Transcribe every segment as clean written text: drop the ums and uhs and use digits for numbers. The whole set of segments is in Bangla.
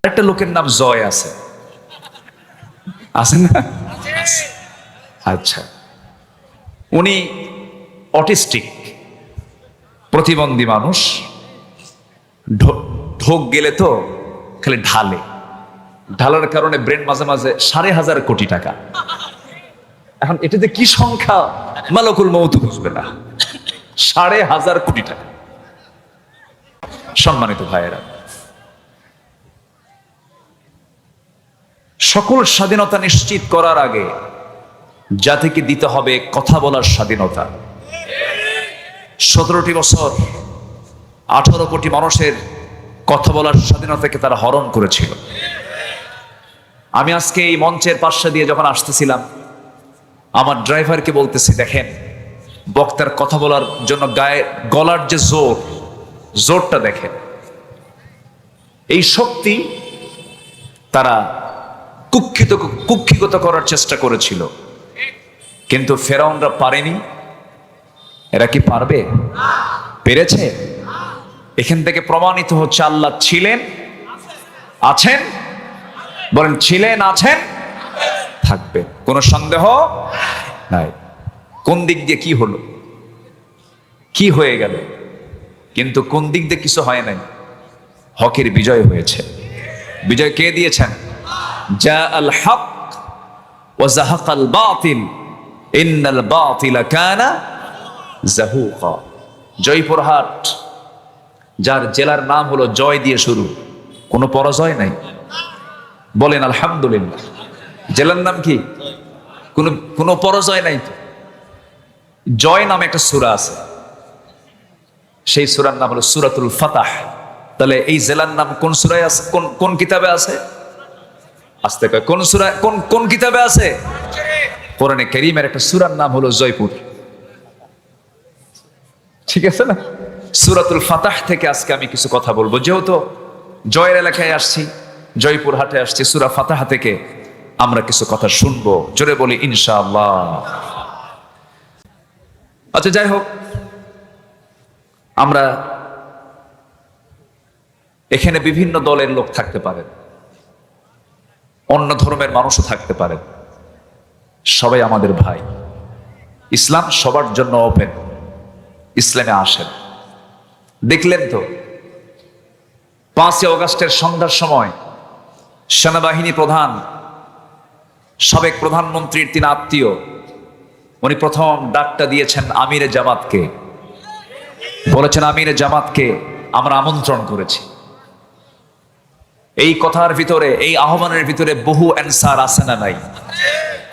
একটা লোকের নাম জয় আছে, আছে না? আচ্ছা, উনি অটিস্টিক, প্রতিবন্ধী মানুষ। ঢোক গেলে তো খালি ঢালার কারণে ব্রেন মাঝে মাঝে 5,500 কোটি টাকা। এখন এটাতে কি সংখ্যা মালাকুল মউত বুঝবে না। 5,500 কোটি টাকা। সম্মানিত ভাইয়েরা, সকল স্বাধীনতা নিশ্চিত করার আগে জাতিকে দিতে হবে কথা বলার স্বাধীনতা। 17টি বছর 18 কোটি মানুষের কথা বলার স্বাধীনতাকে তারা হরণ করেছিল। আমি আজকে এই মঞ্চের পাশে দিয়ে যখন আসতেছিলাম, আমার ড্রাইভারকে বলতেছি, দেখেন বক্তার কথা বলার জন্য গায়ে গলার যে জোরটা দেখেন, এই শক্তি তারা কুক্ষিগত করার চেষ্টা করেছিল, কিন্তু ফেরাউনরা পারেনি। এরা কি পারবে? পেরেছে? এখান থেকে প্রমাণিত হচ্ছে আল্লাহ ছিলেন, আছেন। বলেন ছিলেন, আছেন, থাকবে, কোনো সন্দেহ নাই। কোন দিক দিয়ে কি হলো, কি হয়ে গেল, কিন্তু কোন দিক দিয়ে কিছু হয় নাই। হকের বিজয় হয়েছে। বিজয় কে দিয়েছেন? জা আল হক ওয়া যাহাকাল বাতিল ইন্নাল বাতিলা কানা যাহুকা। জয়পুরহাট, যার জেলার নাম হলো জয় দিয়ে শুরু, কোনো পরাজয় নাই। বলেন আলহামদুলিল্লাহ। জেলার নাম কি? কোনো পরাজয় নাই। জয় নামে একটা সূরা আছে, সেই সূরার নাম হলো সূরাতুল ফাতাহ। তাহলে এই জেলার নাম কোন সূরায় আছে? কোন কিতাবে আছে? আস্তে কয়, কোন সূরা, কোন কিতাবে আছে? কোরআনে কারীমের একটা সূরার নাম হলো জয়পুর। ঠিক আছে না? সূরাতুল ফাতাহ থেকে আজকে আমি কিছু কথা বলবো, যেহেতু জয়ের এলাকায় আসছি, জয়পুর হাটে আসছি, সূরা ফাতাহ থেকে আমরা কিছু কথা শুনবো। জোরে বলি ইনশাআল্লাহ। আচ্ছা, যাই হোক, আমরা এখানে বিভিন্ন দলের লোক থাকতে পারেন, অন্য ধর্মের মানুষও থাকতে পারেন, সবাই আমাদের ভাই। ইসলাম সবার জন্য ওপেন। ইসলামে আসেন। দেখলেন তো 5ই অগাস্টের সন্ধ্যার সময় সেনাবাহিনী প্রধান, সাবেক প্রধানমন্ত্রীর 3 আত্মীয়, উনি প্রথম ডাকটা দিয়েছেন আমিরে জামাতকে। বলেছেন, আমিরে জামাতকে আমরা আমন্ত্রণ করেছি। এই কথার ভিতরে, এই আহ্বানের ভিতরে বহু অ্যানসার আছে না নাই?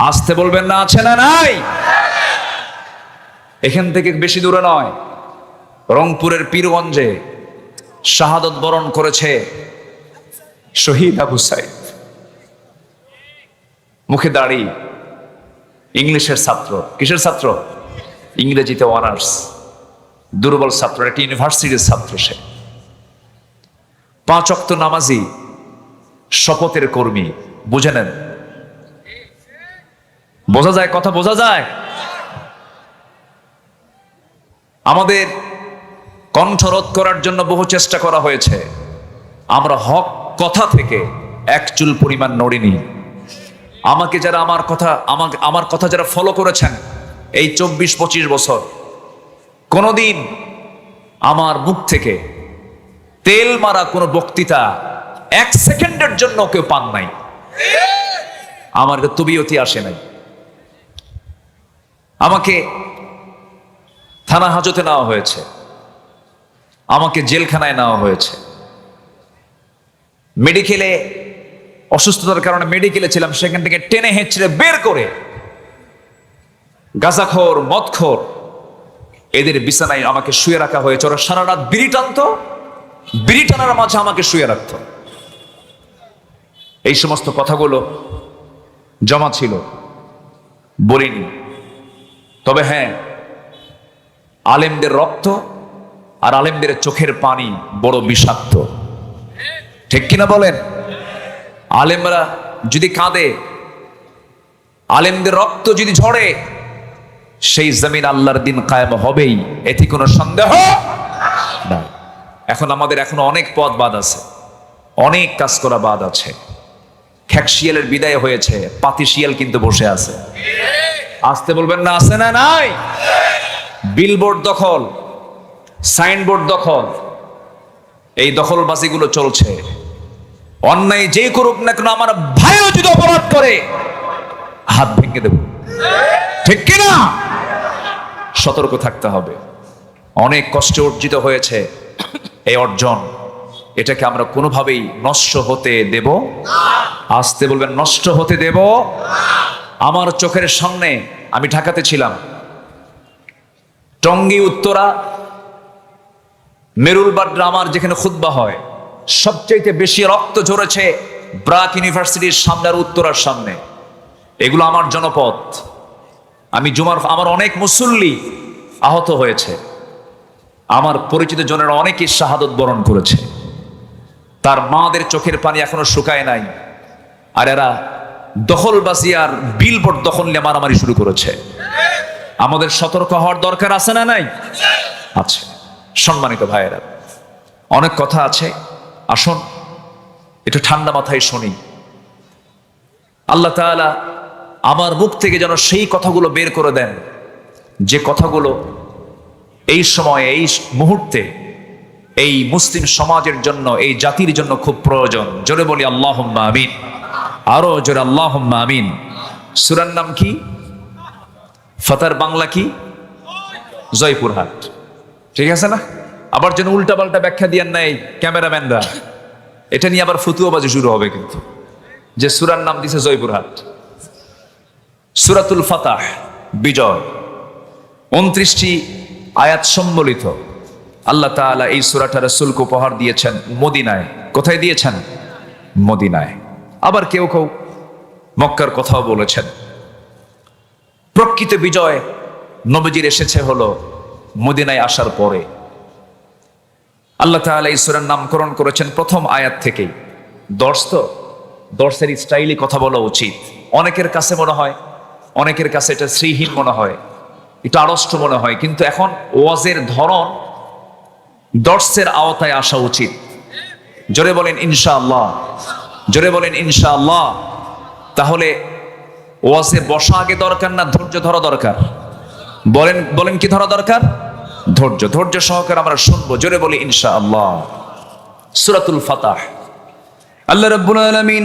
আসতে বলবেন না, আছে না নাই? এখান থেকে বেশি দূরে নয়, রংপুরের পীরগঞ্জে শাহাদত বরণ করেছে শহীদ আবু সাইদ। মুখে দাড়ি, ইংলিশের ছাত্র। কিসের ছাত্র? ইংরেজিতে অনার্স। দুর্বল ছাত্র, একটা ইউনিভার্সিটির ছাত্র সে। 5 ওয়াক্ত নামাজি, শপথের কর্মী। বুঝে নেন। বোঝা যায়? কথা বোঝা যায়? আমাদের কণ্ঠরোধ করার জন্য বহু চেষ্টা করা হয়েছে। আমরা হক কথা থেকে এক চুল পরিমাণ নড়িনি। আমাকে যারা আমার কথা যারা ফলো করেছেন এই 24-25 বছর, কোনোদিন আমার মুখ থেকে তেল মারা কোনো বক্তৃতা 1 সেকেন্ডের জন্য কেউ পান নাই। আমার তবিয়তি আসে নাই। আমাকে থানা হাজতে নেওয়া হয়েছে, আমাকে জেলখানায় নেওয়া হয়েছে। মেডিকেলে অসুস্থতার কারণে মেডিকেলে ছিলাম, সেখান থেকে টেনে হেঁচড়ে বের করে গাঁজাখোর, মদখোর এদের বিছানায় আমাকে শুয়ে রাখা হয়েছে। ওরা সারা রাত বিড়ি টানতো, বিড়ি টানার মাঝে আমাকে শুয়ে রাখতো। এই সমস্ত কথাগুলো জমা ছিল, বলিনি। তবে হ্যাঁ, আলেমদের রক্ত আর আলেমদের চোখের পানি বড় বিষাক্ত। ঠিক কিনা বলেন? আলেমরা যদি কাঁদে, আলেমদের রক্ত যদি ঝরে, সেই জমিন আল্লাহর দিন কায়েম হবেই, এতে কোনো সন্দেহ নাই। এখন আমাদের এখনো অনেক পথ বাদ আছে, অনেক কাজ করা বাদ আছে। খ্যাকশিয়ালের বিদায় হয়েছে, পাতিশিয়াল কিন্তু বসে আছে। আসতে বলবেন না, আছে না নাই? বিলবোর্ড দখল, সাইনবোর্ড দখল, এই দখলবাজিগুলো চলছে। অন্যায় যেই করুক না কেন, আমার ভাইও যদি অপরাধ করে হাত ভেঙে দেব, ঠিক কিনা? সতর্ক থাকতে হবে। অনেক কষ্টে অর্জিত হয়েছে এই অর্জন, এটাকে আমরা কোনোভাবেই নষ্ট হতে দেব। আসতে বলবেন, নষ্ট হতে দেব। আমার চোখের সামনে, আমি ঢাকাতে ছিলাম, টঙ্গী উত্তরা মেরুলবাড্রা আমার যেখানে খুতবা হয়, সবচাইতে বেশি রক্ত ঝরেছে ব্রাক ইউনিভার্সিটির সামনে আর উত্তরার সামনে। এগুলো আমার জনপদ। আমি আমার অনেক মুসল্লি আহত হয়েছে, আমার পরিচিত জনের অনেকেই শাহাদত বরণ করেছে। তার মাদের চোখের পানি এখনো শুকায় নাই, আর এরা দখলবাজি আর বিলবোর্ড দখল নিয়ে মারামারি শুরু করেছে। আমাদের সতর্ক হওয়ার দরকার আছে না নাই? আছে। সম্মানিত ভাইয়েরা, অনেক কথা আছে, আসুন একটু ঠান্ডা মাথায় শুনি। আল্লাহ তাআলা আমার মুখ থেকে যেন সেই কথাগুলো বের করে দেন, যে কথাগুলো এই সময়ে, এই মুহূর্তে এই মুসলিম সমাজের জন্য, এই জাতির জন্য খুব প্রয়োজন। জোরে বলি আল্লাহুম্মা আমিন। আরো জোরে আল্লাহুম্মা আমিন। সূরার নাম কি? ফাতার বাংলা কি? জয়পুরহাট। ঠিক আছে না? আবার যেন উল্টা পাল্টা ব্যাখ্যা দিয়েন নাই ক্যামেরাম্যানরা, এটা নিয়ে আবার ফতুয়াবাজি শুরু হবে কিন্তু, যে সূরার নাম দিছে জয়পুরহাট। সূরাতুল ফাতাহ, বিজয়, 29টি আয়াত সম্বলিত। আল্লাহ তাআলা এই সূরাটা রাসূলকে উপহার দিয়েছেন মদিনায়। কোথায় দিয়েছেন? মদিনায়। আবার কেউ কেউ মক্কার কথাও বলেছেন। প্রকৃত বিজয় নবীজির এসেছে হলো মদিনায় আসার পরে। আল্লাহ তাআলা এই সূরার নামকরণ করেছেন প্রথম আয়াত থেকেই। দর্শের স্টাইলে কথা বলা উচিত। অনেকের কাছে মনে হয়, অনেকের কাছে এটা শ্রীহীন মনে হয়, এটা আড়ষ্ট মনে হয়, কিন্তু এখন ওয়াজের ধরন দর্শের আওতায় আসা উচিত। জোরে বলেন ইনশাআল্লাহ, জোরে বলেন ইনশাআল্লাহ। তাহলে ওয়াজে বসা আগে দরকার না ধৈর্য ধরা দরকার? বলেন বলেন কি ধরা দরকার? ধৈর্য সহকারে আমরা শুনবো। জোরে বলি ইনশাআল্লাহ। সূরাতুল ফাতাহ, আল্লাহ রাব্বুল আলামিন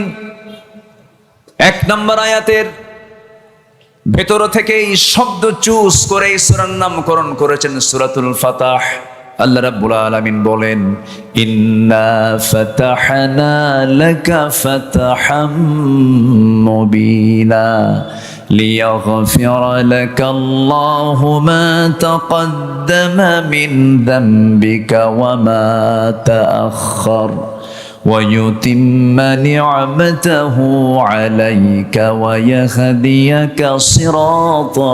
1 নম্বর আয়াতের ভেতর থেকে এই শব্দ চুজ করে এই সূরার নামকরণ করেছেন সূরাতুল ফাতাহ। আল্লাহ রাব্বুল আলামিন বলেন, ইন্না ফাতাহনা লাকা ফাতহাম মুবিনা লিয়াগফিরা লাকাল্লাহু মা তাকদ্দামা মিন যামবিকা ওয়া মা তাআখার ويتم نعمته عليك ويهديك صراطا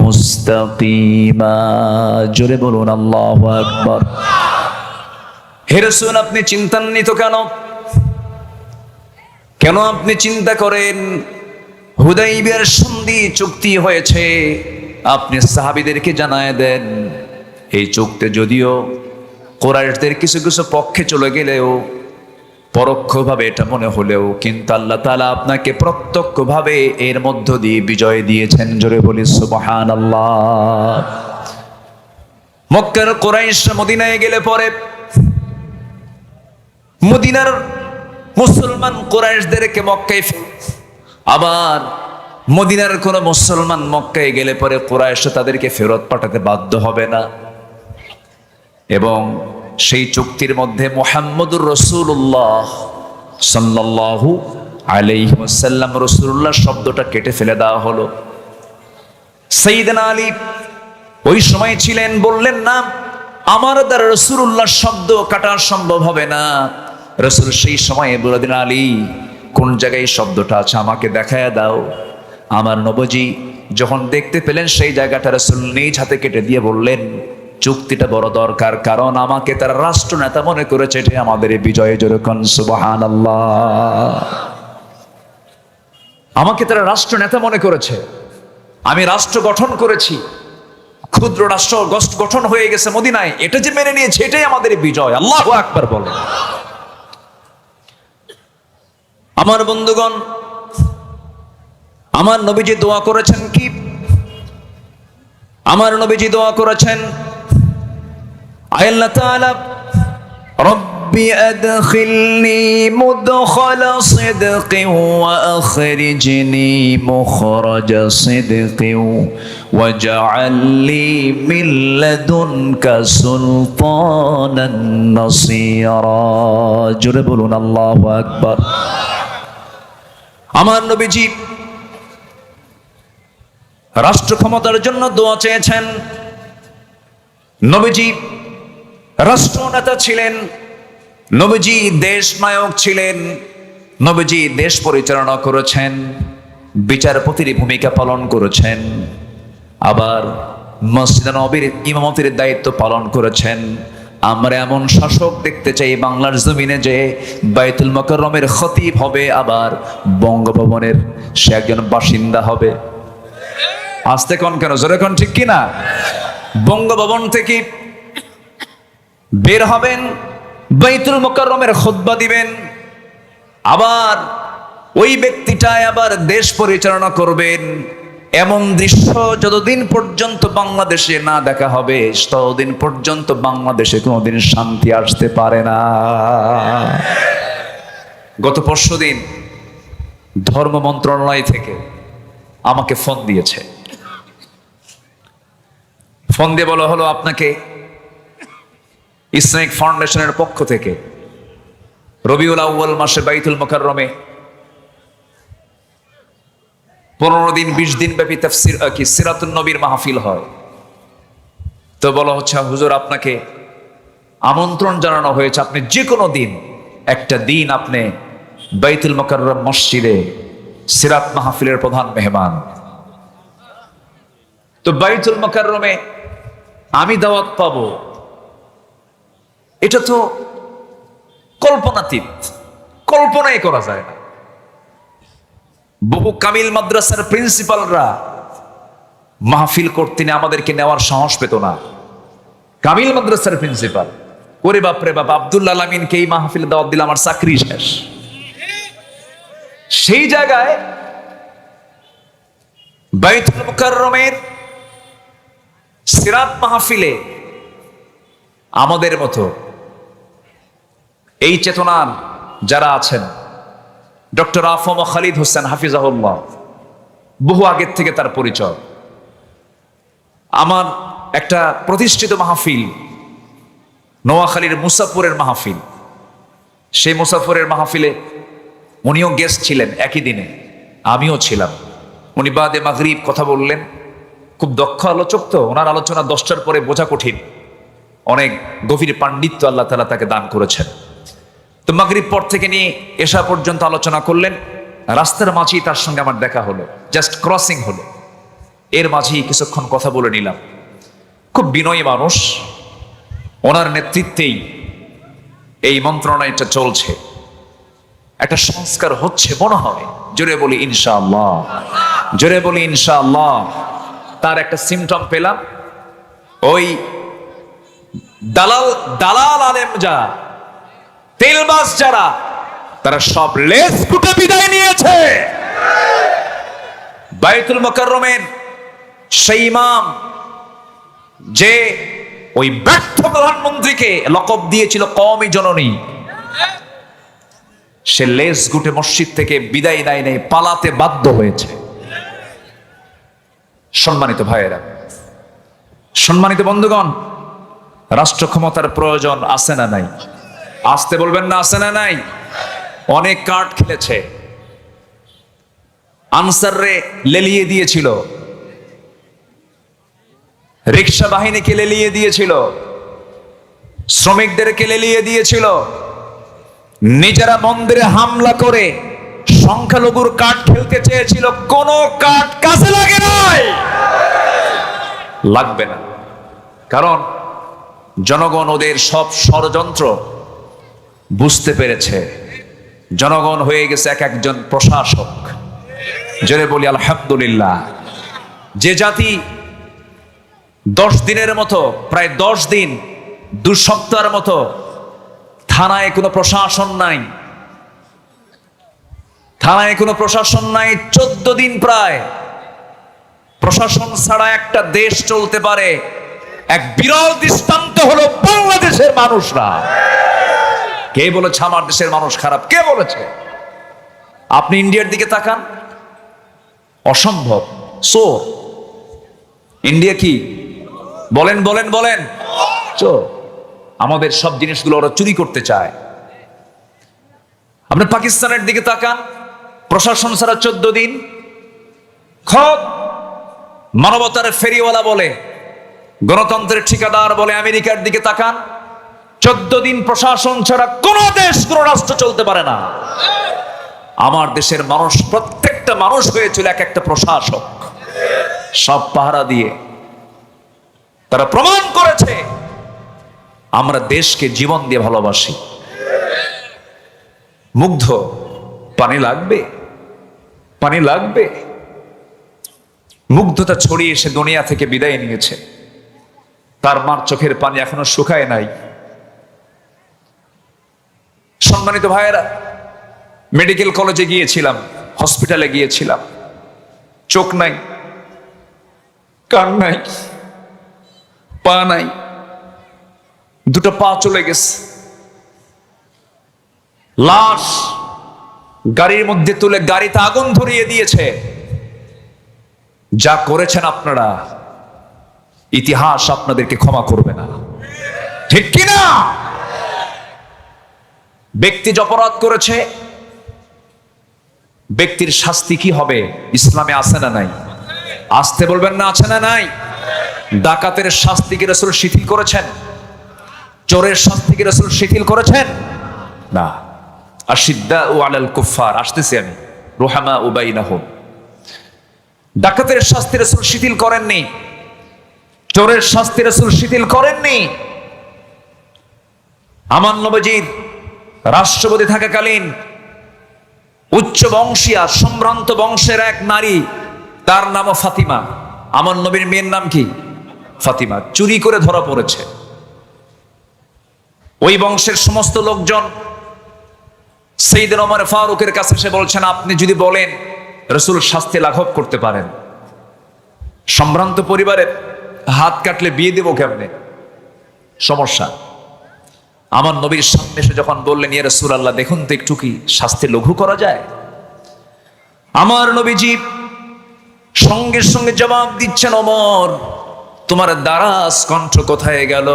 مستقيما। জোরে বলুন আল্লাহু আকবার। হে রাসূল, আপনি চিন্তান্বিত কেন? কেন আপনি চিন্তা করেন? হুদাইবিয়ার সন্ধি চুক্তি হয়েছে, আপনি সাহাবীদেরকে জানায় দেন। এই চুক্তি যদিও কুরাইশদের কিছু কিছু পক্ষে চলে গেলেও, পরোক্ষভাবে এটা মনে হলেও, কিন্তু আল্লাহ তাআলা আপনাকে প্রত্যক্ষভাবে এর মধ্য দিয়ে বিজয় দিয়েছেন। জোরে বলি সুবহানাল্লাহ। মক্কার কুরাইশরা মদিনায় গেলে পরে মদিনার মুসলমান কুরাইশদেরকে মক্কায়, আবার মদিনার কোন মুসলমান মক্কায় গেলে পরে কুরাইশরা তাদেরকে ফেরত পাঠাতে বাধ্য হবে না। এবং সেই চুক্তির মধ্যে মুহাম্মদুর রাসূলুল্লাহ সাল্লাল্লাহু আলাইহি ওয়াসাল্লাম, রাসূলুল্লাহ শব্দটা কেটে ফেলে দেওয়া হলো। সাইয়েদনা আলী ওই সময় ছিলেন, বললেন না আমার দ্বারা রাসূলুল্লাহ শব্দ কাটা সম্ভব হবে না। রাসূল সেই সময়ে বলে দিলেন, আলী কোন জায়গায় শব্দটা আছে আমাকে দেখায় দাও। আমার নবজি যখন দেখতে পেলেন সেই জায়গাটা, রাসূল নিজ হাতে কেটে দিয়ে বললেন, চুক্তিটা বড় দরকার, কারণ আমাকে তারা রাষ্ট্রনেতা মনে করেছে, এটা আমাদের বিজয়ে। যেরকম সুবহানাল্লাহ। আমাকে তারা রাষ্ট্রনেতা মনে করেছে, আমি রাষ্ট্র গঠন করেছি, ক্ষুদ্র রাষ্ট্র গঠন হয়ে গেছে মদিনায়, এটা যে মেনে নিয়েছে এটাই আমাদের বিজয়। আল্লাহু আকবার বলেন। আমার বন্ধুগণ, আমার নবীজি দোয়া করেছেন কি? আমার নবীজি দোয়া করেছেন, আল্লাহ তাআলা রব্বি আদখিলনি মুদখালা সিদকিন ওয়া আখরিজনি মুখরাজা সিদকিন ওয়াজআল লি মিন লাদুনকা সুলতানান নাসীরা। জোরে বলুন আল্লাহু আকবার। আমার নবীজি রাষ্ট্র ক্ষমতার জন্য দোয়া চেয়েছেন। নবীজি রাষ্ট্রনেতা ছিলেন, নবীজি দেশ নায়ক ছিলেন, নবীজি দেশ পরিচালনা করেছেন, বিচারপতির ভূমিকা পালন করেছেন, আবার মসজিদে নববীর ইমামতির দায়িত্ব পালন করেছেন। আমরা এমন শাসক দেখতে চাই বাংলার জমিনে যে বাইতুল মুকাররমের খতিব হবে, আবার বঙ্গভবনের সে একজন বাসিন্দা হবে। আসতে কোন কেন, জোরে কোন, ঠিক কিনা? বঙ্গভবন থেকে বের হবেন, বাইতুল মুকাররমের খুতবা দিবেন, আবার ওই ব্যক্তিটাই আবার দেশ পরিচালনা করবেন। এমন দৃশ্য যতদিন পর্যন্ত বাংলাদেশে না দেখা হবে, ততদিন পর্যন্ত বাংলাদেশে কোনোদিন শান্তি আসতে পারে না। গত পরশুদিন ধর্ম মন্ত্রণালয় থেকে আমাকে ফোন দিয়েছে। ফোন দিয়ে বলা হলো, আপনাকে ইসলামিক ফাউন্ডেশনের পক্ষ থেকে রবিউল আউয়াল মাসে বাইতুল মুকাররমে 15 দিন 20 দিন ব্যাপী তাফসীর সিরাতুন নবীর মাহফিল হয়। তো বলা হচ্ছে, হুজুর আপনাকে আমন্ত্রণ জানানো হয়েছে, আপনি যে কোনো দিন একটা দিন আপনি বাইতুল মুকাররম মসজিদে সিরাত মাহফিলের প্রধান মেহমান। তো বাইতুল মুকাররমে আমি দাওয়াত পাবো, এটা তো কল্পনাতীত, কল্পনাই করা যায় না। বহু কামিল মাদ্রাসার প্রিন্সিপালরা মাহফিল করতে আমাদেরকে নেওয়ার সাহস পেত না। কামিল মাদ্রাসার প্রিন্সিপাল, ওরে বাপরে বাপ, আব্দুল আলামিনকে এই মাহফিলে দাওয়াত দিলে আমার চাকরি শেষ। সেই জায়গায় বাইতুল মুকাররমের সিরাত মাহফিলে আমাদের মতো এই চেতনার যারা আছেন, ডক্টর আফম খালিদ হোসেন হাফিজাহুল্লাহ, বহু আগের থেকে তার পরিচয়। আমার একটা প্রতিষ্ঠিত মাহফিল নোয়াখালীর মুসাফুরের মাহফিল, সেই মুসাফুরের মাহফিলে উনিও গেস্ট ছিলেন, একই দিনে আমিও ছিলাম। উনি বাদে মাগরিব কথা বললেন, খুব দক্ষ আলোচক, তো ওনার আলোচনা 10টার পরে বোঝা কঠিন, অনেক গভীর পাণ্ডিত্য আল্লাহ তাআলা তাকে দান করেছেন। তো মাগরিব পর থেকে নিয়ে এশা পর্যন্ত আলোচনা করলেন। রাস্তার মাঝেই তার সঙ্গে আমার দেখা হলো, জাস্ট ক্রসিং হলো, এর মাঝেই কিছুক্ষণ কথা বলে নিলাম। খুব বিনয়ী মানুষ, ওনার নেতৃত্বেই এই মন্ত্রণালয়টা চলছে, একটা সংস্কার হচ্ছে মনে হয়। জোরে বলি ইনশাআল্লাহ, জোরে বলি ইনশাআল্লাহ। তার একটা সিমটম পেলাম, ওই দালাল আলেম যা, তেলবাস যারা, তারা সব লেজ গুটে বিদায় নিয়েছে। বাইতুল মুকাররমের সেই ইমাম যে ওই ব্যর্থ প্রধানমন্ত্রীকে লকব দিয়েছিল কওমি জননী, সে লেজ গুটে মসজিদ থেকে বিদায় নেয় নাই, পালাতে বাধ্য হয়েছে। সম্মানিত ভাইয়েরা, সম্মানিত বন্ধুগণ, রাষ্ট্র ক্ষমতার প্রয়োজন আছে না নাই? আসতে বলবেন না, আছে না নাই? অনেক কার্ড খেলেছে, আনসাররে লেলিয়ে দিয়েছিল, রিক্সা বাহিনীকে লেলিয়ে দিয়েছিল, শ্রমিকদেরকে লেলিয়ে দিয়েছিল, নিজেরা মন্দিরে হামলা করে সংখ্যালঘুর কার্ড খেলতে চেয়েছিল, কোন কার্ড কাজে লাগে নাই, লাগবে না। কারণ জনগণ ওদের সব ষড়যন্ত্র বুঝতে পেরেছে। জনগণ হয়ে গেছে এক একজন প্রশাসক। জোরে বলি আলহামদুলিল্লাহ। যে জাতি 10 দিনের মতো, প্রায় 10 দিন 2 সপ্তাহের মতো থানায় কোনো প্রশাসন নাই, থানায় কোনো প্রশাসন নাই, 14 দিন প্রায়। প্রশাসন ছাড়া একটা দেশ চলতে পারে, এক বিরল দৃষ্টান্ত হলো বাংলাদেশের মানুষরা। কে বলেছে আমার দেশের মানুষ খারাপ? কে বলেছে? আপনি ইন্ডিয়ার দিকে তাকান, অসম্ভব চোর। ইন্ডিয়া কি? বলেন বলেন বলেন, চোর। আমাদের সব জিনিসগুলো ওরা চুরি করতে চায়। আপনি পাকিস্তানের দিকে তাকান, প্রশাসন ছাড়া 14 দিন। খোদ মানবতার ফেরিওয়ালা বলে, গণতন্ত্রের ঠিকাদার বলে আমেরিকার দিকে তাকান, 14 দিন প্রশাসন ছাড়া কোন দেশ, কোন রাষ্ট্র চলতে পারে না। আমার দেশের মানুষ, প্রত্যেকটা মানুষ হয়েছিল এক একটা প্রশাসক, সব পাহারা দিয়ে। তারা প্রমাণ করেছে আমরা দেশকে জীবন দিয়ে ভালোবাসি। মুগ্ধ, পানি লাগবে, পানি লাগবে। মুগ্ধতা ছড়িয়ে এসে দুনিয়া থেকে বিদায় নিয়েছে। তার মার চোখের পানি এখনো শুকায় নাই। সম্মানিত ভাইয়েরা, মেডিকেল কলেজে গিয়েছিলাম, হসপিটালে গিয়েছিলাম, চোখ নাই, কান নাই, পা নাই, দুটো পা চলে গেছে। লাশ গাড়ির মধ্যে তুলে গাড়িতে আগুন ধরিয়ে দিয়েছে। যা করেছেন আপনারা, ইতিহাস আপনাদেরকে ক্ষমা করবে না, ঠিক কিনা? ব্যক্তি যে অপরাধ করেছে, ব্যক্তির শাস্তি কি হবে ইসলামে আছে না নাই? আসতে বলবেন না, আছে না নাই? ডাকাতের শাস্তি কি রাসূল শিথিল করেছেন? চোরের শাস্তি কি রাসূল শিথিল করেছেন? না। আশিদ্দাউ আলাল কুফার, আসতেছি আমি, রুহামাউ বাইনাহুম। ডাকাতের শাস্তি রাসূল শিথিল করেননি, চোরের শাস্তি রাসূল শিথিল করেননি। আমার নবীজির রাষ্ট্রপতি থাকাকালীন উচ্চ বংশীয়া সম্ভ্রান্ত বংশের এক নারী, তার নামও ফাতিমা। আমার নবীর মেয়ের নাম কি? ফাতিমা। চুরি করে ধরা পড়েছে। ওই বংশের সমস্ত লোকজন সাইয়েদনা ওমর ফারুকের কাছে এসে বলছেন, আপনি যদি বলেন রাসূল শাস্তি লাঘব করতে পারেন। সম্ভ্রান্ত পরিবারের, হাত কাটলে বিয়ে দেবো কেমনে? সমস্যা। আমার নবীর সামনে এসে যখন বললেন, ইয়া রাসূলুল্লাহ, দেখুন তো একটু কি শাস্তি লঘু করা যায়? আমার নবীজি সঙ্গে সঙ্গে জবাব দিচ্ছেন, ওমর, তোমার দারাজ কণ্ঠ কোথায় গেল?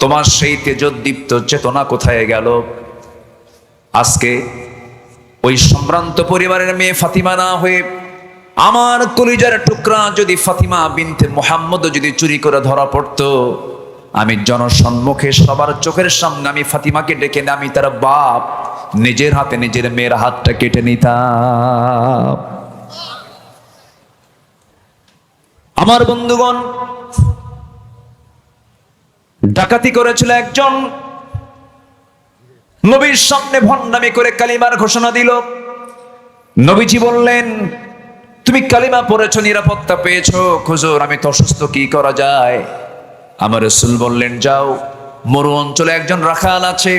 তোমার সেই তেজোদ্দীপ্ত চেতনা কোথায় গেল? আজকে ওই সম্ভ্রান্ত পরিবারের মেয়ে ফাতিমা না হয়ে আমার কলিজার টুকরা যদি ফাতিমা বিনতে মুহাম্মদ যদি চুরি করে ধরা পড়তো, আমি জনসম্মুখে সবার চোখের সামনে আমি ফাতিমাকে ডেকে না, আমি তার বাপ নিজের হাতে নিজের মেয়ের হাতটা কেটে নিতাম। আমার বন্ধুগণ, ডাকাতি করেছিল একজন, নবীর সামনে ভণ্ডামি করে কালিমার ঘোষণা দিল। নবীজি বললেন, তুমি কালিমা পড়েছো, নিরাপত্তা পেয়েছো, হুজুর আমি তো অসুস্থ, কি করা যায়? আমার রাসূল বললেন, যাও, মরু অঞ্চলে একজন রাখাল আছে,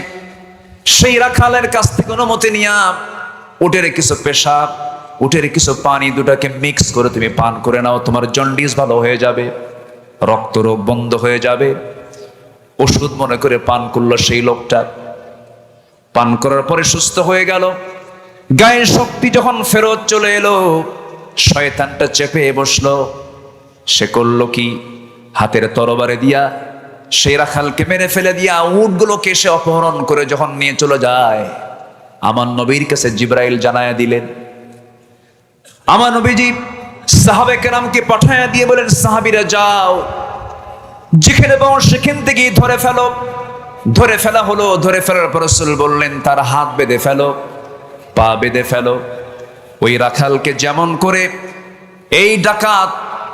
সেই রাখালের কাছ থেকে অনুমতি নিয়া উটের কিছু পেশাব, উটের কিছু পানি দুটাকে মিক্স করে তুমি পান করে নাও, তোমার জন্ডিস ভালো হয়ে যাবে, রক্ত রোগ বন্ধ হয়ে যাবে। ওষুধ মনে করে পান করলো সেই লোকটা। পান করার পরে সুস্থ হয়ে গেল। গায়ের শক্তি যখন ফেরত চলে এলো, শয়তানটা চেপে বসলো। সে করলো কি? হাতের তরবারে দিয়া সেই রাখালকে মেরে ফেলে দিয়া উটগুলোকে সে অপহরণ করে যখন নিয়ে চলে যায়, আমার নবীর কাছে জিবরাইল জানায়া দিলেন। আমার নবীজি সাহাবে কেরামকে পাঠায়া দিয়ে বলেন, সাহাবীরা যাও, যেখানে পাও সেখান থেকে ধরে ফেলো। ধরে ফেলা হলো। ধরে ফেলার পর রাসূল বললেন, তার হাত বেঁধে ফেলো, পা বেঁধে ফেলো। ওই রাখালকে যেমন করে এই ডাকাত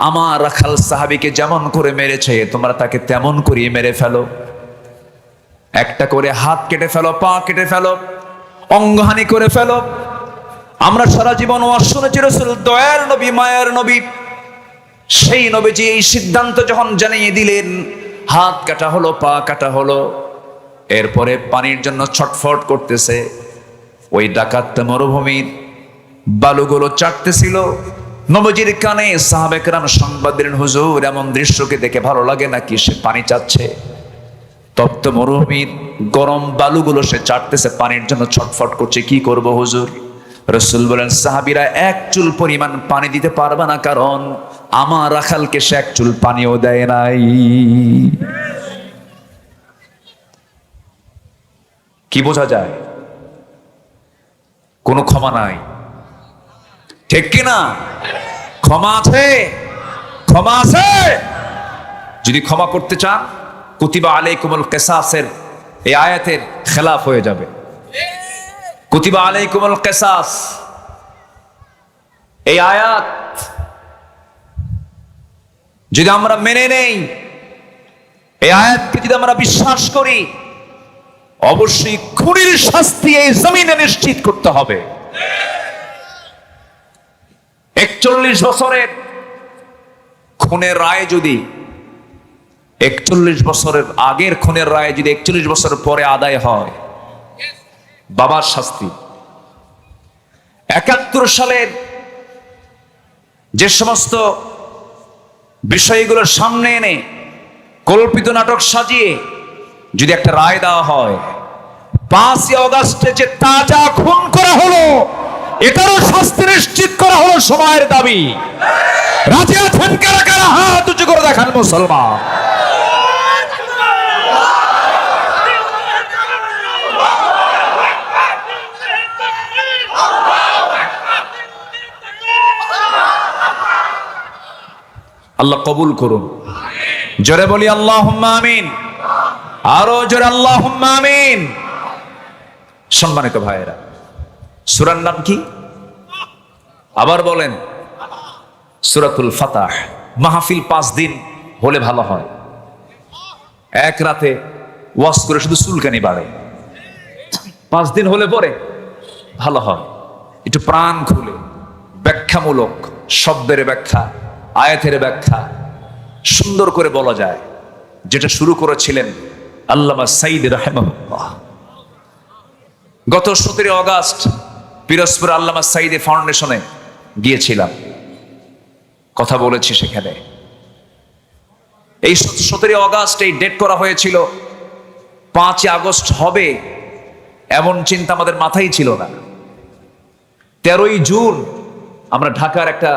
আমার রাখাল সাহাবীকে যেমন করে মেরেছে, তোমরা তাকে তেমন করিয়ে মেরে ফেলো। একটা করে হাত কেটে ফেলো, পা কেটে ফেলো, অঙ্গহানি করে ফেলো। আমরা সারা জীবন ওয়াজ শুনেছি, রাসূল দয়ার নবী, মায়ের নবী, সেই নবীজি এই সিদ্ধান্ত যখন জানিয়ে দিলেন, হাত কাটা হলো, পা কাটা হলো। এরপরে পানির জন্য ছটফট করতেছে। ওই ডাকাতটা মরুভূমির বালুগুলো চাটতেছিল। নবীজির কানে সাহাবে কেরাম সংবাদ দিলেন, হুজুর এমন দৃশ্যকে দেখে ভালো লাগে নাকি? সে পানি চাচ্ছে, তপ্ত মরুভূমির গরম বালুগুলো সে চাটতেছে, পানির জন্য ছটফট করছে, কি করব হুজুর? রাসূল বলেন, সাহাবীরা এক চুল পরিমাণ পানি দিতে পারবে না, কারণ আমার রাখালকে সে এক চুল পানিও দেয় নাই। কি বোঝা যায়? কোনো ক্ষমা নাই, ঠিক কিনা? ক্ষমা আছে, ক্ষমা আছে। যদি ক্ষমা করতে চান, কুতিবা আলাইকুমুল কিসাসের এই আয়াতের খেলাফ হয়ে যাবে। কুতিবা আলাইকুমুল কিসাস এই আয়াত যদি আমরা মেনে নেই, এই আয়াতকে যদি আমরা বিশ্বাস করি, অবশ্যই খুনির শাস্তি এই জমিনে নিশ্চিত করতে হবে। 41 বছরের খুনের রায় যদি 41 বছরের আগের খুনের রায় যদি 41 বছর পরে আদায় হয়, বাবার শাস্তি। 71 সালের যে সমস্ত বিষয়গুলোর সামনে এনে কল্পিত নাটক সাজিয়ে যদি একটা রায় দেওয়া হয়, 5ই আগস্টে যে তাজা খুন করা হলো, এটারও শাস্তি নিশ্চিত করা হলো সময়ের দাবি। রাজি আছেন কারা কারা? হাত উঁচু করে দেখান মুসলমান। আল্লাহ কবুল করুন। জোরে বলি আল্লাহুম্মা আমিন। আরো জোরে আল্লাহুম্মা আমিন। সম্মানিত ভাইয়েরা, সূরার নাম কি? আবার বলেন। সূরাতুল ফাতাহ। মাহফিল 5 দিন হলে ভালো হয়। এক রাতে ওয়াজ করে শুধু চুলকানি বাড়ে। 5 দিন হলে পরে ভালো হয়। একটু প্রাণ খুলে ব্যাখ্যামূলক শব্দের ব্যাখ্যা, আয়াতের ব্যাখ্যা সুন্দর করে বলা যায়, যেটা শুরু করেছিলেন আল্লামা সাঈদী রাহিমাহুল্লাহ। গত 17 আগস্ট পিরোজপুর আল্লামা সাঈদী ফাউন্ডেশনে গিয়েছিলাম, কথা বলেছি সেখানে। এই 17 আগস্ট এই ডেট করা হয়েছিল, 5 আগস্ট হবে এমন চিন্তা আমাদের মাথায় ছিল না। 13ই জুন আমরা ঢাকার একটা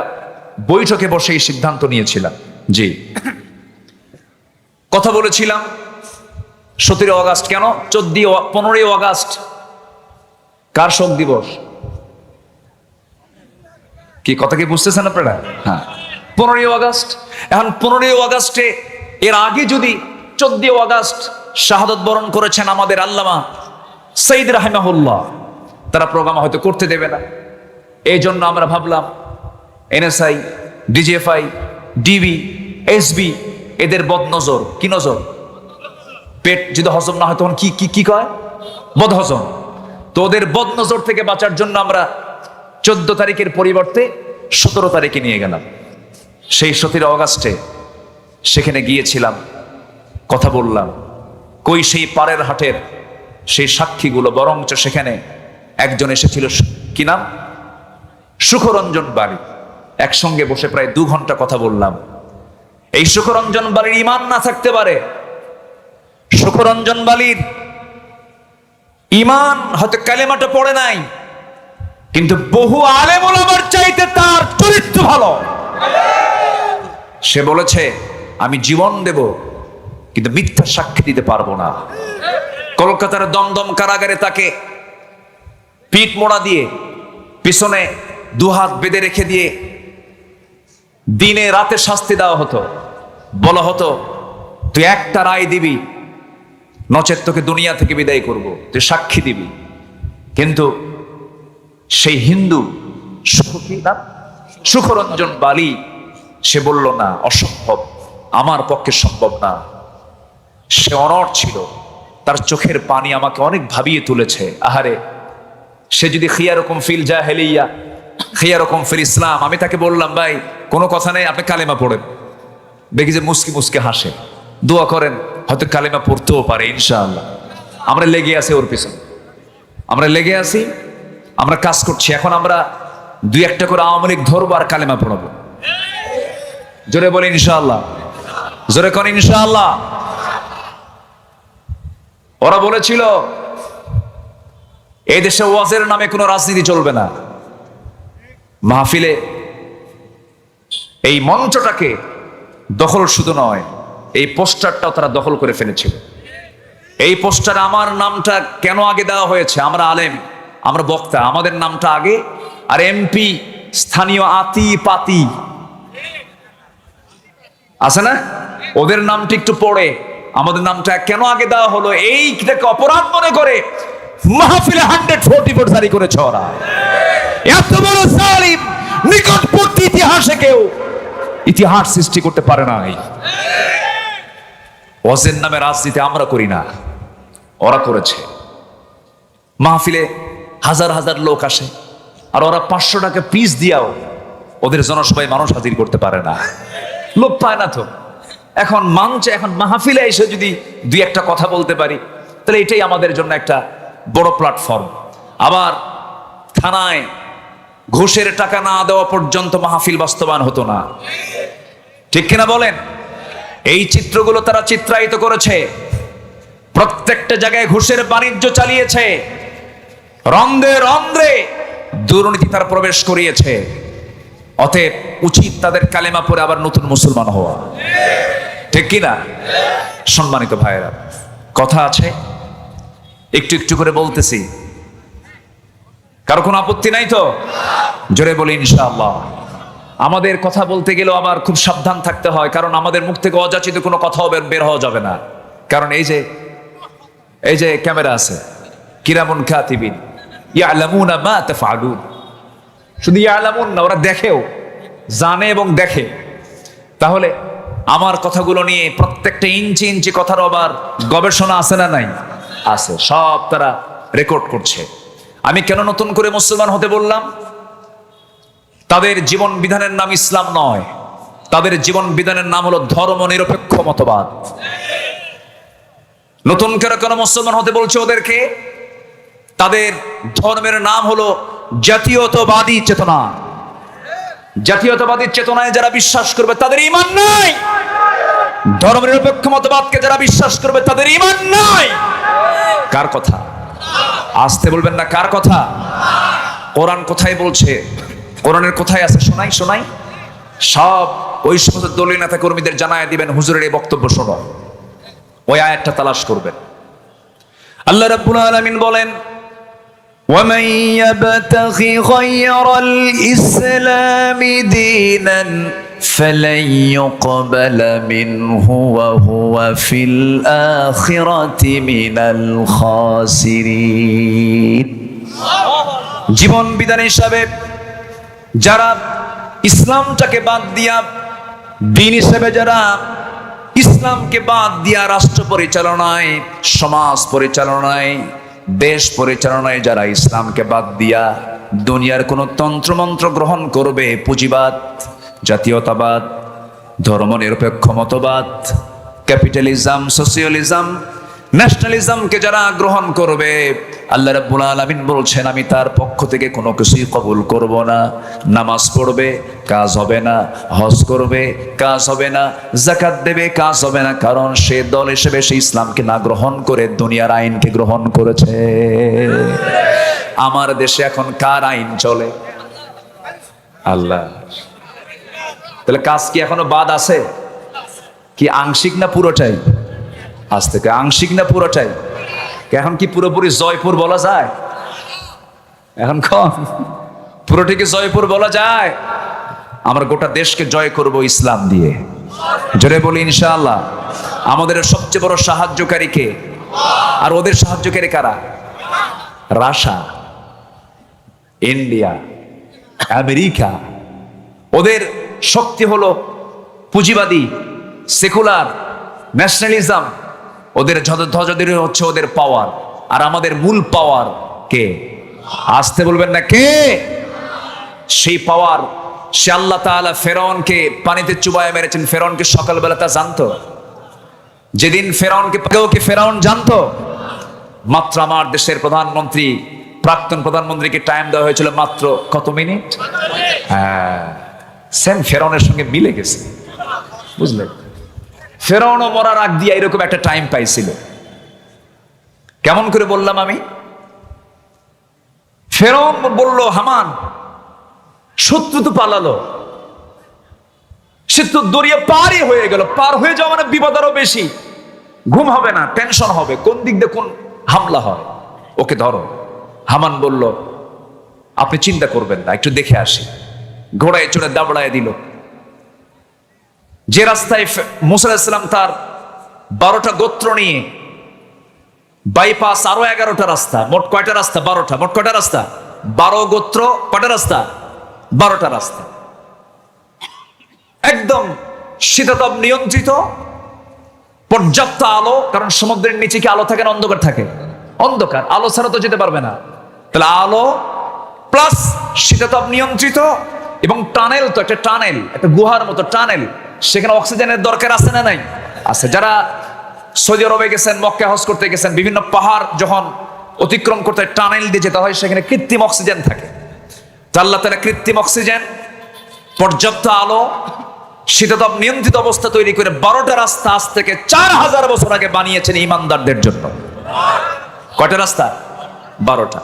বৈঠকে বসে এই সিদ্ধান্ত নিয়েছিলাম। জি, কথা বলেছিলাম 17 আগস্ট কেন, 15ই আগস্ট কার শোক দিবস? কি কথা কি বুঝতেছেন আপনারা? হ্যাঁ, 15ই আগস্ট। এখন 15ই আগস্টে এর আগে যদি 14 আগস্ট শাহাদত বরণ করেছেন আমাদের আল্লামা সাঈদী রাহিমাহুল্লাহ, তারা প্রোগ্রাম হয়তো করতে দেবে না। এই জন্য আমরা ভাবলাম এনএসআই, ডিজিএফআই, ডিবি, এসবি এদের বদনজর। কি নজর? পেট যদি হজম না হয় তখন কি কি কি কয়? বদহজম। তো ওদের বদনজর থেকে বাঁচার জন্য আমরা 14 তারিখের পরিবর্তে 17 তারিখে নিয়ে গেলাম। সেই 17 আগস্টে সেখানে গিয়েছিলাম, কথা বললাম। কই সেই পাড়ের হাটের সেই সাক্ষীগুলো, বরঞ্চ সেখানে একজন এসেছিল, কি নাম? সুখরঞ্জন বাড়ি। একসঙ্গে বসে প্রায় 2 ঘন্টা কথা বললাম। এই সুখরঞ্জন বাড়ির ঈমান না থাকতে পারে, সুখরঞ্জন বাড়ির ঈমান হয়তো কালেমাটা পড়ে নাই, কিন্তু বহু আলেম ওলামার চাইতে তার চরিত্র ভালো। সে বলেছে, আমি জীবন দেব কিন্তু মিথ্যা সাক্ষী দিতে পারবো না। কলকাতার দমদম কারাগারে তাকে পিঠ মোড়া দিয়ে, পিছনে 2 হাত বেঁধে রেখে দিয়ে দিনে রাতে শাস্তি দেওয়া হতো। বলা হতো, তুই একটা রায় দিবি, নচেত তোকে দুনিয়া থেকে বিদায় করব, তুই সাক্ষী দিবি। কিন্তু সেই হিন্দু সুখরঞ্জন বালি সে বলল, না, অসম্ভব, আমার পক্ষে সম্ভব না। সে অনড় ছিল, তার চোখের পানি আমাকে অনেক ভাবিয়ে তুলেছে। আহারে, সে যদি খিয়ারকুম ফিল জাহেলিয়া খিয়ারকুম ফিল ইসলাম। আমি তাকে বললাম, ভাই কোনো কথা নেই, আপনি কালেমা পড়েন। দেখি যে মুস্কি মুস্কি হাসে, দোয়া করেন, হয়তো কালেমা পড়তেও পারে ইনশাআল্লাহ। আমরা লেগে আছি ওর পিছনে, আমরা লেগে আছি, আমরা কাজ করছি। এখন আমরা দুই একটা করে আওয়ামী লীগ ধরবো আর কালেমা পড়াবো। জোরে বলি ইনশাআল্লাহ, জোরে করেন ইনশাআল্লাহ। ওরা বলেছিল এই দেশে ওয়াজের নামে কোনো রাজনীতি চলবে না। মাহফিলে এই মঞ্চটাকে দখল শুধু নয়, এই পোস্টারটাও তারা দখল করে ফেলেছিল। এই পোস্টারে আমার নামটা কেন আগে দেওয়া হয়েছে? আমরা আলেম, আমরা বক্তা, আমাদের নামটা আগে, আর এমপি স্থানীয় আতি পাতি আছে না, ওদের নামটা একটু পড়ে, আমাদের নামটা কেন আগে দেওয়া হলো? এইটাকে অপরাধ মনে করে মাহফিলে 144 জারি করেছে ওরা। এত বড় জালিম নিকটবর্তী ইতিহাসে কেউ ইতিহাস সৃষ্টি করতে পারে নাই। ওয়াজের নামে রাজনীতি আমরা করি না, ওরা করেছে। মাহফিলে হাজার হাজার লোক আসে, আর ওরা 500 টাকা পিস দিয়াও ওদের জনসভায় মানুষ হাজির করতে পারে না, লোক পায় না। তো এখন মঞ্চে, এখন মাহফিলে এসে যদি দুই একটা কথা বলতে পারি, তাহলে এটাই আমাদের জন্য একটা বড় প্ল্যাটফর্ম। আবার থানায় ঘুষের টাকা না দেওয়া পর্যন্ত মাহফিল বাস্তবায়ন হতো না, ঠিক কিনা বলেন? এই চিত্রগুলো তারা চিত্রায়িত করেছে, প্রত্যেকটা জায়গায় ঘুষের বাণিজ্য চালিয়েছে, রন্ধ্রে রন্ধ্রে দুর্নীতি তারা প্রবেশ করিয়েছে। অতএব উচিত তাদের কালেমা পড়ে আবার নতুন মুসলমান হওয়া, ঠিক কিনা? সম্মানিত ভাইয়েরা, কথা আছে, একটু একটু করে বলতেছি, কারো কোনো আপত্তি নাই তো? জোরে বলি ইনশাআল্লাহ। আমাদের কথা বলতে গেলেও আবার খুব সাবধান থাকতে হয়, কারণ আমাদের মুখ থেকে অযাচিত কোনো কথাও বের হওয়া যাবে না। কারণ এই যে ক্যামেরা আছে, কিরামুন কাতিবিন ইয়ালামুনা মা তাফআলুন। শুধু ইয়ালামুন না, ওরা দেখেও, জানে এবং দেখে। তাহলে আমার কথাগুলো নিয়ে প্রত্যেকটা ইঞ্চি ইঞ্চি কথার আবার গবেষণা আছে না নাই? আছে, সব তারা রেকর্ড করছে। আমি কেন নতুন করে মুসলমান হতে বললাম? তাদের জীবন বিধানের নাম ইসলাম নয়, তাদের জীবন বিধানের নাম হলো ধর্ম নিরপেক্ষ মতবাদ। নতুন করে কেন মুসলমান হতে বলছে ওদেরকে? তাদের ধর্মের নাম হলো জাতীয়তাবাদী চেতনা। জাতীয়তাবাদী চেতনায় যারা বিশ্বাস করবে তাদের ঈমান নাই। ধর্ম নিরপেক্ষ মতবাদকে যারা বিশ্বাস করবে তাদের ঈমান নাই। কার কথা? আসতে বলবেন না, কার কথা? কোরআন কোথায় বলছে? কোরআনের কোথায় আছে? শোনাই শোনাই, সব ওই সমস্ত দলীয় নেতা কর্মীদের জানায় দিবেন, হুজুরের এই বক্তব্য শোনো, ওই আয়াতটা তালাশ করবেন। আল্লাহ রাব্বুল আলামিন বলেন, ومن يبتغي غير الإسلام دينا فلن يقبل منه وهو في الآخرة من الخاسرين। জীবন বিধান হিসাবে যারা ইসলামটাকে বাদ দিয়া, দিন হিসেবে যারা ইসলামকে বাদ দিয়া রাষ্ট্র পরিচালনায়, সমাজ পরিচালনায়, দেশ পরিচালনায় যারা ইসলামকে বাদ দিয়া দুনিয়ার কোন তন্ত্রমন্ত্র গ্রহণ করবে, পুঁজিবাদ, জাতীয়তাবাদ, ধর্ম নিরপেক্ষ মতবাদ, ক্যাপিটালিজম, সোশিয়ালিজম, ন্যাশনালিজমকে যারা গ্রহণ করবে, আল্লাহ রাব্বুল আলামিন বলছেন আমি তার পক্ষ থেকে কোনো কিছুই কবুল করব না। নামাজ পড়বে, কাজ হবে না; হজ করবে, কাজ হবে না; যাকাত দেবে, কাজ হবে না। কারণ সে দল হিসেবে সে ইসলামকে না গ্রহণ করে দুনিয়ার আইনকে গ্রহণ করেছে। আমার দেশে এখন কার আইন চলে? আল্লাহ। তাহলে কাজ কি এখনো বাদ আছে? কি আংশিক না পুরোটাই? আজ থেকে আংশিক না পুরোটাই? এখন কি পুরোপুরি জয়পুর বলা যায়? এখন কম, পুরোটিকে জয়পুর বলা যায়? আমরা গোটা দেশকে জয় করব ইসলাম দিয়ে। জোরে বলি ইনশাআল্লাহ। আমাদের সবচেয়ে বড় সাহায্যকারী কে? আর ওদের সাহায্যকারী কারা? Russia, India, America. ওদের শক্তি হলো পুঁজিবাদী, সেকুলার, ন্যাশনালিজম। ওদের ধ্বজাদের হচ্ছে ওদের পাওয়ার। আর আমাদের মূল পাওয়ার কে? আসতে বলবেন না, কে? সেই পাওয়ার, সে আল্লাহ তাআলা ফেরাউনকে পানিতে চুবায় মেরেছেন। ফেরাউনকে সকালবেলা তা জানতো? যেদিন ফেরাউনকে ফেরাউন জানতো? মাত্র আমার দেশের প্রধানমন্ত্রী প্রাক্তন প্রধানমন্ত্রীকে টাইম দেওয়া হয়েছিল মাত্র কত মিনিট? হ্যাঁ, সেম ফেরাউনের সঙ্গে মিলে গেছে, বুঝলেন? ফেরাউনও মরার আগ দিয়ে এরকম একটা টাইম পাইছিল। কেমন করে বললাম আমি? ফেরাউন বলল, হামান শত্রু তো পালালো, সে তো দরিয়া পারই হয়ে গেল, পার হয়ে যাওয়া মানে বিপদ আরো বেশি, ঘুম হবে না, টেনশন হবে, কোন দিক দিয়ে কোন হামলা হয়, ওকে ধরো। হামান বলল, আপনি চিন্তা করবেন না, একটু দেখে আসি। ঘোড়ায় চড়ে দাবড়ায় দিল। যে রাস্তায় মুসা আলাইহিস সালাম তার 12টা গোত্র নিয়ে বাইপাস, আরো 11টা রাস্তা, মোট কয়টা রাস্তা? 12টা। মোট কয়টা রাস্তা? 12 গোত্র, কয়টা রাস্তা? 12টা রাস্তা। একদম শীতাতপ নিয়ন্ত্রিত, পর্যাপ্ত আলো, কারণ সমুদ্রের নিচে কি আলো থাকে না অন্ধকার থাকে? অন্ধকার, আলো ছাড়া তো যেতে পারবে না। তাহলে আলো প্লাস শীতাতপ নিয়ন্ত্রিত, এবং টানেল, তো একটা টানেল, একটা গুহার মতো টানেল, সেখানে অক্সিজেনের দরকার আছে না নাই? আছে। যারা সৌদি আরবে গেছেন, মক্কা হজ করতে গেছেন, বিভিন্ন পাহাড় যখন অতিক্রম করতে টানেল দিয়ে যেতে হয়, সেখানে কৃত্রিম অক্সিজেন থাকে। তো আল্লাহ তাআলা কৃত্রিম অক্সিজেন, পর্যাপ্ত আলো, শীতাতপ নিয়ন্ত্রিত অবস্থা তৈরি করে 12টা রাস্তা আজ থেকে 4000 বছর আগে বানিয়েছেন ইমানদারদের জন্য। কয়টা রাস্তা? 12টা।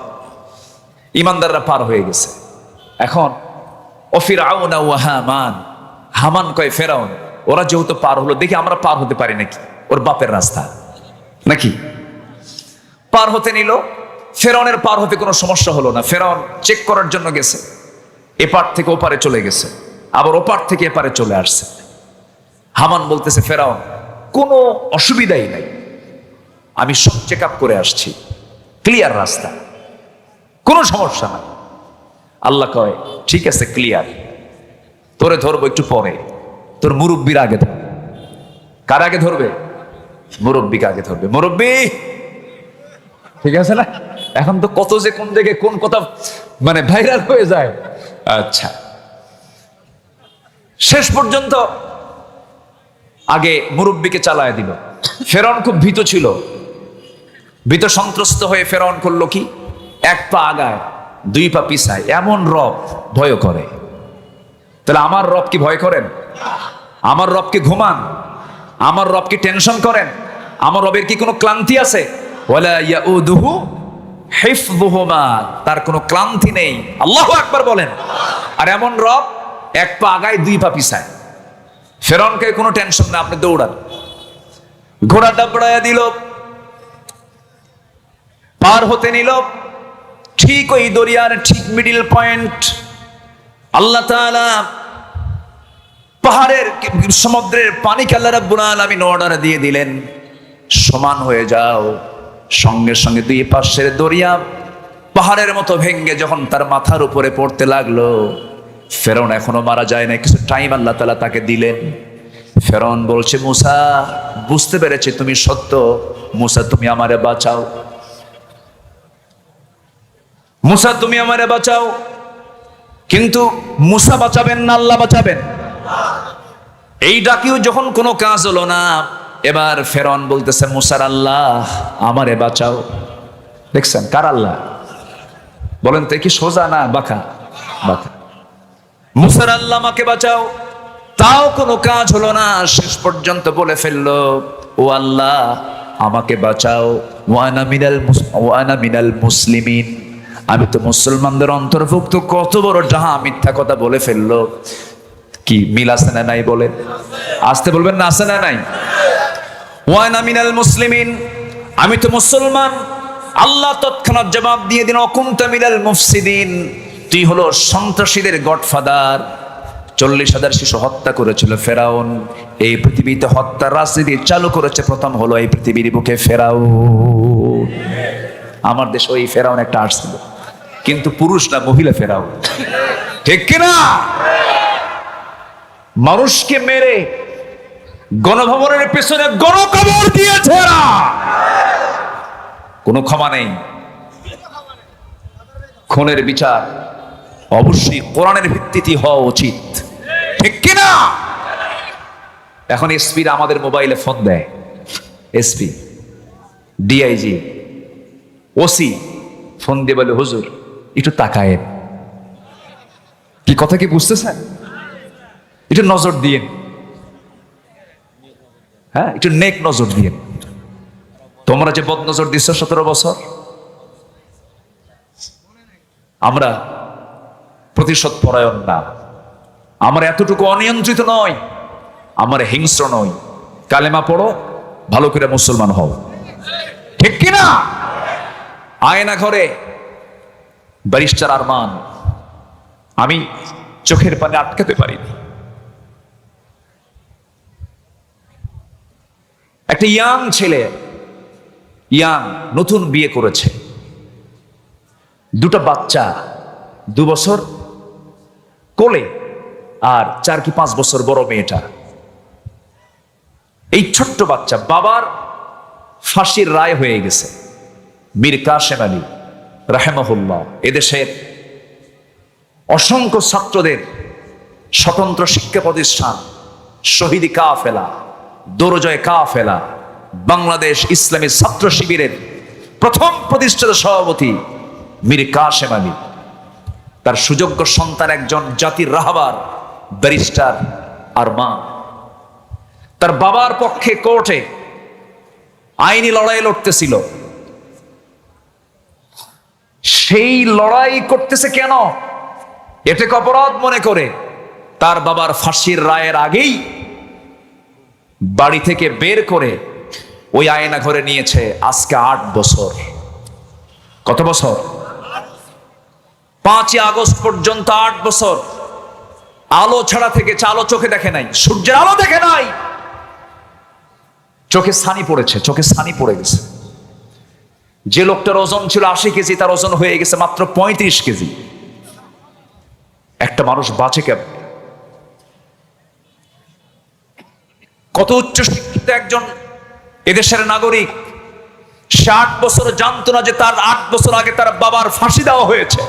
ইমানদাররা পার হয়ে গেছে। এখন ফিরআউন ওয়া হামান, হামান কয় ফেরাউন, ওরা যেহেতু পার হলো, দেখি আমরা পার হতে পারি নাকি, ওর বাপের রাস্তা নাকি। পার হতে নিল। ফেরাউনের পার হতে কোনো সমস্যা হলো না। ফেরাউন চেক করার জন্য গেছে, এপার থেকে ওপারে চলে গেছে, আবার ওপার থেকে এপারে চলে আসছে। হামান বলতেছে, ফেরাউন কোনো অসুবিধাই নাই, আমি সব চেক আপ করে আসছি, ক্লিয়ার রাস্তা, কোনো সমস্যা না। আল্লাহ কয়, ঠিক আছে, ক্লিয়ার, তোরে ধরবো একটু পরে, তোর মুরব্বীর আগে ধরবে। কার আগে ধরবে? মুরব্বীকে আগে ধরবে। মুরব্বী, ঠিক আছে না? এখন তো কত যে কোন দিকে কোন কথা মানে ভাইরাল হয়ে যায়। আচ্ছা, শেষ পর্যন্ত আগে মুরব্বীকে চালায় দিল। ফেরাউন খুব ভীত ছিল। ভীত সন্ত্রস্ত হয়ে ফেরাউন করলো কি, 1 পা আগায় 2 পা পিছায়। এমন রব ভয় করে। তাহলে আমার রব কি ভয় করেন? আমার রবকে ঘুমান? আমার রবকে টেনশন করেন? আমার রবের কি কোনো ক্লান্তি আছে? ওয়ালা ইয়াউদুহু হিফযুহুমা, তার কোনো ক্লান্তি নেই। আল্লাহু আকবার বলেন। আর এমন রব 1 পা আগায় 2 পা পিছায়। ফেরাউনকে কোনো টেনশন না, আপনি দৌড়ান। ঘোড়া দাবড়ায়া দিল, পার হতে নিল। ঠিক ওই দরিয়ার ঠিক মিডিল পয়েন্ট আল্লাহ তাআলা পাহাড়ের, সমুদ্রের পানিকে আল্লাহ রাব্বুল আলামিন অর্ডার দিয়ে দিলেন, সমান হয়ে যাও। সঙ্গে সঙ্গে 2 পাশের দরিয়া পাহাড়ের মতো ভেঙ্গে যখন তার মাথার উপরে পড়তে লাগলো, ফেরাউন এখনো মারা যায় না, কিছু টাইম আল্লাহ তাআলা তাকে দিলেন। ফেরাউন বলছে, মুসা, বুঝতে পেরেছি তুমি সত্য, মুসা তুমি আমারে বাঁচাও, মুসা তুমি আমারে বাঁচাও। কিন্তু মুসা বাঁচাবেন না, আল্লাহ বাঁচাবেন। এই ডাকিও যখন কোনো কাজ হলো না, এবার ফেরাউন বলতেছে, মুসার আল্লাহ আমারে বাঁচাও। দেখছেন কার আল্লাহ? বলেন তো, কি সোজা না বাঁকা? বাঁকা। মুসার আল্লাহ আমাকে বাঁচাও, তাও কোনো কাজ হলো না। শেষ পর্যন্ত বলে ফেললো, ও আল্লাহ আমাকে বাঁচাও, ওয়ানা মিনাল মুসলিমিন, আমি তো মুসলমানদের অন্তর্ভুক্ত। কত বড় জাহা মিথ্যা কথা বলে ফেললো। কি মিল আছে না নাই? বলে আসতে বলবেন না, আছে না নাই? ওয়ানা মিনাল মুসলিমিন, আমি তো মুসলমান। আল্লাহ তৎক্ষণাৎ জবাব দিয়ে দিন, অকুনতা মিনাল মুফসিদিন, তুই হলো সন্ত্রাসীদের গডফাদার। 40,000 শিশু হত্যা করেছিল ফেরাউন। এই পৃথিবীতে হত্যার রাজনীতি চালু করেছে প্রথম হলো এই পৃথিবীর বুকে ফেরাউন। আমার দেশে ওই ফেরাউন একটা আসছিল, কিন্তু পুরুষ না, মহিলা ফেরাউন। ঠিক কিনা? মানুষকে মেরে গণভবনের পেছনে গণকবর দিয়েছে এরা। কোনো ক্ষমা নেই। খুনের বিচার অবশ্যই কোরআনের ভিত্তিতে হওয়া উচিত। ঠিক কিনা? এখন এসপি আমাদের মোবাইলে ফোন দেয়, এসপি, ডিআইজি, ওসি, ফোন দিয়ে বলে, হুজুর একটু তাকায়েন। কি কথা কি বুঝতেছেন? একটু নজর দিয়েন, হ্যাঁ একটু নেক নজর দিয়েন। তোমরা যে বদ নজর দিচ্ছ 17 বছর, আমরা প্রতিশোধ পরায়ণ না, আমরা এতটুকু অনিয়ন্ত্রিত নয়, আমরা হিংস্র নই। কালেমা পড়ো, ভালো করে মুসলমান হও, ঠিক কিনা? আয়না ঘরে ব্যারিস্টার আরমান, আমি চোখের পানি আটকাতে পারিনি। একটা ইয়াং ছেলে, ইয়াং, নতুন বিয়ে করেছে, দুটো বাচ্চা, 2 বছর কোলে আর 4 কি 5 বছর বড় মেয়েটা। এই ছোট্ট বাচ্চা, বাবার ফাঁসির রায় হয়ে গেছে। মীর কাসেম আলী রাহেমাহুল্লাহ এদেশের অসংখ্য ছাত্রদের স্বতন্ত্র শিক্ষা প্রতিষ্ঠান শহীদি কাফেলা, দোরজয় কাফেলা, বাংলাদেশ ইসলামী ছাত্র শিবিরের প্রথম প্রতিষ্ঠাতা সভাপতি মীর কাসেম আলী, তার সুযোগ্য সন্তান একজন জাতির রাহবার ব্যারিস্টার আরমান, তার বাবার পক্ষে কোর্টে আইনি লড়াই লড়তেছিল। সেই লড়াই করতেছে কেন? এটাকে অপরাধ মনে করে তার বাবার ফাঁসির রায়ের আগেই বাড়ি থেকে বের করে ওই আয়না ঘরে নিয়েছে। আজকে 8 বছর। কত বছর? 5ই আগস্ট পর্যন্ত 8 বছর আলো ছাড়া থেকেছে। আলো চোখে দেখে নাই, সূর্যের আলো দেখে নাই, চোখে ছানি পড়েছে, চোখে ছানি পড়ে গেছে। যে লোকটার ওজন ছিল 80 কেজি, তার ওজন হয়ে গেছে মাত্র 35 কেজি। একটা মানুষ বাঁচে কেমন? কত উচ্চ শিক্ষিত একজন এদেশের নাগরিক, 60 বছর জানতো না যে তার 8 বছর আগে তার বাবার ফাঁসি দেওয়া হয়েছে।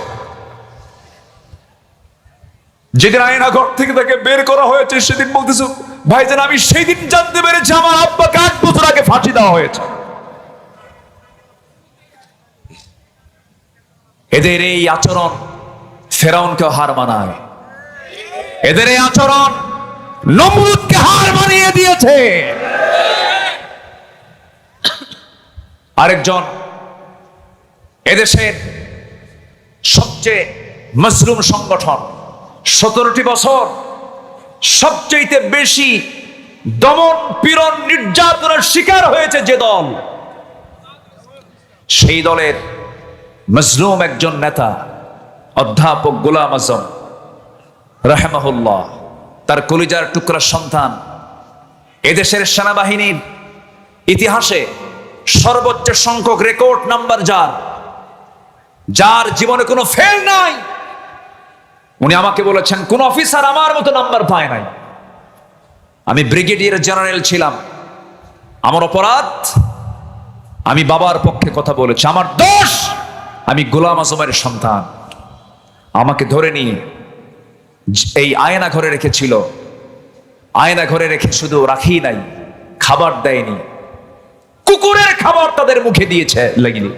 যেদিন আয়না ঘর থেকে তাকে বের করা হয়েছে, সেদিন বলতেছে, ভাইজান আমি সেই দিন জানতে পেরেছি আমার আব্বাকে 8 বছর আগে ফাঁসি দেওয়া হয়েছে। এদের এই আচরণ ফেরাউনকে হার মানায়। এদের এই আচরণ নমরুদকে হার মানিয়ে দিয়েছে। আরেকজন এদেশের সবচেয়ে মজলুম সংগঠন, 17টি বছর সবচেয়ে বেশি দমন পীড়ন নির্যাতনের শিকার হয়েছে যে দল, সেই দলের মজলুম একজন নেতা অধ্যাপক গোলাম আজম রাহেমাহুল্লাহ, তার কলিজার টুকরা সন্তান, এদেশের সেনাবাহিনীর ইতিহাসে সর্বোচ্চ সংখ্যক রেকর্ড নাম্বার যার জীবনে কোনো ফেল নাই। উনি আমাকে বলেছেন, কোন অফিসার আমার মতো নাম্বার পায় নাই। আমি ব্রিগেডিয়ার জেনারেল ছিলাম, আমার অপরাধ, আমি বাবার পক্ষে কথা বলেছি, আমার দোষ, আমি গোলাম আজমের সন্তান। আমাকে ধরে নিয়ে এই আয়না ঘরে রেখেছিল। আয়না ঘরে রেখে শুধু রাখি নাই, খাবার দেয়নি, কুকুরের খাবার তাদের মুখে দিয়েছে লাগিনি,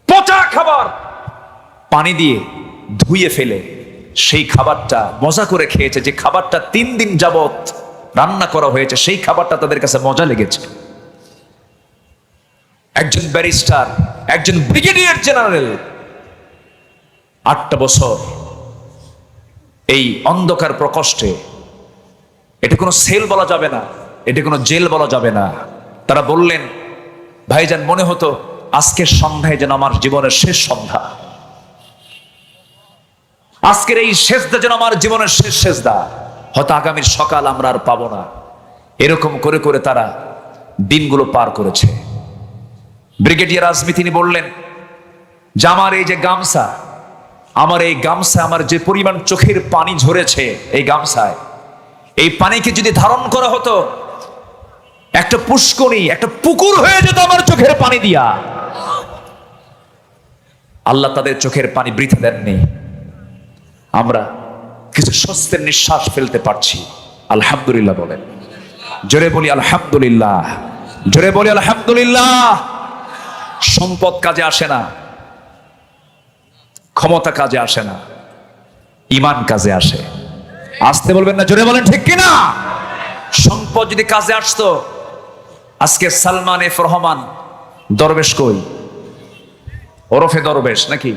পচা খাবার পানি দিয়ে ধুয়ে ফেলে সেই খাবারটা মজা করে খেয়েছে। যে খাবারটা 3 দিন যাবত রান্না করা হয়েছে, সেই খাবারটা তাদের কাছে মজা লেগেছে। একজন ব্যারিস্টার, একজন ব্রিগেডিয়ার জেনারেল 8টা বছর এই অন্ধকার প্রকোষ্ঠে, এটা কোনো সেল বলা যাবে না, এটা কোনো জেল বলা যাবে না। তারা বললেন, ভাইজান মনে হতো আজকের সন্ধ্যায় যেন আমার জীবনের শেষ সন্ধ্যা, আজকের এই সেজদা যেন আমার জীবনের শেষ সেজদা, হয়তো আগামীর সকাল আমরা আর পাবো না। এরকম করে করে তারা দিনগুলো পার করেছে। ব্রিগেডিয়ার আজমি তিনি বললেন যে আমার এই যে গামছা, আমার এই গামছা, আমার যে পরিমাণ চোখের পানি ঝরেছে এই গামছায়, এই পানিকে যদি ধারণ করা হতো, একটা পুষ্করী, একটা পুকুর হয়ে যেত আমার চোখের পানি দিয়া। আল্লাহ তাদের চোখের পানি বৃথা দেননি। আমরা কিছু স্বস্তির নিঃশ্বাস ফেলতে পারছি, আলহামদুলিল্লাহ বলেন। জোরে বলি আলহামদুলিল্লাহ, জোরে বলি আলহামদুলিল্লাহ। সম্পদ কাজে আসে না, ক্ষমতা কাজে আসে না, ঈমান কাজে আসে। আসতে বলবেন না, জোরে বলেন ঠিক কিনা? সম্পদ যদি কাজে আসতো, আজকে সালমান এফ রহমান দরবেশ কই? ওরফে দরবেশ নাকি?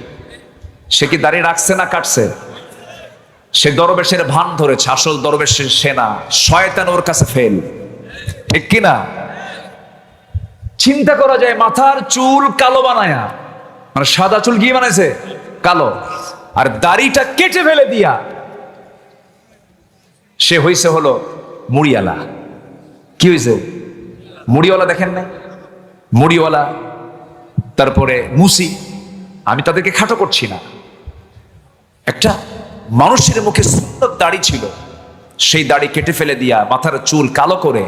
সে কি দাড়ি রাখছে না কাটছে? সে দরবেশের ভান ধরেছে, আসল দরবেশের সেনা শয়তান ওর কাছে ফেল, ঠিক কিনা? চিন্তা করা যায়, মাথার চুল কালো বানায়া, মানে সাদা চুল কি বানাইছে? কালো। আর দাড়িটা কেটে ফেলে দিয়া সে হইছে হলো মুড়িওয়ালা। কি হইছে? মুড়িওয়ালা। দেখেন না মুড়িওয়ালা, তারপরে মুসি। আমি তাদেরকে খাটো করছি না। একটা মানুষের মুখে সুন্দর দাড়ি ছিল, সেই দাড়ি কেটে ফেলে দিয়া মাথার চুল কালো করে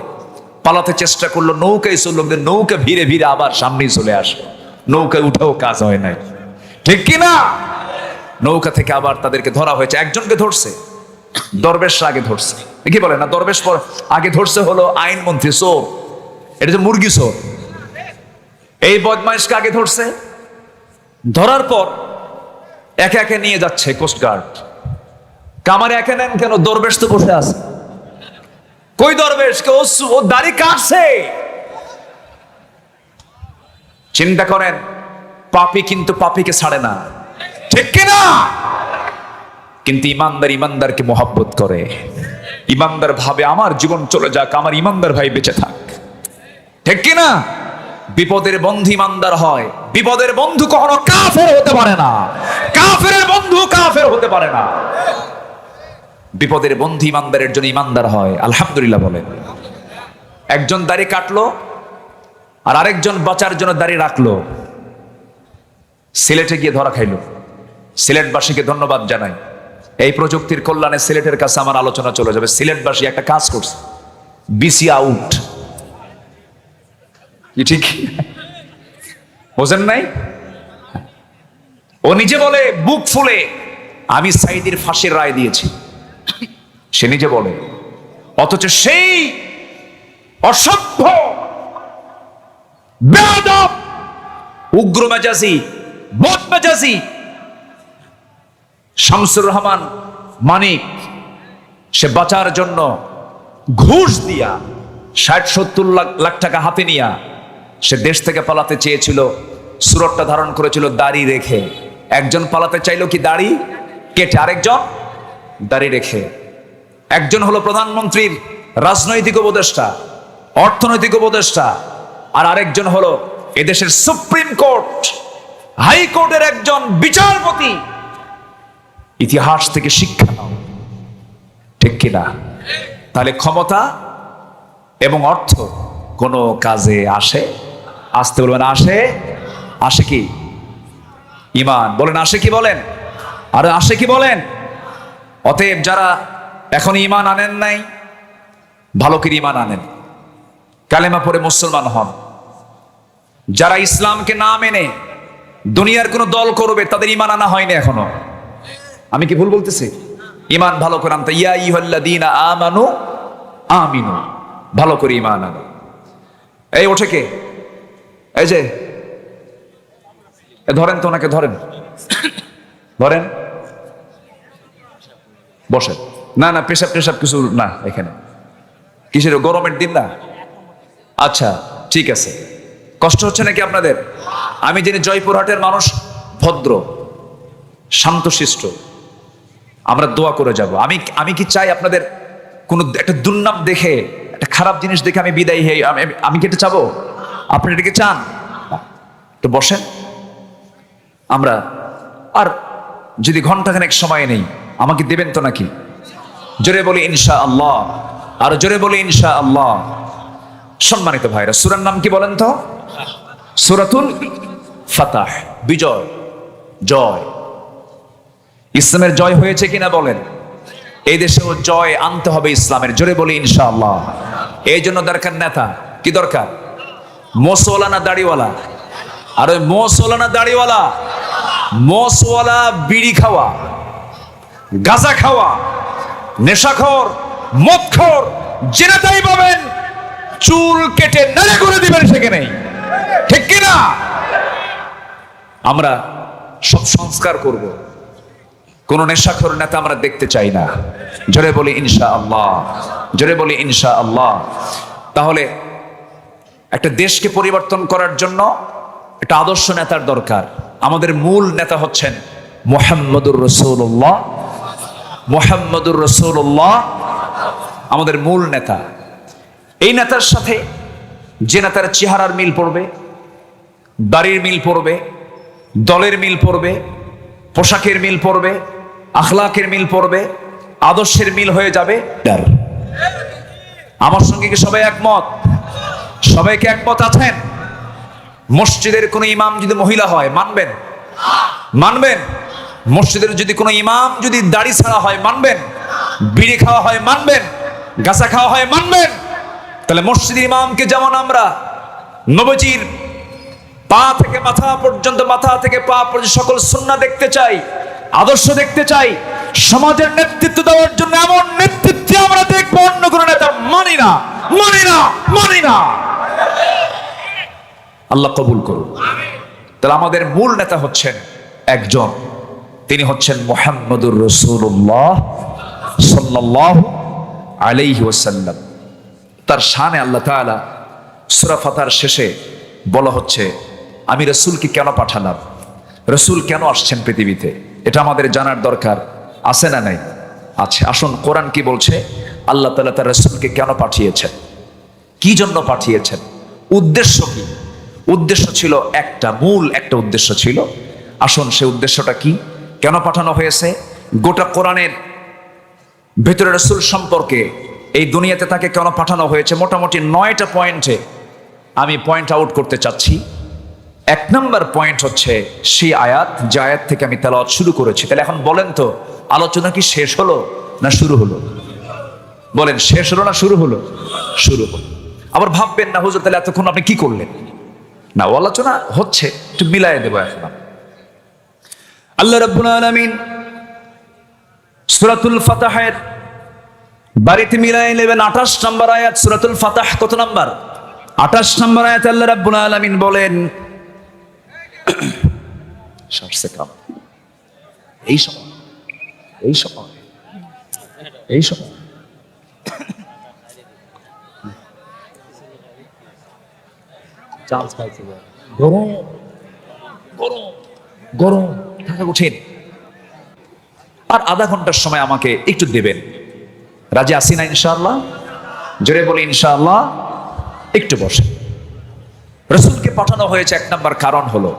পালাতে চেষ্টা করলো। নৌকায় চললো, নৌকা ভিড়ে ভিড়ে আবার সামনেই চলে আসে। নৌকায় উঠেও কাজ হয় নাই, ঠিক কিনা? নৌকা থেকে আবার তাদেরকে ধরা হয়েছে। একজনকে ধরছে দরবেশ, আগে ধরছে, কি বলে না, দরবেশ আগে ধরছে হলো আইনমন্ত্রী চোর, এটা যে মুরগি চোর। এই বদমাইশকে আগে ধরছে, ধরার পর একে একে নিয়ে যাচ্ছে কোস্টগার্ড। কামারে একে নেন কেন? দরবেশ তো বসে আছে। কই দরবেশ? ও দাড়ি কাটছে। চিন্তা করেন, পাপী কিন্তু পাপীকে ছাড়ে না, ঠিক কিনা? কিন্তু ইমানদার ইমানদারকে মোহাব্বত করে। ইমানদার ভাবে আমার জীবন চলে যাক, আমার ইমানদার ভাই বেঁচে থাক, ঠিক কিনা? বিপদের বন্ধু ইমানদার হয়। বিপদের বন্ধু কখনো কাফের হতে পারে না। কাফেরের বন্ধু কাফের হতে পারে না। বিপদের বন্ধু ইমানদারের জন্য ইমানদার হয়। আলহামদুলিল্লাহ বলেন। একজন দাড়ি কাটলো আর আরেকজন বাঁচার জন্য দাড়ি রাখলো। সিলেটে গিয়ে ধরা খাইলো। সিলেটবাসীকে ধন্যবাদ জানাই। এই প্রযুক্তির কল্যাণে সিলেটের কাছে আমার আলোচনা চলে যাবে। সিলেটবাসী একটা কাজ করছে, বিসি আউট। ঠিক বোঝেন নাই? ও নিজে বলে বুক ফুলে, আমি সাইদির ফাঁসির রায় দিয়েছি। সে নিজে বলে, অথচ সেই অসভ্য বেয়াদব উগ্র মেজাজি বদ মেজাজি শামসুর রহমান মানিক, সে বাঁচার জন্য ঘুষ দিয়া ৬০-৭০ লাখ টাকা হাতে নিয়া সে দেশ থেকে পালাতে চেয়েছিল। সুরতটা ধারণ করেছিল দাড়ি রেখে। একজন পালাতে চাইলো কি দাড়ি কেটে, আরেকজন দাড়ি রেখে। একজন হলো প্রধানমন্ত্রীর রাজনৈতিক উপদেষ্টা, অর্থনৈতিক উপদেষ্টা, আর আরেকজন হলো এদেশের সুপ্রিম কোর্ট, হাইকোর্টের একজন বিচারপতি। ইতিহাস থেকে শিক্ষা নাও, ঠিক কিনা? তাহলে ক্ষমতা এবং অর্থ কোনো কাজে আসে? আসতে বলবেন আসে? আসে কি? ঈমান বলেন আসে কি? বলেন আর আসে কি? বলেন। অতএব যারা এখন ঈমান আনেন নাই, ভালো করে ঈমান আনেন, কালেমা পড়ে মুসলমান হন। যারা ইসলামকে না মেনে দুনিয়ার কোনো দল করবে, তাদের ঈমান আনা হয়নি এখনো। আমি কি ভুল বলতেছি? ঈমান ভালো করে আনতে, ইয়া আইয়ুহাল্লাযীনা আমানু আমিনু, ভালো করে ঈমান আনো। এই ওঠে কে? এই যে ধরেন তো ওনাকে, ধরেন ধরেন, বসেন। না না, পেশাব টেশাব কিছু না এখানে। কিসের গরমের দিন না? আচ্ছা ঠিক আছে। কষ্ট হচ্ছে নাকি আপনাদের? আমি জানি জয়পুরহাটের মানুষ ভদ্র শান্তশিষ্ট, আমরা দোয়া করে যাব। আমি কি চাই আপনাদের কোনো একটা দুর্নাম দেখে, একটা খারাপ জিনিস দেখে আমি বিদায় হই? আমি কি এটা চাবো? আপনি এটাকে চান? তো বসেন। আমরা আর যদি ঘন্টাখানেক সময় নেই, আমাকে দেবেন তো নাকি? জোরে বলি ইনশাআল্লাহ, আর জোরে বলি ইনশাআল্লাহ। সম্মানিত ভাইরা, সূরার নাম কি বলেন তো? সূরাতুল ফাতাহ, বিজয়, জয়। ইসলামের জয় হয়েছে কিনা বলেন? এই দেশেও জয় আনতে হবে ইসলামের। জোরে বলি ইনশাআল্লাহ। এই জন্য দরকার নেতা। কি দরকার? মোসওয়ালা না দাড়িওয়ালা? আর ওই মোসওয়ালা না দাড়িওয়ালা? মোসওয়ালা বিড়ি খাওয়া, গাঁজা খাওয়া, নেশাখোর, মদখোর, জেনাতাই পাবেন, চুল কেটে নালে করে দিবেন সেখানে, ঠিক কিনা? আমরা সব সংস্কার করব, কোন নেশাখোর নেতা আমরা দেখতে চাই না। জোরে বলি ইনশাআল্লাহ, জোরে বলি ইনশাআল্লাহ। তাহলে একটা দেশকে পরিবর্তন করার জন্য একটা আদর্শ নেতার দরকার। আমাদের মূল নেতা হচ্ছেন মুহাম্মদুর রাসূলুল্লাহ। মুহাম্মদুর রাসূলুল্লাহ আমাদের মূল নেতা। এই নেতার সাথে যে নেতার চেহারার মিল পড়বে, দাড়ির মিল পড়বে, দলের মিল পড়বে, পোশাকের মিল পড়বে, আখলাকের মিল পড়বে, আদর্শের মিল হয়ে যাবে। আমার সঙ্গে কি সবাই একমত? সবাইকে একমত আছেন? মসজিদের কোন ইমাম যদি মহিলা হয় মানবেন? মানবেন? মসজিদের যদি কোনো ইমাম যদি দাড়ি ছাড়া হয় মানবেন? বিড়ি খাওয়া হয় মানবেন? গাঁজা খাওয়া হয় মানবেন? তাহলে মসজিদের ইমামকে যেমন আমরা নবীজির পা থেকে মাথা পর্যন্ত, মাথা থেকে পা পর্যন্ত সকল সুন্নাহ দেখতে চাই, আদর্শ দেখতে চাই, সমাজের নেতৃত্ব দেওয়ার জন্য এমন নেতৃত্ব আমরা দেখবো অন্য কোন নেতা মানি না, মানি না, মানি না। আল্লাহ কবুল করুন। তাহলে আমাদের মূল নেতা হচ্ছেন একজন, তিনি হচ্ছেন মুহাম্মদুর রাসূলুল্লাহ সাল্লাল্লাহু আলাইহি ওয়াসাল্লাম। তার শানে আল্লাহ তাআলা সূরা ফাতহার শেষে বলা হচ্ছে আমি রাসূলকে কেন পাঠালাম, রাসূল কেন আসছেন পৃথিবীতে, এটা আমাদের জানার দরকার আছে না নাই? আছে। আসুন কোরআন কি বলছে, আল্লাহ তাআলা তার রাসূলকে কেন পাঠিয়েছেন, কি জন্য পাঠিয়েছেন, উদ্দেশ্য কি? উদ্দেশ্য ছিল একটা, মূল একটা উদ্দেশ্য ছিল। আসুন সে উদ্দেশ্যটা কি, কেন পাঠানো হয়েছে? গোটা কোরআনের ভেতরে রাসূল সম্পর্কে, এই দুনিয়াতে তাকে কেন পাঠানো হয়েছে, মোটামুটি 9টা পয়েন্টে আমি পয়েন্ট আউট করতে চাচ্ছি। 1 নম্বর পয়েন্ট হচ্ছে সেই আয়াত, যে আয়াত থেকে আমি তেলাওয়াত শুরু করেছি। তাহলে এখন বলেন তো, আলোচনা কি শেষ হলো না শুরু হলো? বলেন, শেষ হলো না শুরু হলো? শুরু হলো। আবার ভাববেন না হুজুর তাহলে এতক্ষণ আপনি কি করলেন? না, আলোচনা হচ্ছে, একটু মিলাই দেবো এখন। আল্লাহ রাব্বুল আলামিন সূরাতুল ফাতহের বাড়িতে মিলাই নেবেন 28 নম্বর আয়াত। সূরাতুল ফাতহ কত নম্বর? 28 নম্বর আয়াতে আল্লাহ রাব্বুল আলামিন বলেন, এই সময় এই সময় এই সময় গরম গরম গরম থাকা কঠিন। আর আধা ঘন্টার সময় আমাকে একটু দেবেন, রাজি আছি না ইনশাআল্লাহ? জোরে বলি ইনশাআল্লাহ। একটু বসে। রাসূলকে পাঠানো হয়েছে 1 নম্বর কারণ হলো,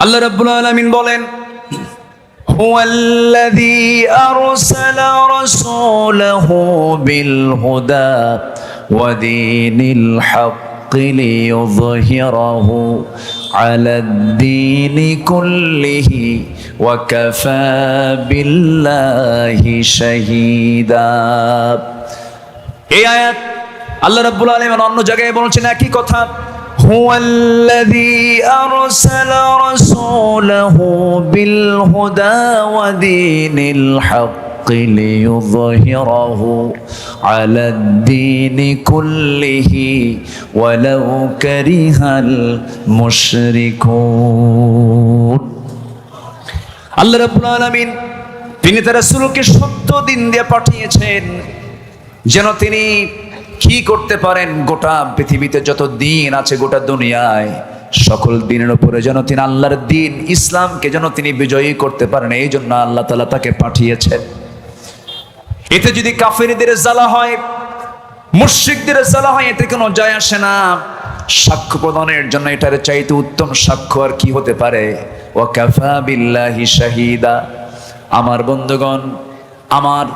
আল্লাহ রাব্বুল আলামিন বলেন, হুয়াল্লাযী আরসালা রাসূলাহু বিল হুদা ওয়া দীনিল হক লিইয়ুযহিরাহু আলাদ-দীনি কুল্লিহি ওয়া কাফা বিল্লাহি শাহীদা। এই আয়াত আল্লাহ রাব্বুল আলামিন অন্য জায়গায় বলছেন একই কথা, হুয়াল্লাযী আরসালা রাসূলাহু বিল হুদা ওয়া দীনিল হক লিইয়ুযহিরাহু আলাদ-দীনি কুল্লিহি ওয়ালাউ কারিহাল মুশরিকুন। আল্লাহ রাব্বুল আলামিন তিনি তার রাসূলকে সত্য দিন দিয়ে পাঠিয়েছেন, যেন তিনি কি করতে পারেন, গোটা পৃথিবীতে যত দিন আছে, গোটা দুনিয়ায় সকল দিনের উপরে যেন তিনি আল্লাহর দিন ইসলামকে যেন তিনি বিজয়ী করতে পারেন। এই জন্য আল্লাহ তাআলা তাকে পাঠিয়েছেন। এতে যদি কাফেরদের জ্বালা হয়, মুশরিকদের জ্বালা হয়, এতে কোনো যায় আসে না। সাক্ষ্য প্রদানের জন্য এটার চাইতে উত্তম সাক্ষ্য আর কি হতে পারে? ওয়া কাফা বিল্লাহি শাহীদা। আমার বন্ধুগণ, আমার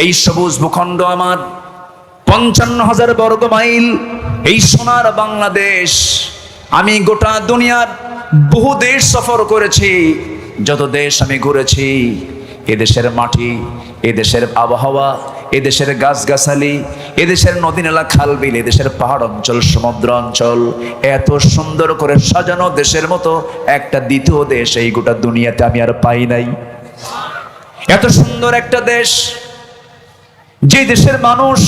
এই সবুজ ভূখণ্ড, আমার 55,000 বর্গ মাইল এই সোনার বাংলাদেশ, আমি গোটা দুনিয়ার বহু দেশ সফর করেছি, যত দেশ আমি ঘুরেছি, এদেশের মাটি, এদেশের আবহাওয়া, এদেশের গাছগাছালি, এদেশের নদী নালা খাল বিল, এদেশের পাহাড় অঞ্চল, সমুদ্র অঞ্চল, এত সুন্দর করে সাজানো দেশের মতো একটা দ্বিতীয় দেশ এই গোটা দুনিয়াতে আমি আর পাই নাই। এত সুন্দর একটা দেশ, যে দেশের মানুষ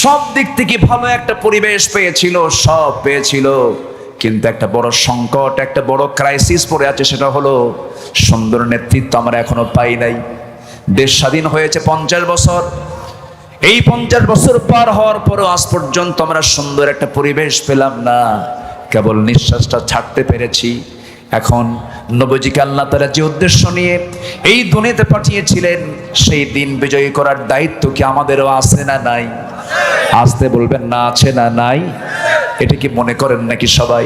সব দিক থেকে ভালো একটা পরিবেশ পেয়েছিল, সব পেয়েছিল, কিন্তু একটা বড় সংকট, একটা বড় ক্রাইসিস পড়ে আছে, সেটা হলো সুন্দর নেতৃত্ব আমরা এখনো পাই নাই। দেশ স্বাধীন হয়েছে 50 বছর, এই 50 বছর পার হওয়ার পরও আজ পর্যন্ত আমরা সুন্দর একটা পরিবেশ পেলাম না, কেবল নিঃশ্বাসটা ছাড়তে পেরেছি। এখন নবীজিকে আল্লাহ তাআলা যে উদ্দেশ্য নিয়ে এই দুনিয়াতে পাঠিয়েছিলেন, সেই দিন বিজয়ী করার দায়িত্ব কি আমাদেরও আছে না নাই? আসতে বলবেন না, আছে না নাই? এটা কি মনে করেন নাকি সবাই?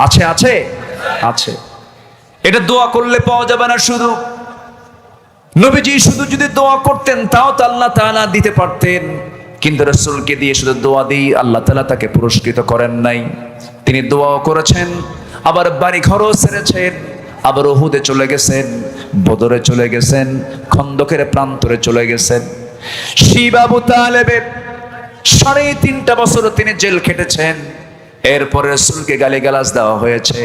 আছে আছে আছে। এটা দোয়া করলে পাওয়া যাবে না শুধু। নবীজি শুধু যদি দোয়া করতেন তাও তো আল্লাহ তাআলা দিতে পারতেন, কিন্তু রাসূলকে দিয়ে শুধু দোয়া দিয়ে আল্লাহ তাআলা তাকে পুরস্কৃত করেন নাই। তিনি দোয়াও করেছেন, আবার বাড়ি ঘরও ছেড়েছেন, আবার উহুদে চলে গেছেন, বদরে চলে গেছেন, খন্দকের প্রান্তরে চলে গেছেন। শিব আবু তালেবের 3.5 বছর তিনি জেল খেটেছেন। এরপরে রাসূলকে গালিগালাজ দেওয়া হয়েছে,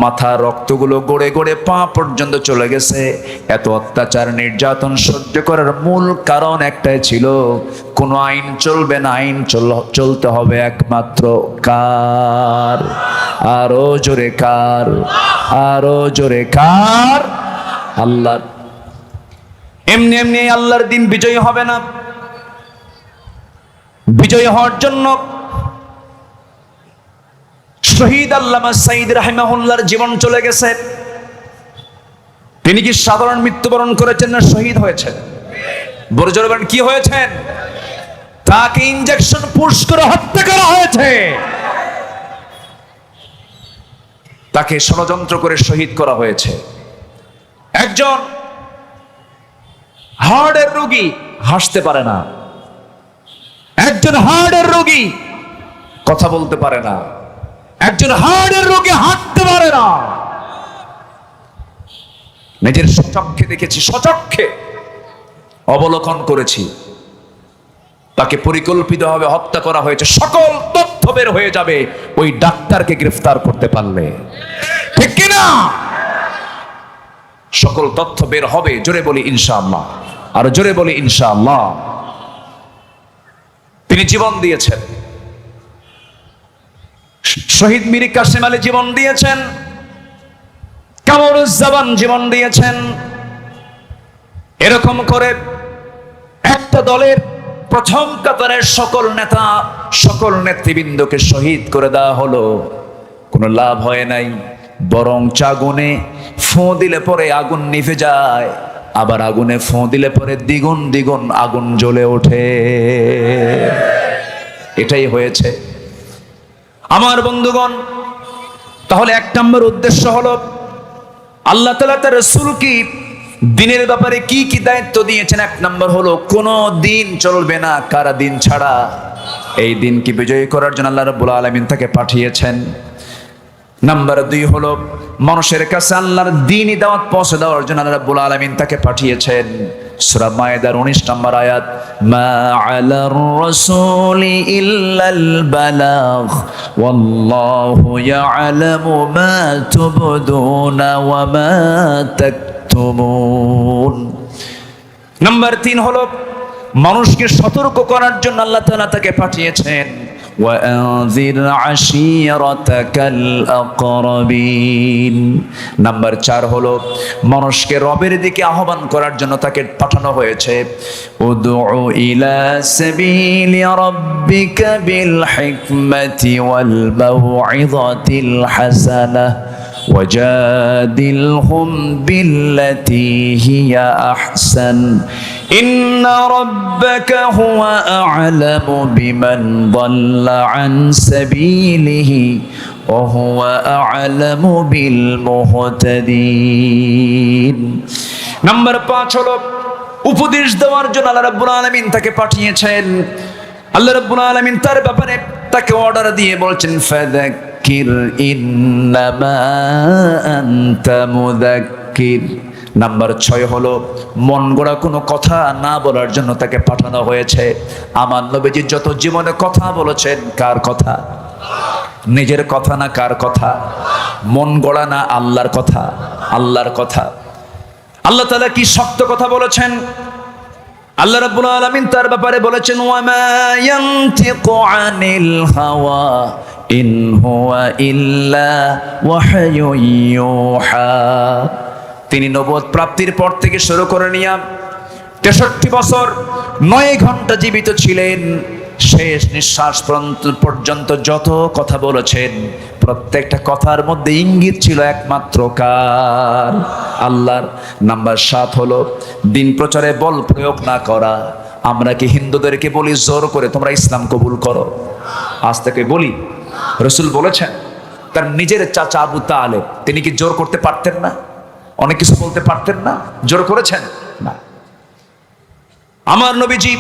মাথা রক্তগুলো গড়ে গড়ে পা পর্যন্ত চলে গেছে। এত অত্যাচার নির্যাতন সহ্য করার মূল কারণ একটাই ছিল, কোনো আইন চলবে না, আইন চলতে হবে একমাত্র কার? আরো জোরে কার? আরো জোরে কার? আল্লাহর। এমনি এমনি আল্লাহর দিন বিজয়ী হবে না। বিজয়ী হওয়ার জন্য শহীদ আল্লামা সাঈদ রাহিমাহুল্লাহর জীবন চলে গেছে। তিনি কি সাধারণ মৃত্যুবরণ করেছেন না শহীদ হয়েছেন? বড় জোরে বলেন, কি হয়েছেন? তাকে ইনজেকশন পুশ করে হত্যা করা হয়েছে, তাকে ষড়যন্ত্র করে শহীদ করা হয়েছে। একজন হার্টের রোগী হাসতে পারে না, একজন হার্টের রোগী কথা বলতে পারে না, একজন হার্টের রোগী হাঁটতে পারে না। নিজের স্বচক্ষে দেখেছি, স্বচক্ষে অবলোকন করেছি। তাকে পরিকল্পিতভাবে হত্যা করা হয়েছে। সকল তথ্য বের হয়ে যাবে ওই ডাক্তারকে গ্রেফতার করতে পারলে, ঠিক কিনা? সকল তথ্য বের হবে। জোরে বলি ইনশাআল্লাহ, আর জোরে বলি ইনশাআল্লাহ। তিনি জীবন দিয়েছেন। শহীদ মীর কাসেম আলী জীবন দিয়েছেন, কামরুজ্জামান জীবন দিয়েছেন। এরকম করে একটা দলের প্রথম কাতারের সকল নেতা, সকল নেতৃবৃন্দকে শহীদ করে দেওয়া হলো, কোনো লাভ হয় নাই। বরং আগুনে ফোঁ দিলে পরে আগুন নিভে যায়, আবার আগুনে ফোঁ দিলে পরে দ্বিগুণ দ্বিগুণ আগুন জ্বলে ওঠে। এটাই হয়েছে আমার বন্ধুগণ। তাহলে 1 নম্বর উদ্দেশ্য হলো, আল্লাহ তাআলা তার রাসূলকে দিনের ব্যাপারে কি কি দায়িত্ব দিয়েছেন। 1 নম্বর হলো, কোনো দিন চলবে না কারা দিন ছাড়া। এই দিনকে বিজয়ী করার জন্য আল্লাহ রাব্বুল আলামিন তাকে পাঠিয়েছেন। নাম্বার 2 হলো, মানুষের কাছে আল্লাহর দ্বীনি দাওয়াত পৌঁছে দেওয়ার জন্য আল্লাহ রাব্বুল আলামিন তাকে পাঠিয়েছেন। সূরা মায়েদার 19 নম্বর আয়াত, মা আলার রাসূলি ইল্লাল বালাগ ওয়াল্লাহু ইয়ালামু মা তুবদুনা ওয়া মা তাকতুমুন। নাম্বার 3 হলো, মানুষকে সতর্ক করার জন্য আল্লাহ তাআলা তাকে পাঠিয়েছেন। وأنذر عشيرتك الأقربين। নাম্বার 4 হলো, মানুষকে রবের দিকে আহ্বান করার জন্য তাকে পাঠানো হয়েছে। উদউ ইলা সাবিলি রাব্বিকা বিল হিকমাতি ওয়াল মাউইযাতিল হাসানাহ وجادلهم بالتي هي أحسن إن ربك هو أعلم بمن ضل عن سبيله وهو أعلم بالمهتدين। নাম্বার 5 হলো, উপদেশ দেওয়ার জন্য আল্লাহ রাব্বুল আলামিন তাকে পাঠিয়েছেন। আল্লাহ রাব্বুল আলামিন তার ব্যাপারে তাকে অর্ডার দিয়ে বলছেন, ফাযাক্কির ইন্নামা আনতা মুযাক্কির। নাম্বার 6 হলো, মন গড়া কোনো কথা না বলার জন্য তাকে পাঠানো হয়েছে। আমার নবীজি যত জীবনে কথা বলেছেন, কার কথা? নিজের কথা না কার কথা? মন গড়া না আল্লাহর কথা? আল্লাহর কথা। আল্লাহ তাআলা কি শক্ত কথা বলেছেন? আল্লাহ রাব্বুল আলামিন তার ব্যাপারে বলেছেন, ওয়া মা ইয়ানতিকু আনিল হাওয়া ইন হুয়া ইল্লা ওয়াহয়ুন ইউহা। তিনি নবুয়ত প্রাপ্তির পর থেকে শুরু করে নিয়ে 63 বছর 9 ঘন্টা জীবিত ছিলেন। শেষ নিঃশ্বাস পর্যন্ত যত কথা বলেছেন, প্রত্যেকটা কথার মধ্যে ইঙ্গিত ছিল একমাত্র কার? আল্লাহর। নাম্বার 7 হলো দিন প্রচারে বল প্রয়োগ না করা। আমরা কি হিন্দুদেরকে বলি জোর করে তোমরা ইসলাম কবুল করো? আজ থেকে বলি? রাসূল বলেছেন তার নিজের চাচা আবু তালেব, তিনি কি জোর করতে পারতেন না? অনেক কিছু বলতে পারতেন না? জোর করেছেন না। আমার নবীজি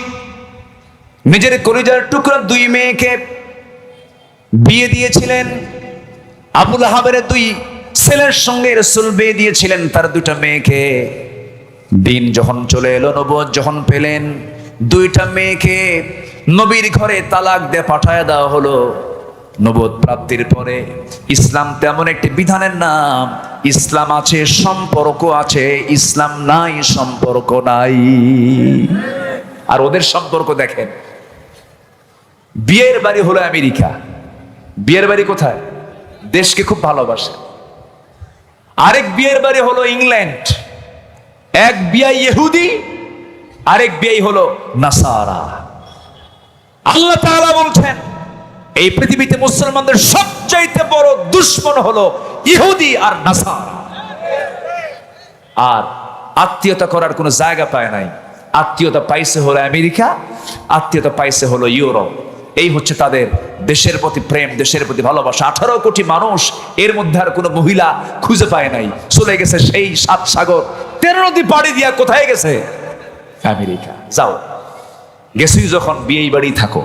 নিজের কলিজার টুকরা 2 মেয়েকে বিয়ে দিয়েছিলেন। আবু লাহাবের 2 ছেলের সঙ্গে রাসূল বিয়ে দিয়েছিলেন তার 2টা মেয়েকে। দিন যখন চলে এলো, নবুয়ত যখন পেলেন, 2টা মেয়েকে নবীর ঘরে তালাক দিয়ে পাঠায় দেওয়া হলো। নবুয়ত প্রাপ্তির পরে ইসলাম তেমন একটি বিধানের নাম। ইসলাম আছে, সম্পর্ক আছে, ইসলাম নাই, সম্পর্ক নাই। আর ওদের সম্পর্ক দেখেন, বিয়ের বাড়ি হলো আমেরিকা। বিয়ের বাড়ি কোথায়? দেশকে খুব ভালোবাসে। আরেক বিয়ের বাড়ি হলো ইংল্যান্ড। এক বিয়ে ইহুদি, আরেক বিয়ে হলো নাসারা। আল্লাহ তাআলা বলছেন এই পৃথিবীতে মুসলমানদের সবচাইতে বড় দুশমন হলো ইহুদি আর নাসারা। আর আত্মীয়তা করার কোনো জায়গা পায় নাই। আত্মীয়তা পাইছে হলো আমেরিকা, আত্মীয়তা পাইছে হলো ইউরোপ। এই হচ্ছে তাদের দেশের প্রতি প্রেম, দেশের প্রতি ভালোবাসা। 18 কোটি মানুষ, এর মধ্যে আর কোনো মহিলা খুঁজে পায় নাই। চলে গেছে সেই 7 সাগর 13 নদী পাড়ি দিয়া কোথায় গেছে? আমেরিকা। যাও, গেছি যখন বিয়েই বাড়ি থাকো।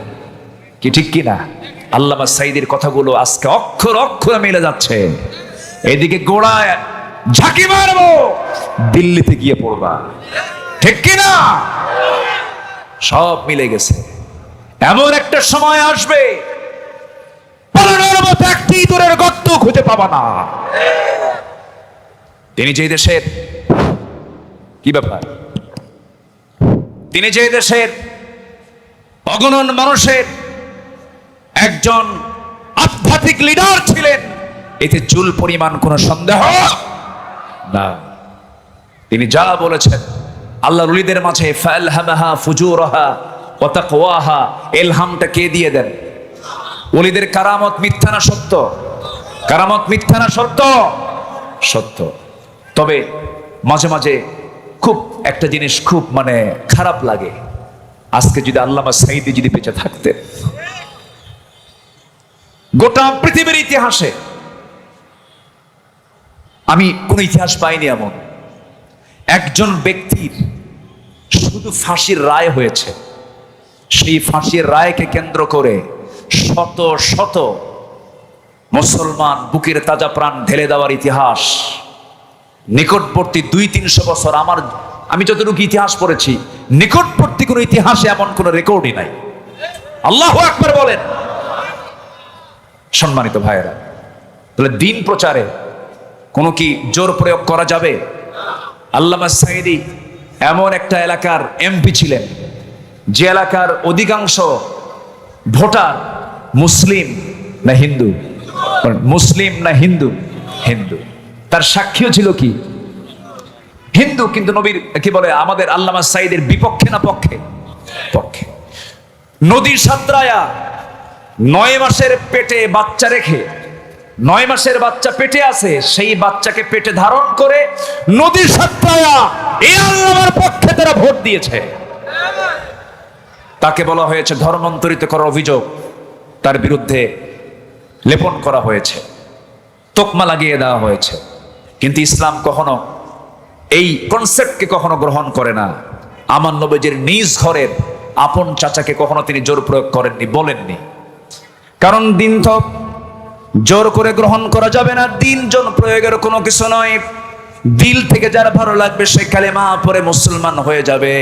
কি ঠিক কিনা? আল্লামা সাঈদীর কথাগুলো আজকে অক্ষর অক্ষরে মিলে যাচ্ছে। এদিকে গোড়ায় ঝাঁকি মারবো, দিল্লিতে গিয়ে পড়বা। ঠিক কিনা? সব মিলে গেছে। এমন একটা সময় আসবে পালানোর মতো একটি দূরের গর্ত খুঁজে পাবা না। তিনি যে দেশের, কি ব্যাপার, তিনি যে দেশের অগণন মানুষের একজন আধ্যাত্মিক লিডার ছিলেন, এতে চুল পরিমাণ কোনো সন্দেহ না। তিনি যা বলেছেন, আল্লাহর ওলিদের মাঝে ফালহামাহা ফুজুরাহা ওয়া তাকওয়াহা, ইলহামটা কে দিয়ে দেন? ওলিদের কারামত মিথ্যা না সত্য? কারামত মিথ্যা না সত্য? সত্য। তবে মাঝে মাঝে খুব একটা জিনিস খুব খারাপ লাগে। আজকে যদি আল্লামা সাঈদী যদি বেঁচে থাকতেন, গোটা পৃথিবীর ইতিহাসে আমি কোন ইতিহাস পাইনি এমন একজন ব্যক্তির শুধু ফাঁসির রায় হয়েছে, সেই ফাঁসির রায়কে কেন্দ্র করে শত শত মুসলমান বুকের তাজা প্রাণ ঢেলে দেওয়ার ইতিহাস নিকটবর্তী 200-300 বছর আমি যতটুকু ইতিহাস পড়েছি, নিকটবর্তী কোনো ইতিহাসে এমন কোনো রেকর্ডই নাই। আল্লাহু আকবার বলেন। সম্মানিত ভাইয়েরা, তাহলে দিন প্রচারে কোনো কি জোর প্রয়োগ করা যাবে? আল্লামা সাঈদী এমন একটা এলাকার এমপি ছিলেন যে এলাকার অধিকাংশ ভোটার মুসলিম না হিন্দু? মুসলিম না হিন্দু? হিন্দু। তার সাক্ষীও ছিল কি? হিন্দু। কিন্তু নবীর কি বলে, আমাদের আল্লামা সাঈদীর বিপক্ষে না পক্ষে? পক্ষে। নদী সাঁতরায়া 9 মাসের পেটে বাচ্চা রেখে, 9 মাসের বাচ্চা পেটে আছে, সেই বাচ্চাকে পেটে ধারণ করে নদী সাঁতরায়া এই আল্লাহর পক্ষে তারা ভোট দিয়েছে। তাকে বলা হয়েছে ধর্মান্তরিত করার অভিযোগ তার বিরুদ্ধে লেপন করা হয়েছে, তোকমা লাগিয়ে দেওয়া হয়েছে। কিন্তু ইসলাম কখনো এই কনসেপ্টকে কখনো গ্রহণ করে না। আমার নবীজির নিজ ঘরের আপন চাচাকে কখনো তিনি জোর প্রয়োগ করেননি, বলেননি। কারণ দিন তো জোর করে গ্রহণ করা যাবে না। দিন জন প্রয়োগের কোনো কিছু নয়। দিল থেকে যার ভালো লাগবে সে কালেমা পড়ে মুসলমান হয়ে যাবে।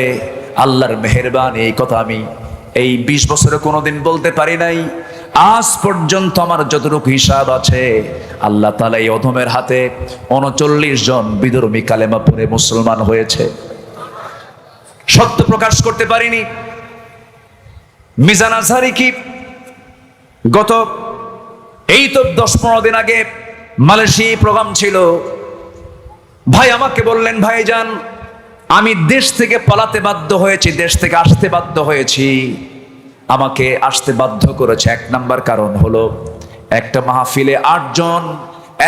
আল্লাহর মেহেরবানি, এই কথা আমি এই 20 বছরে কোনোদিন বলতে পারি নাই। আজ পর্যন্ত আমার যতটুকু হিসাব আছে, আল্লাহ তাআলা এই অধমের হাতে 39 জন বিধর্মী কালেমা পড়ে মুসলমান হয়েছে। সত্য প্রকাশ করতে পারিনি। মিজান আজহারি কি গত এই তো 10-15 দিন আগে মালয়েশিয়া প্রোগ্রাম ছিল। ভাই আমাকে বললেন, ভাইজান আমি দেশ থেকে পালাতে বাধ্য হয়েছি, দেশ থেকে আসতে বাধ্য হয়েছি। আমাকে আসতে বাধ্য করেছে 1 নাম্বার কারণ হলো, একটা মাহফিলে 8 জন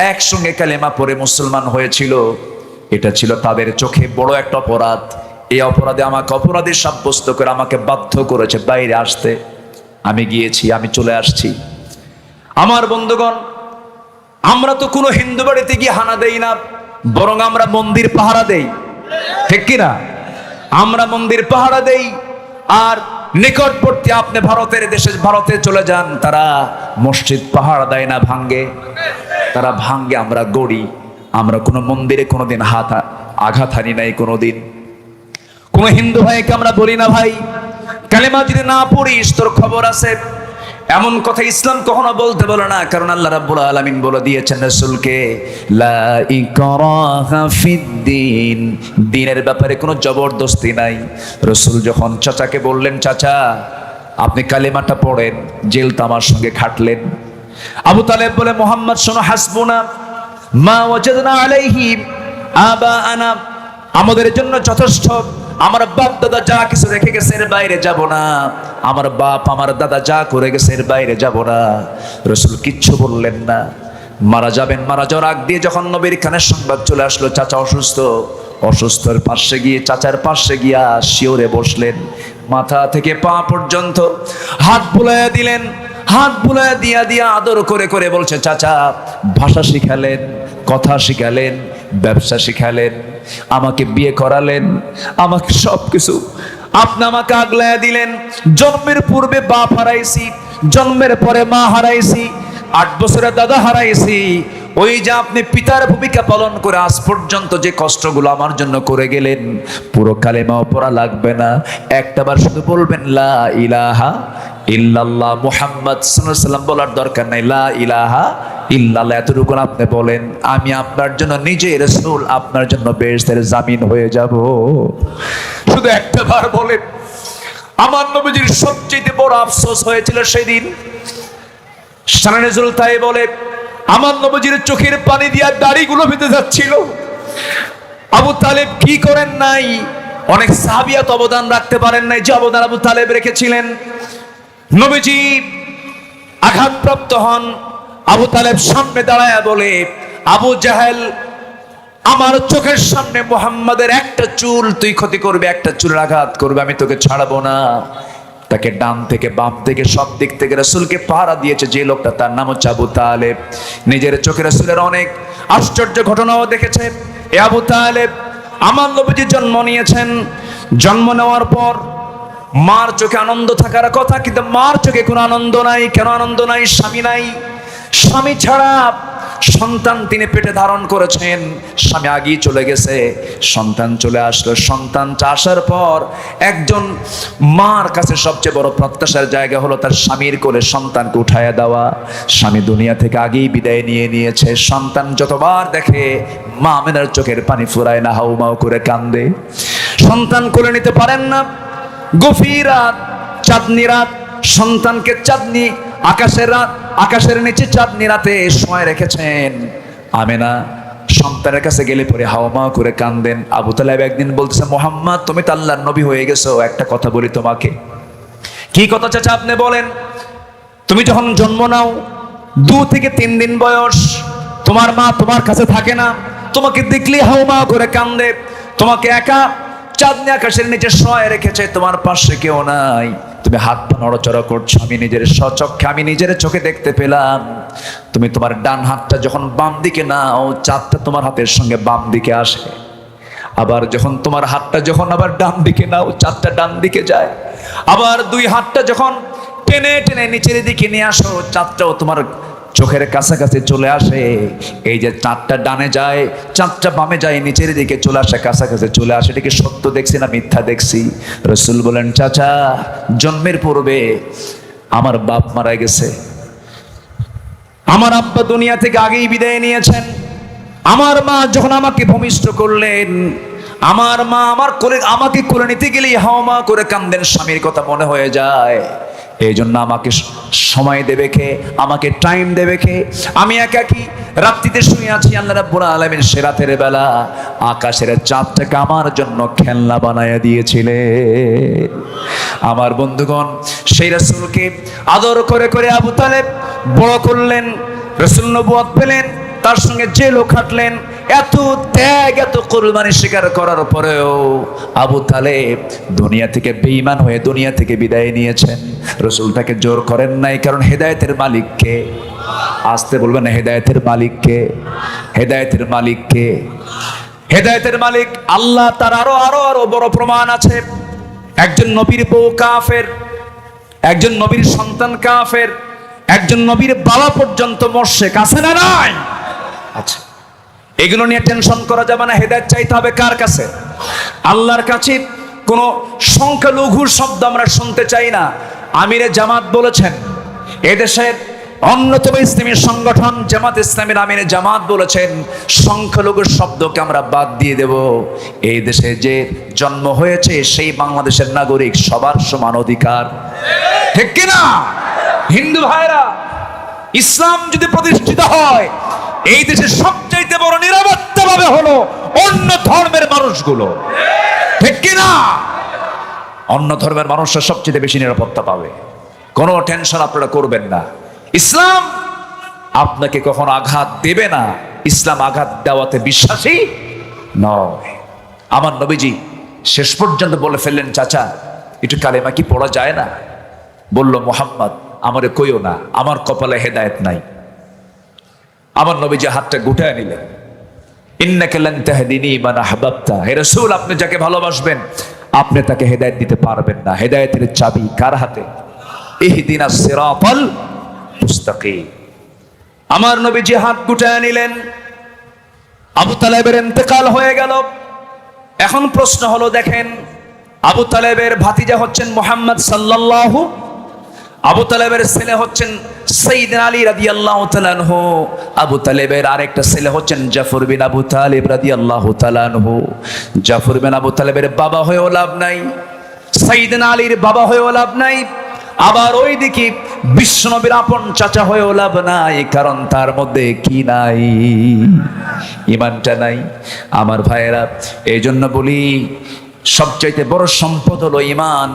একসঙ্গে কালেমা পড়ে মুসলমান হয়েছিল। এটা ছিল তাদের চোখে বড় একটা অপরাধ। এই অপরাধে আমাকে অপরাধী সাব্যস্ত করে আমাকে বাধ্য করেছে বাইরে আসতে। আমি গিয়েছি, আমি চলে আসছি। আমার বন্ধুগণ, আমরা তো কোনো হিন্দু বাড়িতে গিয়ে হানা দেই না, বরং আমরা মন্দির পাহারা দেই, ঠিক কিনা? আমরা মন্দির পাহারা দেই। আর নিকটবর্তী আপনি ভারতের দেশে, ভারতে চলে যান, তারা মসজিদ পাহারা দেয় না, ভাঙ্গে, তারা ভাঙ্গে, আমরা গড়ি। আমরা কোনো মন্দিরে কোনোদিন আঘাত হানি নাই কোনোদিন। কোন হিন্দু ভাইকে আমরা বলি না, ভাই কালেমা যদি না পড়িস তোর খবর আছে, এমন কথা ইসলাম কখনো বলতে বলে না। কারণ আল্লাহ রাব্বুল আলামিন বলে দিয়েছেন রাসূলকে, লা ইকরাহা ফিদ্দিন, দ্বীনের ব্যাপারে কোনো জবরদস্তি নাই। রাসূল যখন চাচাকে বললেন, চাচা আপনি কালেমাটা পড়েন, জেল তামার সঙ্গে খাটলেন। আবু তালেব বলে, মুহাম্মদ শোনো, হাসবুনা মা ওয়াজাদনা আলাইহি আবাআনা, আমাদের জন্য যথেষ্ট। আমার বাপ দাদা যা কিছু রেখে গেছে এর বাইরে যাব না। আমার বাপ আমার দাদা যা করে গেছে এর বাইরে যাব না। রাসূল কিচ্ছু বললেন না। মারা যাবেন, মারা যাওয়ার আগ দিয়ে যখন নবীর কানে সংবাদ চলে আসলো চাচা অসুস্থ, অসুস্থের পাশে গিয়ে, চাচার পাশে গিয়া শিওরে বসলেন। মাথা থেকে পা পর্যন্ত হাত বুলাইয়া দিলেন। হাত বুলাইয়া দিয়া দিয়া আদর করে করে বলছে, চাচা ভাষা শিখালেন, কথা শিখালেন, ব্যবসা শিখালেন, আমাকে বিয়ে করালেন, আমাকে সবকিছু আপনি আমাকে আগলাইয়া দিলেন। জন্মের পূর্বে বাপ হারাইছি, জন্মের পরে মা হারাইছি, 8 বছরে দাদা হারাইছি। ওই যে আপনি পিতার ভূমিকা পালন করে আজ পর্যন্ত যে কষ্টগুলো আমার জন্য করে গেলেন, পুরো কালেমাও পড়া লাগবে না, একটাবার শুধু বলবেন লা ইলাহা ইল্লাল্লাহ মুহাম্মদ সাল্লাল্লাহু আলাইহি ওয়াসাল্লাম বলার দরকার নাই। লা ইলাহা ইল্লাল্লাহ এতটুকু আপনি বলেন, আমি আপনার জন্য নিজে রাসূল আপনার জন্য বেহেশতের জামিন হয়ে যাব। শুধু একটাবার বলেন। আমার নবীজির সবচেয়ে বড় আফসোস হয়েছিল সেদিন। শানে নজরুল তাই বলে, আমার নবীজির চোখের পানি দিয়া দাড়িগুলো ভিজে যাচ্ছিল। আবু তালেব কি করেন নাই? অনেক সাহাবিয়াত অবদান রাখতে পারেন নাই যে অবদান আবু তালেব রেখেছিলেন। নবীজি আঘাতপ্রাপ্ত হন, আবু তালেব সামনে দাঁড়ায় বলে, আবু জাহেল আমার চোখের সামনে মুহাম্মাদের একটা চুল তুই ক্ষতি করবে, একটা চুলের আঘাত করবে, আমি তোকে ছাড়বো না। তাকে ডান থেকে বাম থেকে সব দিক থেকে রাসূলকে পাহারা দিয়েছে যে লোকটা, তার নাম হচ্ছে আবু তালেব। নিজের চোখে রাসূলের অনেক আশ্চর্য ঘটনাও দেখেছে। এ আবু তালেব, আমার নবীজি জন্ম নিয়েছেন, জন্ম নেওয়ার পর মার চোখে আনন্দ থাকার কথা, কিন্তু মার চোখে কোনো আনন্দ নাই। কেন আনন্দ নাই? স্বামী নাই। স্বামী ছাড়া সন্তান তিনি পেটে ধারণ করেছেন, স্বামী আগেই চলে গেছে, সন্তান চলে আসলো। সন্তানটা আসার পর একজন মার কাছে সবচেয়ে বড় প্রত্যাশার জায়গা হলো তার স্বামীর কোলে সন্তানকে উঠাইয়া দেওয়া। স্বামী দুনিয়া থেকে আগেই বিদায় নিয়ে নিয়েছে। সন্তান যতবার দেখে মা আমেনার চোখের পানি ফুরায় না, হাউমাউ করে কান্দে। সন্তান কোলে নিতে পারেন না। গভীর রাত, চাঁদনি রাত, সন্তানকে চাঁদনি আকাশের রাত, আকাশের নিচে চাঁদনি রাতে শোয়ায় রেখেছেন। আমেনা সন্তানের কাছে গেলে পরে হাওমা করে কান্দেন। আবু তালেব একদিন বলতেছে, মুহাম্মদ তুমি তো আল্লাহর নবী হয়ে গেছো, একটা কথা বলি তোমাকে। কি কথা চাচা আপনি বলেন? তুমি যখন জন্ম নাও 2 থেকে 3 দিন বয়স, তোমার মা তোমার কাছে থাকে না, তোমাকে দেখলে হাওমা করে কান্দে, তোমাকে একা চাঁদনি আকাশের নিচে শোয়ায় রেখেছে, তোমার পাশে কেউ নাই, তুমি হাত পা নড়াচড়া করছো। আমি নিজের স্বচক্ষে, আমি নিজের চোখে দেখতে পেলাম। তুমি তোমার ডান হাতটা যখন বাম দিকে নাও, চাঁদটা তোমার হাতের সঙ্গে বাম দিকে আসে। আবার যখন তোমার হাতটা যখন আবার ডান দিকে নাও, চাঁদটা ডান দিকে যায়। আবার 2 হাতটা যখন টেনে টেনে নিচের দিকে নিয়ে আসো, চাঁদটাও তোমার চোখের কাছাকাছি চলে আসে। এই যে চাঁদটা ডানে যায়, চাঁদটা বামে যায়, নিচের দিকে চলে আসে, কাছাকাছি চলে আসে। এটাকে সত্য দেখছি না মিথ্যা দেখছি? রাসূল বলেন, চাচা জন্মের পূর্বে আমার বাপ মারা গেছে, আমার আব্বা দুনিয়া থেকে আগেই বিদায় নিয়েছেন। আমার মা যখন আমাকে ভূমিষ্ঠ করলেন, আমার মা আমাকে কোলে নিতে গেলেই হাওমা করে কান্দেন, স্বামীর কথা মনে হয়ে যায়। এই জন্য আমাকে সময় দেবে কে, আমাকে টাইম দেবে কে? আমি একাকি রাত্রিতে শুয়ে আছি, আল্লাহ রাব্বুল আলামিন সে রাতের বেলা আকাশের চাঁদটাকে আমার জন্য খেলনা বানায়া দিয়েছিলে। আমার বন্ধুগণ, সেই রাসূলকে আদর করে করে আবু তালেব বড় করলেন, রাসূল নবুয়ত পেলেন, তার সঙ্গে জেলও খাটলেন। এত ত্যাগ, এত কুরবানি স্বীকার করার পরেও আবু তালেব দুনিয়া থেকে বেঈমান হয়ে দুনিয়া থেকে বিদায় নিয়েছেন। রাসূল তাকে জোর করেন নাই, কারণ হেদায়েতের মালিককে, আসতে বলবেন, হেদায়েতের মালিককে, হেদায়েতের মালিককে, হেদায়েতের মালিক আল্লাহ। তার আরো আরো আরো বড় প্রমাণ আছে। একজন নবীর বউ কাফের, একজন নবীর সন্তান কাফের, একজন নবীর বাবা পর্যন্ত মুশরিক, আছে না নাই? আচ্ছা, এগুলো নিয়ে টেনশন করা যাবে না। হেদায়েত চাইতে হবে কার কাছে? আল্লাহর কাছে। কোনো সংখ্যালঘুর শব্দ আমরা শুনতে চাই না। আমিরে জামাত বলেছেন, এদেশের অন্যতম ইসলামী সংগঠন জামাত ইসলামের আমিরে জামাত বলেছেন, সংখ্যালঘুর শব্দকে আমরা বাদ দিয়ে দেব। এই দেশে যে জন্ম হয়েছে সেই বাংলাদেশের নাগরিক, সবার সমান অধিকার, ঠিক কিনা? হিন্দু ভাইরা, ইসলাম যদি প্রতিষ্ঠিত হয়, এই দেশে সবচাইতে বড় নিরাপত্তা পাবে হলো অন্য ধর্মের মানুষগুলো, ঠিক কিনা? অন্য ধর্মের মানুষরা সবচেয়ে বেশি নিরাপত্তা পাবে। কোনো টেনশন আপনারা করবেন না। ইসলাম আপনাকে কখনো আঘাত দেবে না। ইসলাম আঘাত দেওয়াতে বিশ্বাসী নয়। আমার নবীজি শেষ পর্যন্ত বলে ফেললেন, চাচা একটু কালেমা কি পড়া যায় না? বলল, মুহাম্মদ আমারে কইও না, আমার কপালে হেদায়েত নাই। আমার নবীজি হাতটা গুটায় নিলেন, ইন্নাকা লান তাহদিনি মান আহবাবতা, হে রাসূল আপনি যাকে ভালোবাসবেন আপনি তাকে হেদায়েত দিতে পারবেন না। হেদায়েতের চাবি কার হাতে? ইহদিনাস সিরাতাল মুস্তাকিম। আমার নবীজি হাত গুটায় নিলেন। আবু তালেবের ইন্তেকাল হয়ে গেল। এখন প্রশ্ন হলো, দেখেন, আবু তালেবের ভাতিজা হচ্ছেন মুহাম্মদ সাল্লাল্লাহু, আবু তালেবের ছেলে হচ্ছেন সাইয়্যিদনা আলী রাদিয়াল্লাহু তাআলা আনহু, আবু তালেবের আরেকটা ছেলে হচ্ছেন জাফর বিন আবু তালিব রাদিয়াল্লাহু তাআলা আনহু। জাফর বিন আবু তালেবের বাবা হয়েও লাভ নাই, সাইয়্যিদনা আলীর বাবা হয়েও লাভ নাই, আবার ওইদিকে বিশ্বনবীর আপন চাচা হয়েও লাভ নাই, কারণ তার মধ্যে কি নাই? ঈমানটা নাই। আমার ভাইয়েরা, এই জন্য বলি সবচাইতে বড় সম্পদ হলো ঈমান।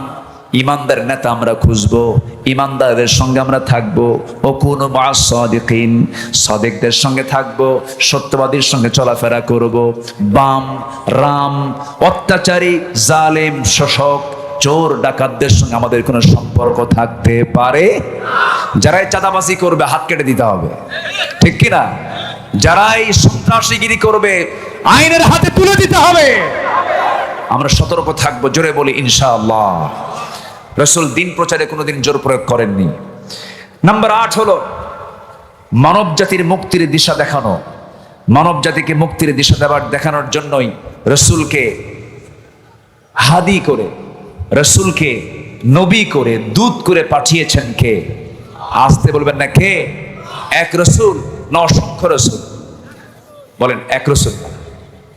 ইমানদার নেতা আমরা খুঁজবো, ইমানদারদের সঙ্গে আমরা থাকবো। ওকুনু মা'আস সাদিকিন, সাদিকদের সঙ্গে থাকবো, সত্যবাদীর সঙ্গে চলাফেরা করব। বাম রাম, অত্যাচারী, জালেম, শোষক, চোর, ডাকাতদের সঙ্গে আমাদের কোনো সম্পর্ক থাকতে পারে? যারাই চাঁদাবাজি করবে হাত কেটে দিতে হবে, ঠিক কিনা? যারাই সন্ত্রাসীগিরি করবে আইনের হাতে তুলে দিতে হবে। আমরা সতর্ক থাকবো। জোরে বলি ইনশাআল্লাহ। রাসূল দিন প্রচারে কোনোদিন জোর প্রয়োগ করেননি। নাম্বার 8 হলো মানব জাতির মুক্তির দিশা দেখানো। মানব জাতিকে মুক্তির দিশা দেখানোর জন্যই রাসূলকে হাদি করে, রাসূলকে নবী করে, দূত করে পাঠিয়েছেন কে? আসতে বলবেন না, কে? এক রাসূল না অসংখ্য রাসূল? বলেন এক রাসূল।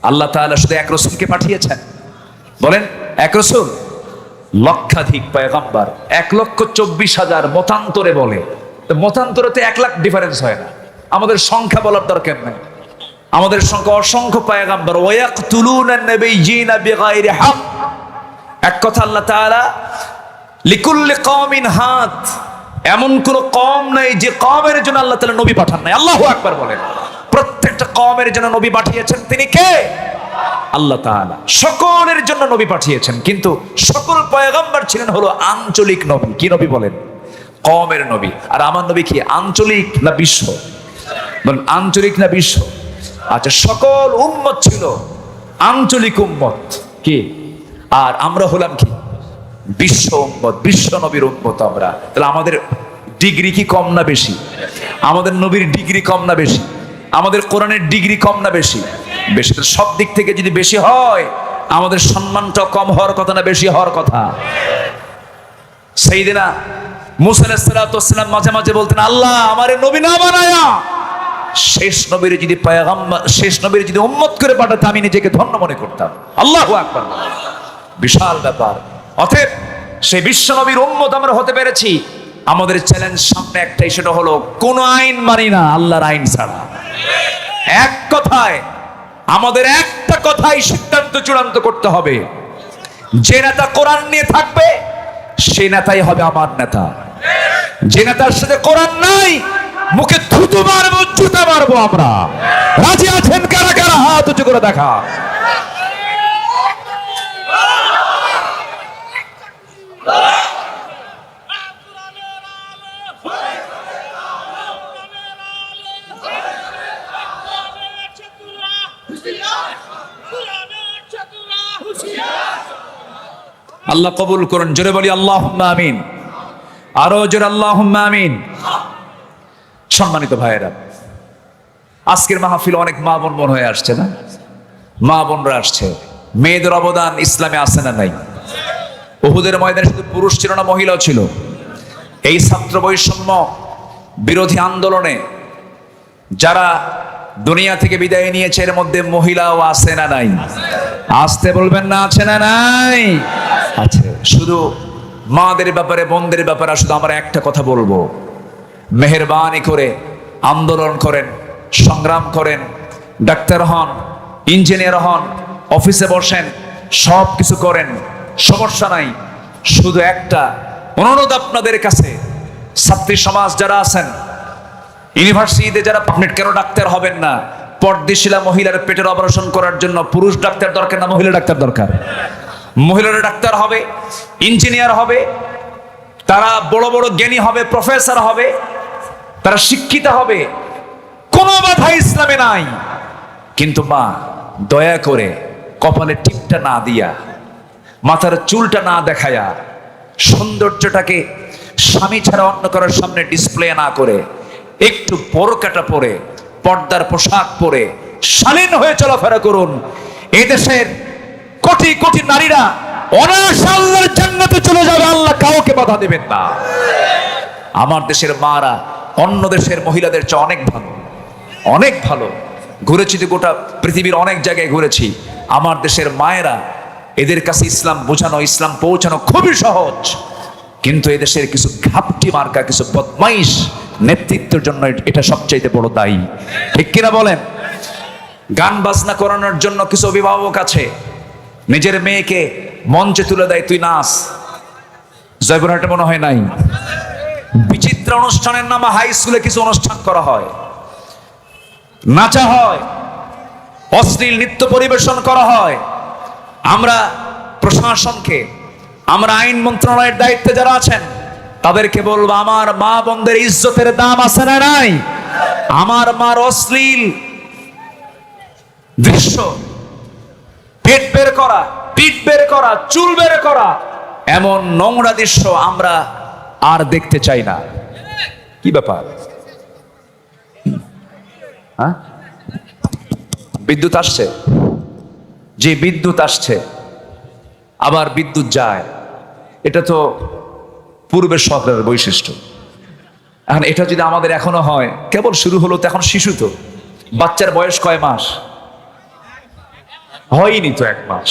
আল্লাহ তাআলা শুধু এক রাসূলকে পাঠিয়েছেন? বলেন এক রাসূল। লক্ষাধিক পয়গম্বর, 1,24,000 মতান্তরে বলে। তো মতান্তরে তো 1 লাখ ডিফারেন্স হয় না। আমাদের সংখ্যা বলার দরকার নেই, আমাদের সংখ্যা অসংখ্য পয়গম্বর। ওয়ায়াকতুলুনান নাবিয়্যিনা বিগাইরি হক। এক কথা, আল্লাহ তাআলা লিকুল্লি কওমিন হাদ, এমন কোন কওম নাই যে কওমের জন্য আল্লাহ তাআলা নবী পাঠান নাই। আল্লাহু আকবার বলেন। প্রত্যেকটা কওমের জন্য নবী পাঠিয়েছেন। তিনি কে? আল্লাহ তাআলা সকলের জন্য নবী পাঠিয়েছেন। কিন্তু সকল পয়গম্বর ছিলেন হলো আঞ্চলিক নবী। কি নবী বলেন? কওমের নবী। আর আমার নবী কি আঞ্চলিক না বিশ্ব? বলেন আঞ্চলিক না বিশ্ব? আচ্ছা, সকল উম্মত ছিল আঞ্চলিক উম্মত, কি? আর আমরা হলাম কি? বিশ্ব উম্মত, বিশ্ব নবীর উম্মত আমরা। তাহলে আমাদের ডিগ্রি কি কম না বেশি? আমাদের নবীর ডিগ্রি কম না বেশি? আমাদের কোরআনের ডিগ্রি কম না বেশি? বেশি। সব দিক থেকে যদি বেশি হয়, আমাদের সম্মানটা কম হওয়ার কথা না বেশি হওয়ার কথা? সাইয়েদনা মুসা আলাইহিস সালাতু ওয়াস সালাম মাঝে মাঝে বলতেন, আল্লাহ আমারে নবী না বানায়া শেষ নবীর যদি পয়গম্বর, শেষ নবীর যদি উম্মত করে পাঠাতে আমি নিজেকে ধন্য মনে করতাম। আল্লাহু আকবার। বিশাল ব্যাপার। অতএব সেই বিশ্বনবীর উম্মত আমরা হতে পেরেছি। আমাদের চ্যালেঞ্জ সামনে একটাই, সেটা হলো কোন আইন মানি না আল্লাহর আইন ছাড়া। এক কথায় আমাদের একটা কথাই সিদ্ধান্ত চূড়ান্ত করতে হবে, যে নেতা কোরআন নিয়ে থাকবে সেই নেতাই হবে আমার নেতা। যে নেতার সাথে কোরআন নাই, মুখে থুতু মারবো, জুতা মারবো আমরা। রাজি আছেন কারা কারা? হাত উঁচু করে দেখা। আল্লাহ কবুল করুন। জোরে বলি আল্লাহুম্মা আমিন। আরো জোরে আল্লাহুম্মা আমিন। সম্মানিত ভাইয়েরা, আজকের মাহফিল অনেক মা বোন মন হয়ে আসছে না? মা বোনরা আসছে। মেয়েদের অবদান ইসলামে আছে না নাই? উহুদের ময়দানে শুধু পুরুষ ছিল না, মহিলাও ছিল। এই ছাত্র বৈষম্য বিরোধী আন্দোলনে যারা দুনিয়া থেকে বিদায় নিয়েছে, এর মধ্যে মহিলাও আছে না নাই? আসতে বলবেন না, আছে না নাই? আছে। শুধু মাদের ব্যাপারে, বোনদের ব্যাপারে শুধু আমরা একটা কথা বলবো, মেহেরবানি করে আন্দোলন করেন, সংগ্রাম করেন, ডাক্তার হন, ইঞ্জিনিয়ার হন, অফিসে বসেন, সব কিছু করেন, সমস্যা নাই। শুধু একটা অনুরোধ আপনাদের কাছে, ছাত্রী সমাজ যারা আছেন, ইউনিভার্সিটিতে যারা, আপনি কেন ডাক্তার হবেন না? পর্দাশীলা মহিলার পেটের অপারেশন করার জন্য পুরুষ ডাক্তার দরকার না মহিলা ডাক্তার দরকার? মহিলারা ডাক্তার হবে, ইঞ্জিনিয়ার হবে, তারা বড় বড় জ্ঞানী হবে, প্রফেসর হবে, তারা শিক্ষিত হবে, কোনো বাধা ইসলামে নাই। কিন্তু মা, দয়া করে কপালে টিপটা না দিয়া, মাথার চুলটা না দেখায়া, সৌন্দর্যটাকে স্বামী ছাড়া অন্য কারোর সামনে ডিসপ্লে না করে, একটু বোরকাটা পরে, পর্দার পোশাক পরে শালীন হয়ে চলাফেরা করুন। এই দেশের কোটি কোটি নারীরা অনায়াসে আল্লাহর জান্নাতে চলে যাবে, আল্লাহ কাউকে বাধা দেবেন না। আমার দেশের মারা অন্য দেশের মহিলাদের চেয়ে অনেক ভালো, অনেক ভালো। ঘুরেছি তো, গোটা পৃথিবীর অনেক জায়গায় ঘুরেছি। আমার দেশের মায়েরা, এদের কাছে ইসলাম বোঝানো, ইসলাম পৌঁছানো খুবই সহজ। কিন্তু এদেশের কিছু ঘাপটি মার্কা, কিছু বদমাইশ নেতৃত্বের জন্য এটা সবচাইতে বড় দায়ী। ঠিক কিনা বলেন? গান বাজনা করানোর জন্য কিছু অভিভাবক আছে, নিজের মেয়েকে মঞ্চে তুলে দেয়, তুই নাচ। জয়পুরহাটে মনে হয় নাই? বিচিত্র অনুষ্ঠানের নামে হাই স্কুলে কিছু অনুষ্ঠান করা হয়, নাচা হয়, অশ্লীল নৃত্য পরিবেশন করা হয়। আমরা প্রশাসনকে, আমরা আইন মন্ত্রণালয়ের দায়িত্বে যারা আছেন, তাদেরকে বলবো, আমার মা বোনদের ইজ্জতের দাম আছে না নাই? আমার মার অশ্লীল দৃশ্য, পেট বের করা, পিঠ বের করা, চুল বের করা, এমন নোংরা দৃশ্য আমরা আর দেখতে চাই না। কি ব্যাপার? হ্যাঁ, বিদ্যুৎ আসছে? যে বিদ্যুৎ আসছে, আবার বিদ্যুৎ যায়, এটা তো পূর্বের সরকারের বৈশিষ্ট্য। এখন এটা যদি আমাদের এখনো হয়, কেবল শুরু হলো তো, এখন শিশু তো, বাচ্চার বয়স কয় মাস? হয়নি তো 1 মাস,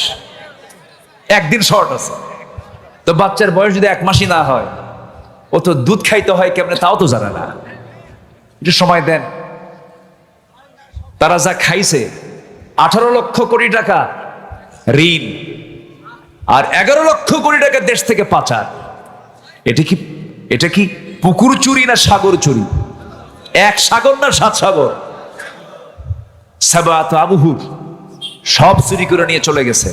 একদিন শর্ট আছে। তো বাচ্চার বয়স যদি 1 মাসই না হয়, ও তো দুধ খাইতে হয় কেমনে তাও তো জানে না। একটু সময় দেন। তারা যা খাইছে, 18 লক্ষ কোটি টাকা ঋণ, আর 11 লক্ষ কোটি টাকা দেশ থেকে পাচার। এটা কি পুকুর চুরি না সাগর চুরি? 1 সাগর না 7 সাগর? সাবাত আবুহুর সব চুরি করে নিয়ে চলে গেছে।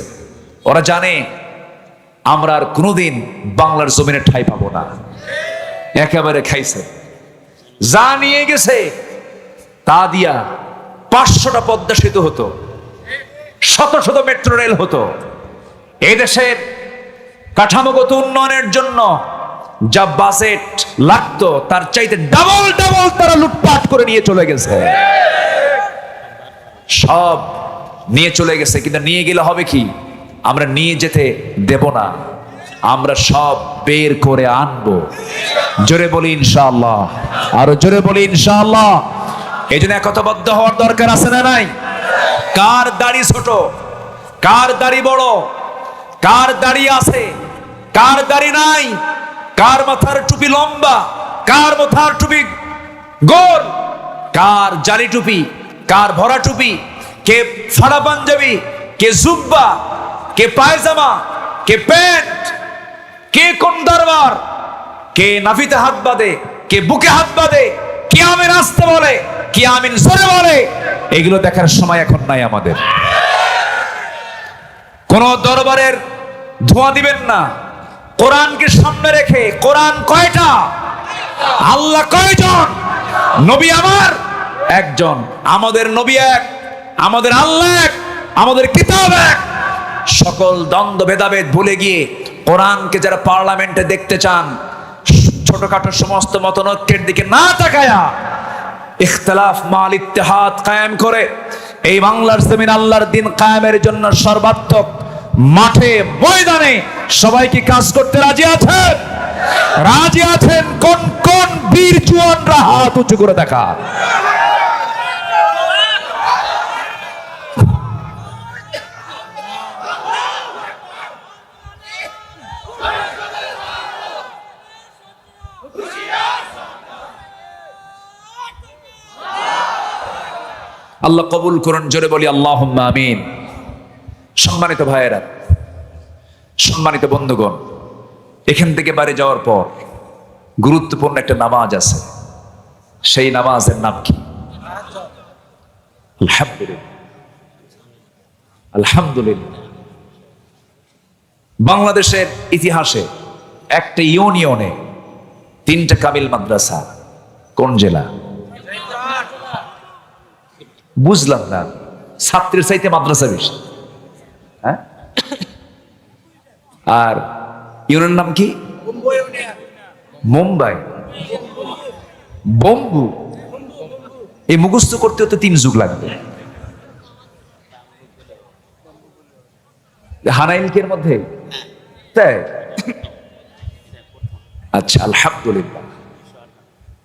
ওরা জানে আমরা আর কোনোদিন বাংলার জমিনে ঠাঁই পাবো না। একেবারে খাইছে। যা নিয়ে গেছে তা দিয়া 500টা পদ্মা সেতু হতো, শত শত মেট্রো রেল হতো। এই দেশের কাঠামোগত উন্নয়নের জন্য যা বাজেট লাগতো, তার চাইতে ডাবল ডাবল তারা লুটপাট করে নিয়ে চলে গেছে। সব নিয়ে চলে গেছে। কিন্তু নিয়ে গেলে হবে কি? আমরা নিয়ে যেতে দেব না, আমরা সব বের করে আনবো। জোরে বলি ইনশাআল্লাহ, আরো জোরে বলি ইনশাআল্লাহ। এই জন্য একতাবদ্ধ হওয়ার দরকার আছে না নাই? কার দাড়ি ছোট, কার দাড়ি বড়, কার দাড়ি আছে, কার দাড়ি নাই, কার মাথার টুপি লম্বা, কার মাথার টুপি গোল, কার জালি টুপি, কার ভরা টুপি, কে ফাড়া পাঞ্জাবি, কে জুব্বা, কে পায়জামা, কে প্যান্ট, কে কোন দরবার, কে নাভিতে হাত বাঁধে, কে বুকে হাত বাঁধে, কে আমিন আসতে বলে, কে আমিন জোরে বলে, এগুলো দেখার সময় এখন নাই আমাদের। কোন দরবারের ধোঁয়া দিবেন না, কোরআনকে সামনে রেখে। কোরআন কয়টা? আল্লাহ কয়জন? নবী আমার একজন। আমাদের নবী এক, আমাদের আল্লাহ এক, আমাদের কিতাব এক। সকল দ্বন্দ্ব ভেদাভেদ ভুলে গিয়ে কোরআনকে যারা পার্লামেন্টে দেখতে চান, ছোটখাটো সমস্ত মতনৈক্যের দিকে না তাকায়া ইখতিলাফ মাল ইত্তেহাদ কায়েম করে এই বাংলার জমিন আল্লাহর দিন কায়েমের জন্য সর্বাত্মক মাঠে ময়দানে সবাই কি কাজ করতে রাজি আছেন? রাজি আছেন? কোন কোন বীর জওয়ানরা হাত উঁচু করে দেখা। আল্লাহ কবুল করুন, জোরে বলি আল্লাহুম্মা আমিন। সম্মানিত ভাইয়েরা, সম্মানিত বন্ধুগণ, এখান থেকে বাড়ি যাওয়ার পর গুরুত্বপূর্ণ একটা নামাজ আছে। সেই নামাজের নাম কি? আলহামদুলিল্লাহ। আলহামদুলিল্লাহ। বাংলাদেশের ইতিহাসে একটা ইউনিয়নে 3টা কামিল মাদ্রাসা। কোন জেলা? বুঝলাম না, ছাত্রের চাইতে মাদ্রাসা বেশি। হ্যাঁ, আর ইউনিয়নের নাম কি? মুম্বাই। বম্বু। এই মুখস্থ করতে হতে 3 যুগ লাগবে। হানাইলকের মধ্যে তাই? আচ্ছা, আলহামদুলিল্লাহ।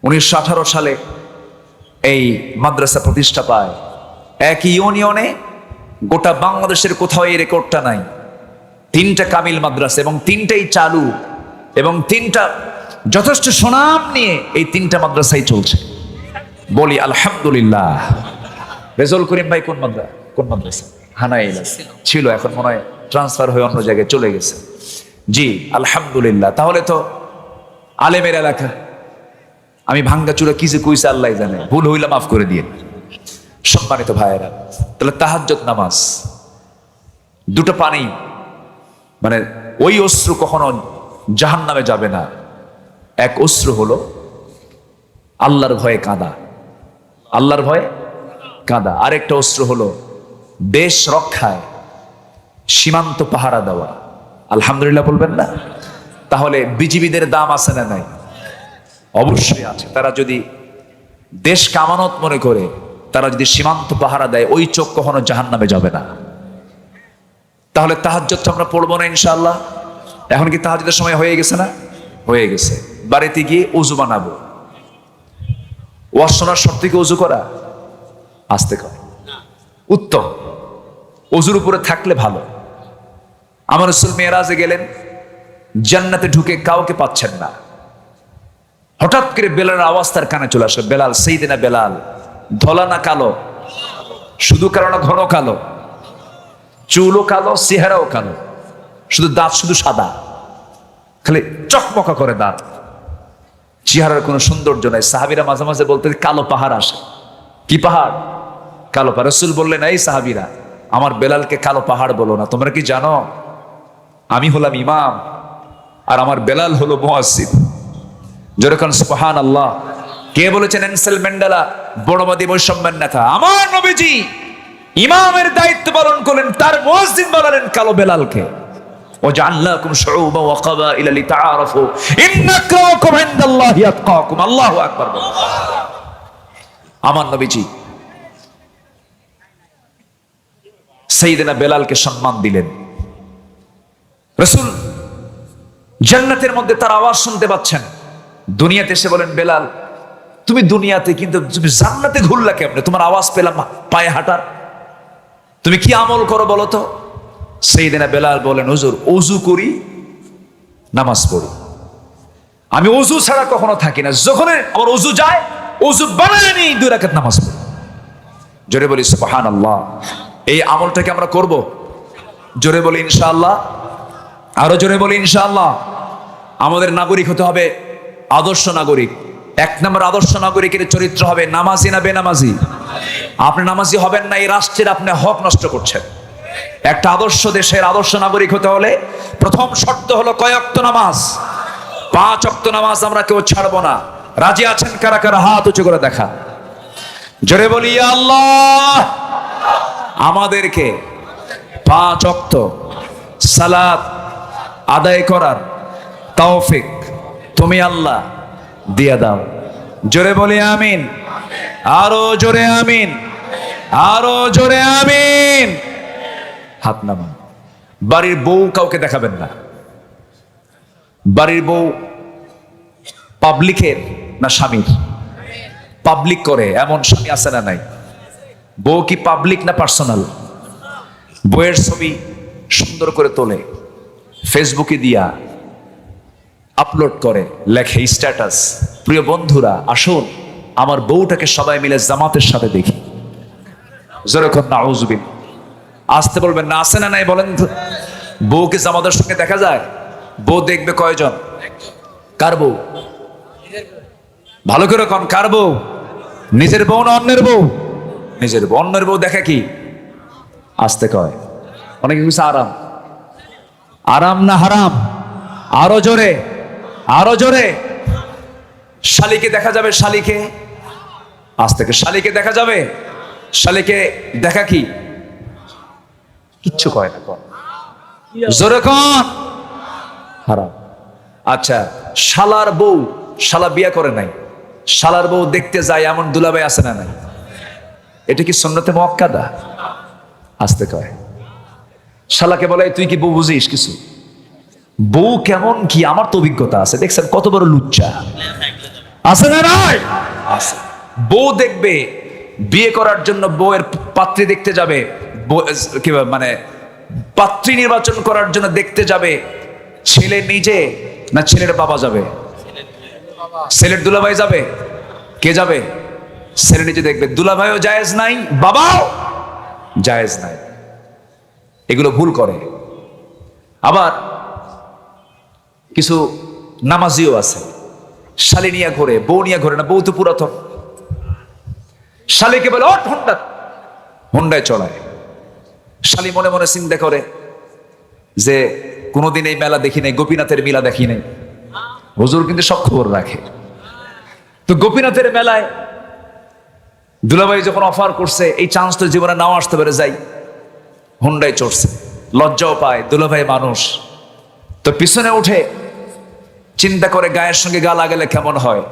1918 সালে এই মাদ্রাসা প্রতিষ্ঠা পায়। এক ইউনিয়নে, গোটা বাংলাদেশের কোথাও এই রেকর্ডটা নাই। 3টা কামিল মাদ্রাসা এবং 3টাই চালু এবং 3টা যথেষ্ট সুনাম নিয়ে এই 3টা মাদ্রাসাই চলছে। বলি আলহামদুলিল্লাহ। রেজল করিম ভাই কোন মাদ্রাসা? হানাইল ছিল, এখন মনে হয় ট্রান্সফার হয়ে অন্য জায়গায় চলে গেছে। জি আলহামদুলিল্লাহ। তাহলে তো আলেমের এলাকা। আমি ভাঙ্গাচুরা কি যে কইছে আল্লাহ জানে, ভুল হইলা মাফ করে দিয়ে। সম্মানিত ভাইয়েরা, তাহলে তাহাজ্জুদ নামাজ, 2টা পানি, মানে ওই অশ্রু কখনো জাহান্নামে যাবে না। এক অশ্রু হলো আল্লাহর ভয়ে কাঁদা, আল্লাহর ভয়ে কাঁদা। আরেকটা অশ্রু হলো দেশ রক্ষায় সীমান্ত পাহারা দেওয়া। আলহামদুলিল্লাহ বলবেন না? তাহলে বিজিবিদের দাম আছে না নাই? অবশ্যই আছে। তারা যদি দেশকে আমানত মনে করে, তারা যদি সীমান্ত পাহারা দেয়, ওই চোখ কখনো জাহান্নামে যাবে না। তাহলে তাহাজ্জুদটা আমরা পড়বো না ইনশাআল্লাহ? এখন কি তাহাজ্জুদের সময় হয়ে গেছে না? হয়ে গেছে। বাড়িতে গিয়ে উজু বানাবো। ওয়াজ শোনার শর্ত কি উজু করা? আস্তে কর, উত্তম। উজুর উপরে থাকলে ভালো। আমার রাসূল মেরাজে গেলেন, জান্নাতে ঢুকে কাউকে পাচ্ছেন না। হঠাৎ করে বেলালের আওয়াজ তার কানে চলে আসে। বেলাল, সাইয়েদনা বেলাল, ধলা না কালো? শুধু কালো না ঘন কালো? চুলও কালো, চেহারাও কালো, শুধু দাঁত শুধু সাদা, খালি চকমকা করে দাঁত, চেহারার কোনো সৌন্দর্য নাই। সাহাবীরা মাঝে মাঝে বলতে কালো পাহাড় আসে। কি পাহাড়? কালো পাহাড়। রাসূল বললেন, এই সাহাবীরা, আমার বেলালকে কালো পাহাড় বলো না। তোমরা কি জানো আমি হলাম ইমাম আর আমার বেলাল হলো মুয়াজ্জিন? যেরকম সুবহানাল্লাহ। কে বলেছেন? নেলসন ম্যান্ডেলা, বড়বাদী বৈষম্যের নেতা। আমার নবীজি ইমামের দায়িত্ব পালন করলেন, তার মুয়াজ্জিন বানালেন কালো বেলালকে। ওয়াজআলনাকুম শুউবা ওয়া ক্বাবাইলা লিতাআরাফু ইন্না আকরামাকুম ইনদাল্লাহি আতকাকুম। আল্লাহু আকবার। আমার নবীজি সাইয়েদনা বেলালকে সম্মান দিলেন। রাসূল জান্নাতের মধ্যে তার আওয়াজ শুনতে পাচ্ছেন। দুনিয়াতে এসে বলেন, বেলাল তুমি দুনিয়াতে, কিন্তু তুমি জান্নাতে ঘুরলা কেমনে? তোমার আওয়াজ পেলাম পায়ে হাঁটার। তুমি কি আমল করো বলো তো? সাইয়েদনা বেলাল বলেন, হুজুর ওযু করি নামাজ পড়ি। আমি ওযু ছাড়া কখনো থাকি না, যখন আমার ওযু যায় ওযু বানায় নি 2 রাকাত নামাজ পড়ি। জোরে বলি সুবহানাল্লাহ। এই আমলটাকে আমরা করব, জোরে বলি ইনশাআল্লাহ, আরো জোরে বলি ইনশাআল্লাহ। আমাদের নাগরিক হতে হবে আদর্শ নাগরিক। 1 নম্বর আদর্শ নাগরিকের চরিত্র হবে নামাজি না বেনামাজি। আপনি নামাজি হবেন না, এই রাষ্ট্রের আপনি হক নষ্ট করছেন। একটা আদর্শ দেশের আদর্শ নাগরিক হতে হলে প্রথম শর্ত হলো কয় ওয়াক্ত নামাজ? 5 ওয়াক্ত নামাজ আমরা কেউ ছাড়বো না। রাজি আছেন কারা কারা? হাত উঁচু করে দেখা। জোরে বলি ইয়া আল্লাহ, আমাদেরকে 5 ওয়াক্ত সালাত আদায় করার তৌফিক তুমি আল্লাহ দিয়ে দাও। জোরে বলি আমিন, আরো জোরে আমিন, আরো জোরে আমিন। হাত নামান। বাড়ির বউ কাউকে দেখাবেন না। বাড়ির বউ পাবলিকের না স্বামীর? পাবলিক করে এমন স্বামী আছে না নাই? বউ কি পাবলিক না পার্সোনাল? বউয়ের ছবি সুন্দর করে তোলে, ফেসবুকে দিয়া আপলোড করে, লেখে স্ট্যাটাস, প্রিয় বন্ধুরা আসুন আমার বউটাকে সবাই মিলে জামাতের সাথে দেখি। যেরকম নাউজুবিল্লাহ। আসতে বলবেন না, আছে না নাই বলেন? বউকে জামাতের সঙ্গে দেখা যায়? বউ দেখবে কয়জন? কার বউ? ভালো করে কোন, কার বউ? নিজের বউ না অন্যের বউ? নিজের বউ। অন্যের বউ দেখা কি? আসতে কয়। অনেকে কিছু আরাম। আরাম না হারাম? আরো জোরে, আরো জোরে। শালিকে দেখা যাবে, শালিকে আজ থেকে শালিকে দেখা যাবে। শালিকে দেখা কি? কিচ্ছু কয় না, কোন জোরে কোন? হারাম। আচ্ছা, শালার বউ, শালা বিয়া করে নাই, শালার বউ দেখতে যায় এমন দুলাভাই আছে না নাই? এটা কি সুন্নতে মুআক্কাদা? আসতে কয়। শালাকে বলে তুই কি বউ বুঝিস কিছু? বউ কেমন কি আমার তো অভিজ্ঞতা আছে। দেখছেন কত বড় লুচ্চা আছে না নাই? আছে। বউ দেখবে, বিয়ে করার জন্য বউয়ের পাত্রী দেখতে যাবে, মানে পাত্রী নির্বাচন করার জন্য দেখতে যাবে। ছেলে নিজে না ছেলের বাবা যাবে? ছেলের দুলাভাই যাবে? কে যাবে? ছেলে নিজে দেখবে। দুলাভাইও জায়েজ নাই, বাবাও জায়েজ নাই। এগুলো ভুল করে। আবার কিছু নামাজিও আছে, শালি নিয়ে ঘোরে, বউ নিয়ে ঘোরে না। বউ তো পুরাতন। শালিকে বলে ও হোন্ডা, হোন্ডায় চলায়। শালি মনে মনে চিন্তা করে যে কোনোদিন এই মেলা দেখি নাই, গোপীনাথের মেলা দেখি নাই। হুজুর কিন্তু সব খবর রাখে। তো গোপীনাথের মেলায় দুলাভাই যখন অফার করছে, এই চান্স তো জীবনে নাও আসতে পারে, যাই। হোন্ডায় চড়ছে, লজ্জাও পায়, দুলাভাই মানুষ। তো পিছনে উঠে চিন্তা করে গায়ের সঙ্গে গা লাগালে কেমন হয়,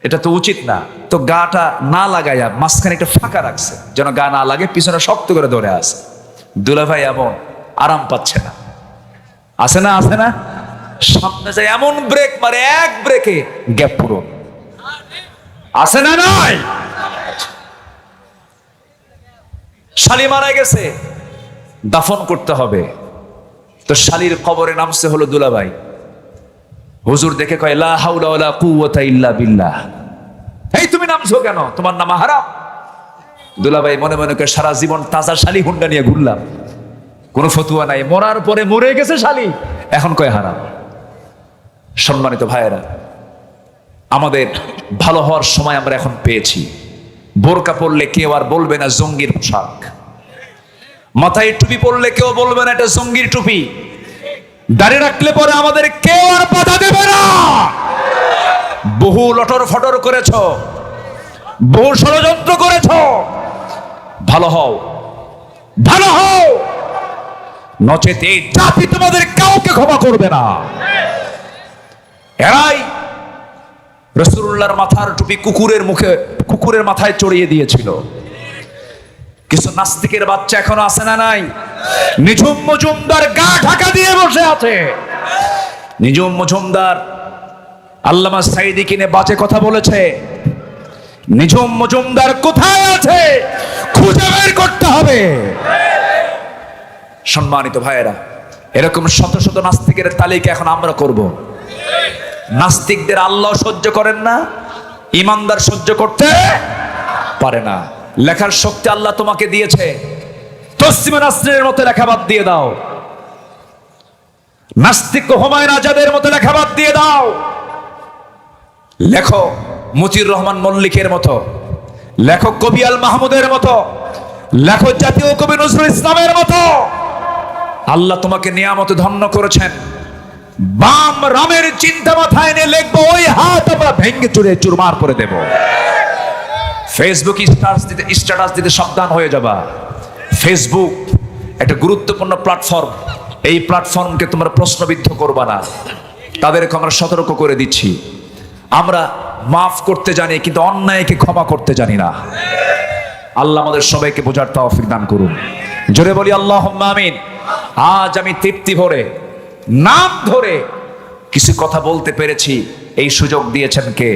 এটা তো উচিত না। তো গাটা না লাগাইয়া মাঝখানে একটা ফাঁকা রাখছে যেন গা না লাগে, পিছনে শক্ত করে ধরে আছে। দুলাভাই এমন আরাম পাচ্ছে না, আছে না? আছে না? সামনে যায় এমন ব্রেক মারে, এক ব্রেকে গ্যাপ পুরো। আছে না নাই? শালি মারা গেছে, দাফন করতে হবে। তো শালির কবরে নামছে হলো দুলাভাই। হুজুর দেখে কয় লা হাওলা ওয়ালা কুওয়াতা ইল্লা বিল্লাহ। এই তুমি নামছো কেন? তোমার নাম হারাম। দুলাভাই মনে মনে করে সারা জীবন তাজা শালি হুন্ডা নিয়ে ঘুরলাম, কোনো ফতুয়া নাই। মরার পরে মরে গেছে শালি, এখন কয় হারাম। সম্মানিত ভাইয়েরা, আমাদের ভালো হওয়ার সময় আমরা এখন পেয়েছি। বোরকা পরলে কেউ আর বলবে না জঙ্গির পোশাক, মাথায় টুপি পরলে কেউ বলবে না এটা জঙ্গির টুপি, দাড়ি রাখলে পরে আমাদের কেউ আর বাধা দেবে না। বহু লটর ফটর করেছ, বহু ষড়যন্ত্র করেছ। ভালো হও, ভালো হও, নচেত এই জাতি তোমাদের কাউকে ক্ষমা করবে না। এরাই রাসূলুল্লাহর মাথার টুপি কুকুরের মাথায় চড়িয়ে দিয়েছিল। কিছু নাস্তিকের বাচ্চা এখনো আছে না নাই? নিঝুম মজুমদার গা ঢাকা দিয়ে বসে আছে। নিঝুম মজুমদার আল্লামা সাঈদী কিনে বাজে কথা বলেছে। নিঝুম মজুমদার কোথায় আছে খুঁজে বের করতে হবে। সম্মানিত ভাইয়েরা, এরকম শত শত নাস্তিকের তালিকা এখন আমরা করব। নাস্তিকদের আল্লাহ সহ্য করেন না, ইমানদার সহ্য করতে পারে না। লেখার শক্তি আল্লাহ তোমাকে দিয়েছে, তসলিমা নাসরিনের মতো লেখা বাদ দিয়ে দাও, নাস্তিক হুমায়ুন আজাদের মতো লেখা বাদ দিয়ে দাও। লেখো মতিউর রহমান মল্লিকের মতো, লেখো কবি আল মাহমুদের মতো, লেখো জাতীয় কবি নজরুল ইসলামের মতো। আল্লাহ তোমাকে নিয়ামতে ধন্য করেছেন। বাম রামের চিন্তা মাথায় এনে লিখবো, ওই হাত আমরা ভেঙে চুরে চুরমার করে দেব। ফেসবুক স্ট্যাটাস দিতে সাবধান হয়ে যাবা। ফেসবুক একটা গুরুত্বপূর্ণ প্ল্যাটফর্ম, এই প্ল্যাটফর্মকে তোমরা প্রশ্নবিদ্ধ করবা না। তাদেরকে আমরা সতর্ক করে দিচ্ছি। আমরা মাফ করতে জানি, কিন্তু অন্যায়কে ক্ষমা করতে জানি না। আল্লাহ আমাদের সবাইকে বোঝার তৌফিক দান করুন। জোরে বলি আল্লাহুম্মা আমিন। আজ আমি তৃপ্তি ভরে নাম ধরে কিছু কথা বলতে পেরেছি, এই সুযোগ দিয়েছেন কে?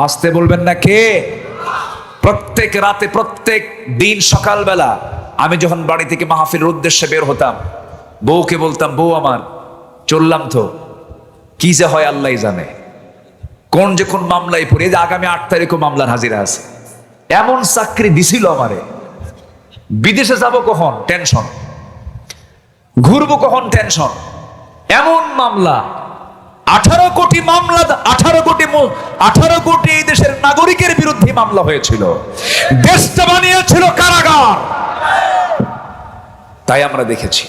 আসতে বলবেন না কে? প্রত্যেক রাতে, প্রত্যেক দিন সকালবেলা আমি যখন বাড়ি থেকে মাহফিলের উদ্দেশ্যে বের হতাম, বউকে বলতাম, বউ আমার চললাম তো, কি যে হয় আল্লাহই জানে, কোন যে কোন মামলায় পড়ে, যে আগামী 8 তারিখও মামলার হাজিরা আছে। এমন চাকরি দিছিল আমারে, বিদেশে যাব কখন টেনশন, ঘুরবো কখন টেনশন। এমন মামলা, 18 কোটি মামলা, 18 কোটি এই দেশের নাগরিকের বিরুদ্ধে মামলা হয়েছিল। দেশটা বানিয়েছিল কারাগার। তাই আমরা দেখেছি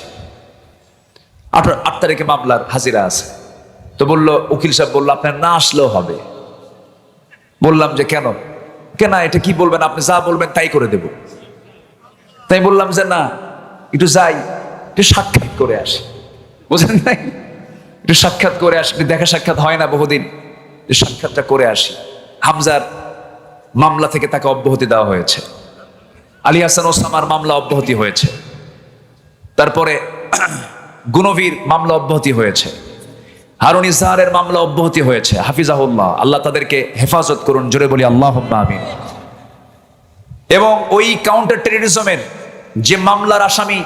8 তারিখে মামলার হাজিরা আছে। তো বললো, উকিল সাহেব বললো আপনার না আসলেও হবে। বললাম যে কেন? এটা কি বলবেন, আপনি যা বলবেন তাই করে দেব। তাই বললাম যে না, একটু যাই, একটু সাক্ষাৎ করে আসি। বুঝলেন নাই? একটু সাক্ষাৎ করে আসি, দেখা সাক্ষাৎ হয় না বহুদিন, সাক্ষাৎটা করে আসি। হামজার মামলা থেকে তাকে অব্যাহতি দেওয়া হয়েছে, আলী হাসান ওসামার মামলা অব্যাহতি হয়েছে, তারপরে গুনবীর মামলা অব্যাহতি হয়েছে, হারুন ইজহারের মামলা অব্যাহতি হয়েছে। হাফিজাহুল্লাহ, আল্লাহ তাদেরকে হেফাজত করুন। জোরে বলি আল্লাহুম্মা আমিন। এবং ওই কাউন্টার টেররিজমের যে মামলার আসামি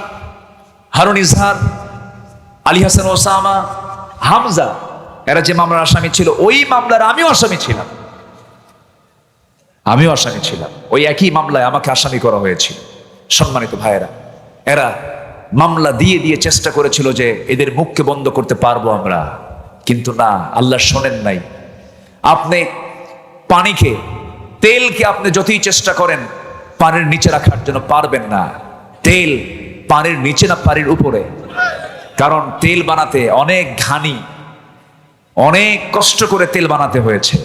হারুন ইজহার, আলী হাসান ওসামা, হামজা, এরা যে মামলার আসামি ছিল, ওই মামলার আমিও আসামি ছিলাম। ওই একই মামলায় আমাকে আসামি করা হয়েছিল। সম্মানিত ভাইয়েরা, এরা মামলা দিয়ে দিয়ে চেষ্টা করেছিল যে এদের মুখকে বন্ধ করতে পারবো আমরা, কিন্তু না, আল্লাহ শোনেন নাই। আপনি পানিকে, তেলকে আপনি যতই চেষ্টা করেন পানির নিচে রাখার জন্য পারবেন না। তেল পানির নিচে না, পানির উপরে। কারণ তেল বানাতে অনেক ঘানি, অনেক কষ্ট করে তেল বানাতে হয়েছে।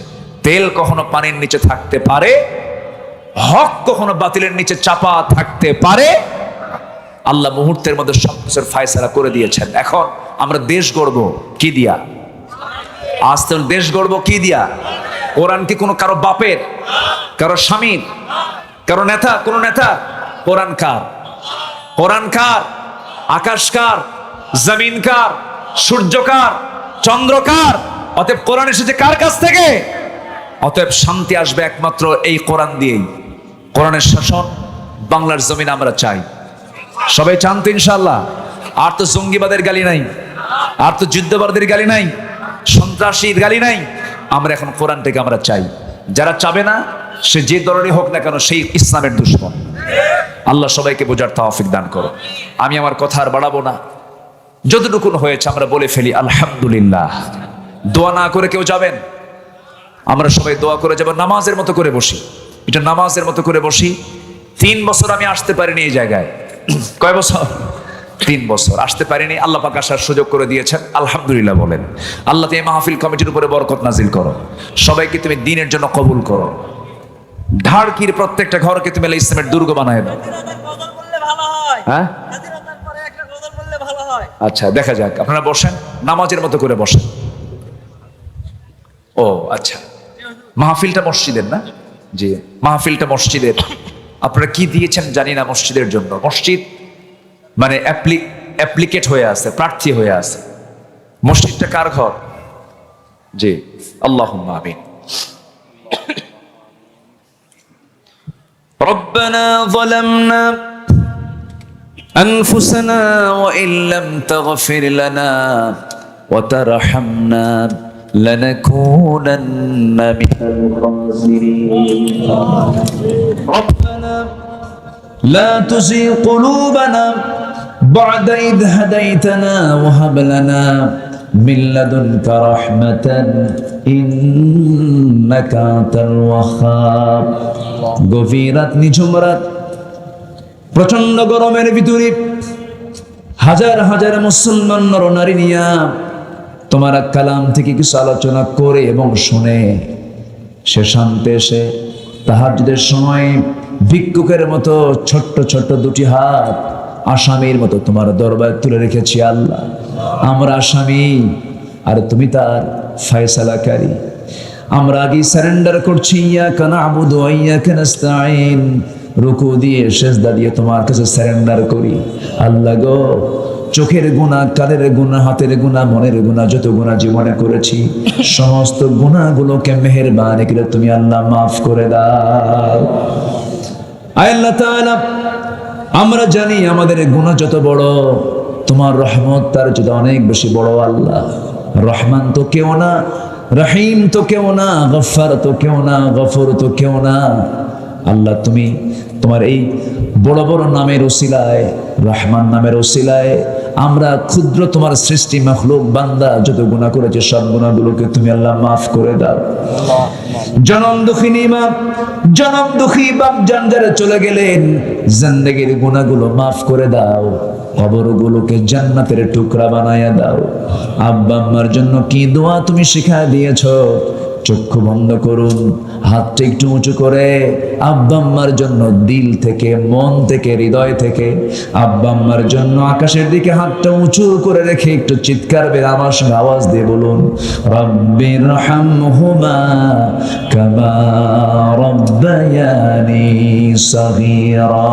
তেল কখনো পানির নিচে থাকতে পারে, হক কখনো বাতিলের নিচে চাপা থাকতে পারে। আল্লাহ মুহূর্তের মধ্যে সবকিছুর ফায়সালা করে দিয়েছেন। এখন আমরা দেশ গড়ব কি দিয়া? আজ দেশ গড়ব কি দিয়া? কোরআন কি কোনো কারো বাপের, কারো স্বামীর, কারো নেতা, কোন নেতা? কোরআন কার? কোরআন কার? আকাশ কার? জমিন কার? সূর্য কার? চন্দ্র কার? অতএব কোরআন এসেছে কার কাছ থেকে? অতএব শান্তি আসবে একমাত্র এই কোরআন দিয়েই। কোরআনের শাসন বাংলার জমিন আমরা চাই। সবাই চান তো ইনশাআল্লাহ? আর তো জঙ্গিবাদের গালি নাই, আর তো যুদ্ধবাদের গালি নাই, সন্ত্রাসীর গালি নাই। আমরা এখন কোরআনটাকে আমরা চাই। যারা চাবে না, সে যে দলেরই হোক না কেন, সেই ইসলামের দুশমন। আল্লাহ সবাইকে বোঝার তৌফিক দান করো। আমি আমার কথা আর বাড়াবো না, যতটুকুন হয়েছে আমরা বলে ফেলি আলহামদুলিল্লাহ। দোয়া না করে কেউ যাবেন? আমরা সবাই দোয়া করে যাব, নামাজের মতো করে বসি। এটা নামাজের মতো করে বসি। 3 বছর আমি আসতে পারিনি এই জায়গায়। কয় বছর? 3 বছর আসতে পারিনি। আল্লাহ পাক আসার সুযোগ করে দিয়েছেন, আলহামদুলিল্লাহ বলেন। আল্লাহ তুমি মাহফিল কমিটির উপরে বরকত নাজিল করো, সবাইকে তুমি দ্বীনের জন্য কবুল করো। ঢাড়কির প্রত্যেকটা ঘরকে তুমি ইসলামের দুর্গ বানায় দাও। হ্যাঁ, আচ্ছা, দেখা যাক। আপনারা বসেন, নামাজের মতো করে বসেন। ও আচ্ছা, মাহফিলটা মসজিদের না? জি, মাহফিলটা মসজিদের। আপনারা কি দিয়েছেন জানি না মসজিদের জন্য। মসজিদ মানে অ্যাপ্লিকেট হয়ে আছে, প্রার্থী হয়ে আছে। মসজিদটা কার ঘর? জি, আল্লাহুম্মা আমিন। ربنا ظلمنا أنفسنا وإن لم تغفر لنا وترحمنا لنكونن من الخاسرين ربنا لا تزغ قلوبنا بعد إذ هديتنا وهب لنا من لدنك رحمة إنك أنت الوهاب গভীর রাত নিঝুম রাত প্রচন্ড গরমের ভিতরে হাজার হাজার মুসলমান নরনারী নিয়া তোমার কালাম থেকে কিছু আলোচনা করে এবং শুনে সে শান্তে এসে তাহাজ্জুদের সময় ভিক্ষুকের মতো ছোট্ট ছোট্ট দুটি হাত আসামির মতো তোমার দরবারে তুলে রেখেছি আল্লাহ। আমরা আসামি আর তুমি তার ফয়সালাকারী। আমরা আগে সারেন্ডার করছি, ইয়াকা না'বুদু ওয়া ইয়াকা নাস্তাঈন। রুকু দিয়ে সেজদা দিয়ে তোমার কাছে সারেন্ডার করি আল্লাহ গো। চোখের গুনাহ, কানের গুনাহ, হাতের গুনাহ, মনের গুনাহ, যত গুনাহ জীবনে করেছি সমস্ত গুনাহগুলোকে মেহেরবানি করে তুমি আল্লাহ মাফ করে দাও। আল্লাহ তাআলা আমরা জানি আমাদের গুনাহ যত বড় তোমার রহমত তার চেয়ে অনেক বেশি বড় আল্লাহ। রহমান তো কেউ না, রহিম তো কেউ না, গফফার তো কেউ না, গফুর তো কেউ না। আল্লাহ তুমি তোমার এই বড় বড় নামের ওসিলায়, রহমান নামের ওসিলায় আমরা ক্ষুদ্র তোমার সৃষ্টি মাখলুক বান্দা যত গুনাহ করেছে সব গুনাহগুলোকে তুমি আল্লাহ মাফ করে দাও। জনম দুঃখিনী মা, জনম দুঃখী বাপ জান যারা চলে গেলেন, জিন্দেগির গুনাহগুলো মাফ করে দাও, কবরগুলোকে জান্নাতের টুকরা বানায়া দাও। আব্বা আম্মার জন্য কি দোয়া তুমি শিখায় দিয়েছো, চক্ষু বন্ধ করুন, হাতটা একটু উঁচু করে আব্বা আম্মার জন্য দিল থেকে, মন থেকে, হৃদয় থেকে আব্বা আম্মার জন্য আকাশের দিকে হাতটা উঁচু করে রেখে একটু চিৎকার বের আমার সঙ্গে আওয়াজ দিয়ে বলুন, রব্বিরহামহুমা কামা রব্বায়ানি সগীরা,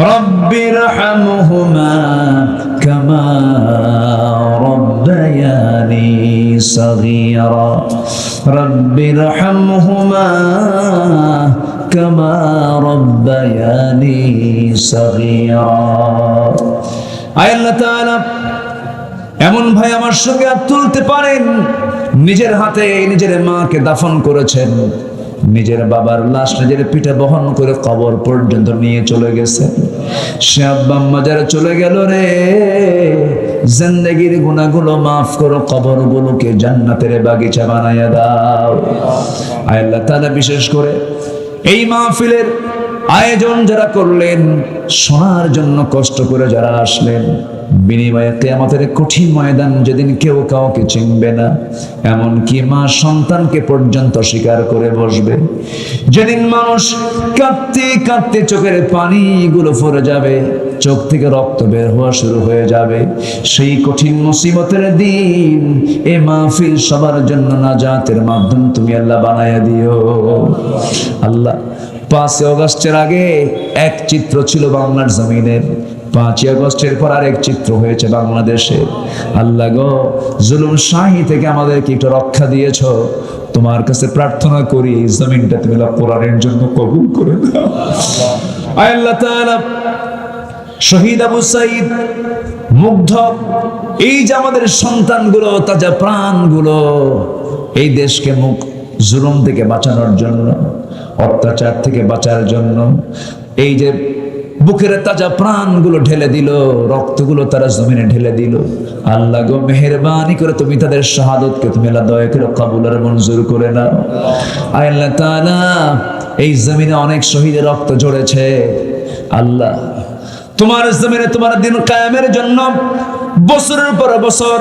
রব্বিরহামহুমা কামা রব্বায়ানি সগীরা, রব্বিরহামহুমা কামা রব্বায়ানি সগীরা। আয় আল্লাহ তাআলা এমন ভাই আমার সঙ্গে হাত তুলতে পারেন, নিজের হাতে নিজের মাকে দাফন করেছেন, নিজের বাবার লাশ নিজের পিঠে বহন করে কবর পর্যন্ত নিয়ে চলে গেছে। সে আব্বা আম্মা যারা চলে গেল রে, জিন্দেগির গুনাহগুলো মাফ করো, কবরগুলোকে জান্নাতের বাগিচা বানায়া দাও। আয় আল্লাহ তাআলা বিশেষ করে এই মাহফিলের আয়োজন যারা করলেন, শোনার জন্য কষ্ট করে যারা আসলেন, বিনিময়ে কিয়ামতের কঠিন ময়দান যেদিন কেউ কাউকে চিনবে না, এমনকি মা সন্তানকে পর্যন্ত স্বীকার করে বসবে, যেদিন মানুষ কাঁদতে কাঁদতে চোখের পানিগুলো পড়ে যাবে, চোখ থেকে রক্ত বের হওয়া শুরু হয়ে যাবে, সেই কঠিন মুসিবতের দিন এ মাহফিল সবার জন্য নাজাতের মাধ্যম তুমি আল্লাহ বানায়া দিও আল্লাহ। 5 আগস্টের আগে এক চিত্র ছিল বাংলার জমিনের, 5 আগস্টের পর আরেক চিত্র হয়েছে বাংলাদেশে। আল্লাহ গো, জুলুম শাহী থেকে আমাদেরকে একটু রক্ষা দিয়েছ, তোমার কাছে প্রার্থনা করি এই জমিনটা তুমি কোরআনের জন্য কবুল করে দাও। আয় আল্লাহ তাআলা শহীদ আবু সাঈদ, মুগ্ধ এই যে আমাদের সন্তানগুলো, তাজা প্রাণগুলো এই দেশকে জুলুম থেকে বাঁচানোর জন্য, অত্যাচার থেকে বাঁচার জন্য এই যে বুকের তাজা প্রাণগুলো ঢেলে দিল, রক্তগুলো তারা জমিনে ঢেলে দিল। আল্লাহ গো, মেহেরবানি করে তুমি তাদের শাহাদতকে তুমি আল্লাহ দয়া করে কবুল আর মঞ্জুর করে নাও। আয় আল্লাহ তাআলা এই জমিনে অনেক শহীদের রক্ত ঝরেছে আল্লাহ, তোমার জমিনে তোমার দিন কায়েমের জন্য বছরের পর বছর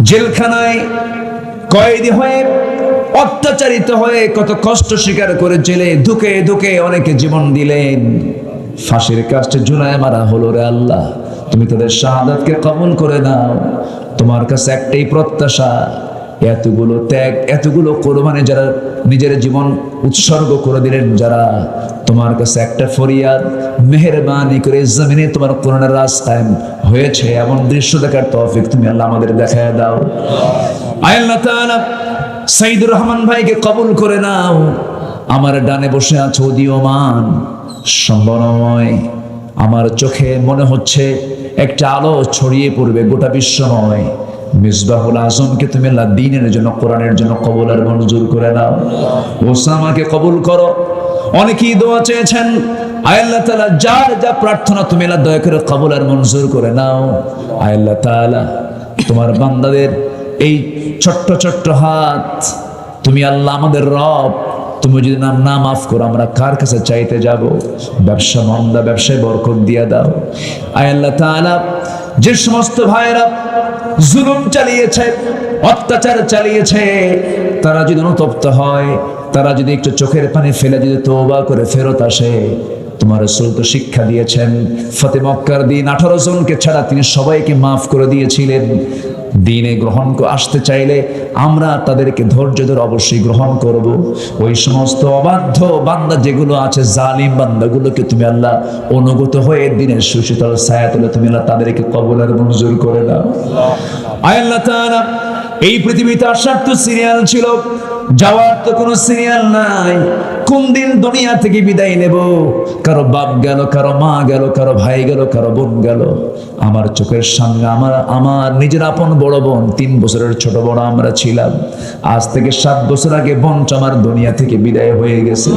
জেলখানায় কয়েদি হয়ে, অত্যাচারিত হয়ে, কত কষ্ট স্বীকার করে জেলে ধুকে ধুকে অনেকে জীবন দিলেন, ফাঁসির কাস্টে ঝুলায় মারা হলো রে আল্লাহ, তুমি তাদের শাহাদাতকে কবুল করে নাও। তোমার কাছে একটাই প্রত্যাশা, এতগুলো ত্যাগ, এতগুলো কোরবানি যারা নিজের জীবন উৎসর্গ করে দিলেন, যারা তোমার কাছে একটা ফরিয়াদ, মেহেরবানি করে জমিনে তোমার কোরআনের রাজ কায়েম হয়েছে এমন দৃশ্য দেখার তৌফিক তুমি আল্লাহ আমাদের দেখায় দাও। আয় আল্লাহ তাআলা সাইদুর রহমান ভাইকে কবুল করে নাও। আমার ডানে বসে আছো উদীয়মান সম্মানময় আমার চোখে মনে হচ্ছে একটা আলো ছড়িয়ে পড়বে গোটা বিশ্বময়। মিসবাহুল আজমকে তুমি আল্লাহ দ্বীনের জন্য, কোরআনের জন্য কবুল আর মঞ্জুর করে নাও। ওসামাকে কবুল করো। অনেকেই দোয়া চেয়েছেন, আয় আল্লাহ তাআলা যার যা প্রার্থনা তুমি আল্লাহ দয়া করে কবুল আর মঞ্জুর করে নাও। আয় আল্লাহ তাআলা তোমার বান্দাদের এই ছোট্ট ছোট্ট হাত, তুমি আল্লাহ আমাদের রব, তুমি যদি না মাফ করো আমরা কার কাছে চাইতে যাব? ব্যবসা মন্দা, ব্যবসায় বরকত দিয়ে দাও। আয় আল্লাহ তাআলা যে সমস্ত ভাইয়েরা জুলুম চালিয়েছে, অত্যাচার চালিয়েছে, তারা যদি অনুতপ্ত হয়, তারা যদি একটু চোখের পানি ফেলে যদি তওবা করে ফেরত আসে, তোমার রাসূল তো শিক্ষা দিয়েছেন, ফতে মক্কার দিন 18 জনকে ছাড়া তিনি সবাইকে মাফ করে দিয়েছিলেন। দিনে গ্রহণ আসতে চাইলে আমরা তাদেরকে ধৈর্য ধরে অবশ্যই গ্রহণ করব। ওই সমস্ত অবাধ্য বান্দা যেগুলো আছে, জালিম বান্দাগুলোকে তুমি আল্লাহ অনুগত হয়ে দিনের সুশীতল ছায়া তুলে তুমি আল্লাহ তাদেরকে কবুল আর মঞ্জুর করে দাও। আয় আল্লাহ তাআলা এই পৃথিবীতে আসার তো সিরিয়াল ছিল, যাওয়ার তো কোনো সিরিয়াল নাই। কোন দিন দুনিয়া থেকে বিদায় নেব? কারো বাপ গেল, কারো মা গেল, কারো ভাই গেল, কারো বোন গেল। আমার চোখের সামনে আমার নিজের আপন বড় বোন, 3 বছরের ছোট বড় আমরা ছিলাম। আজ থেকে 7 বছর আগে বোনটা আমার দুনিয়া থেকে বিদায় হয়ে গেছে।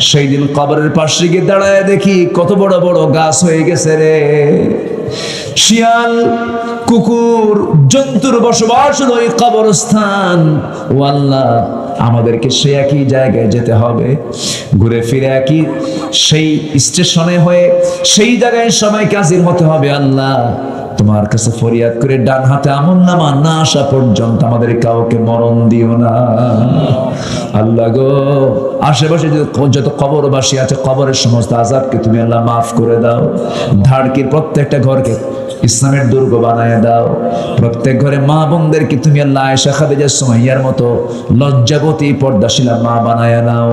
সেই দিন কবরের পাশে গিয়ে দাঁড়ায় দেখি কত বড় বড় গাছ হয়ে গেছে রে। শিয়াল, কুকুর, জন্তুর বসবাস ওই কবরস্থান। ও আল্লাহ, আমাদেরকে সে একই জায়গায় যেতে হবে, ঘুরে ফিরে একই সেই স্টেশনে হয়ে সেই জায়গায় সবাইকে হাজির হতে হবে। আল্লাহ, তোমার কাছে ফরিয়াদ করে ডান হাতে আমলনামা না আসা পর্যন্ত আমাদের কাউকে মরণ দিও না। আল্লাহ গো, আশেপাশে যত কবরবাসী আছে, কবরের সমস্ত আযাবকে তুমি আল্লাহ মাফ করে দাও। ধাড়কির প্রত্যেকটা ঘরকে ইসলামের দুর্গ বানায় দাও। প্রত্যেক ঘরে মা বোনদেরকে তুমি আল্লাহ আয়েশা, খাদিজা, সুমাইয়ার মতো লজ্জাবতী পর্দাশীলা মা বানায় নাও।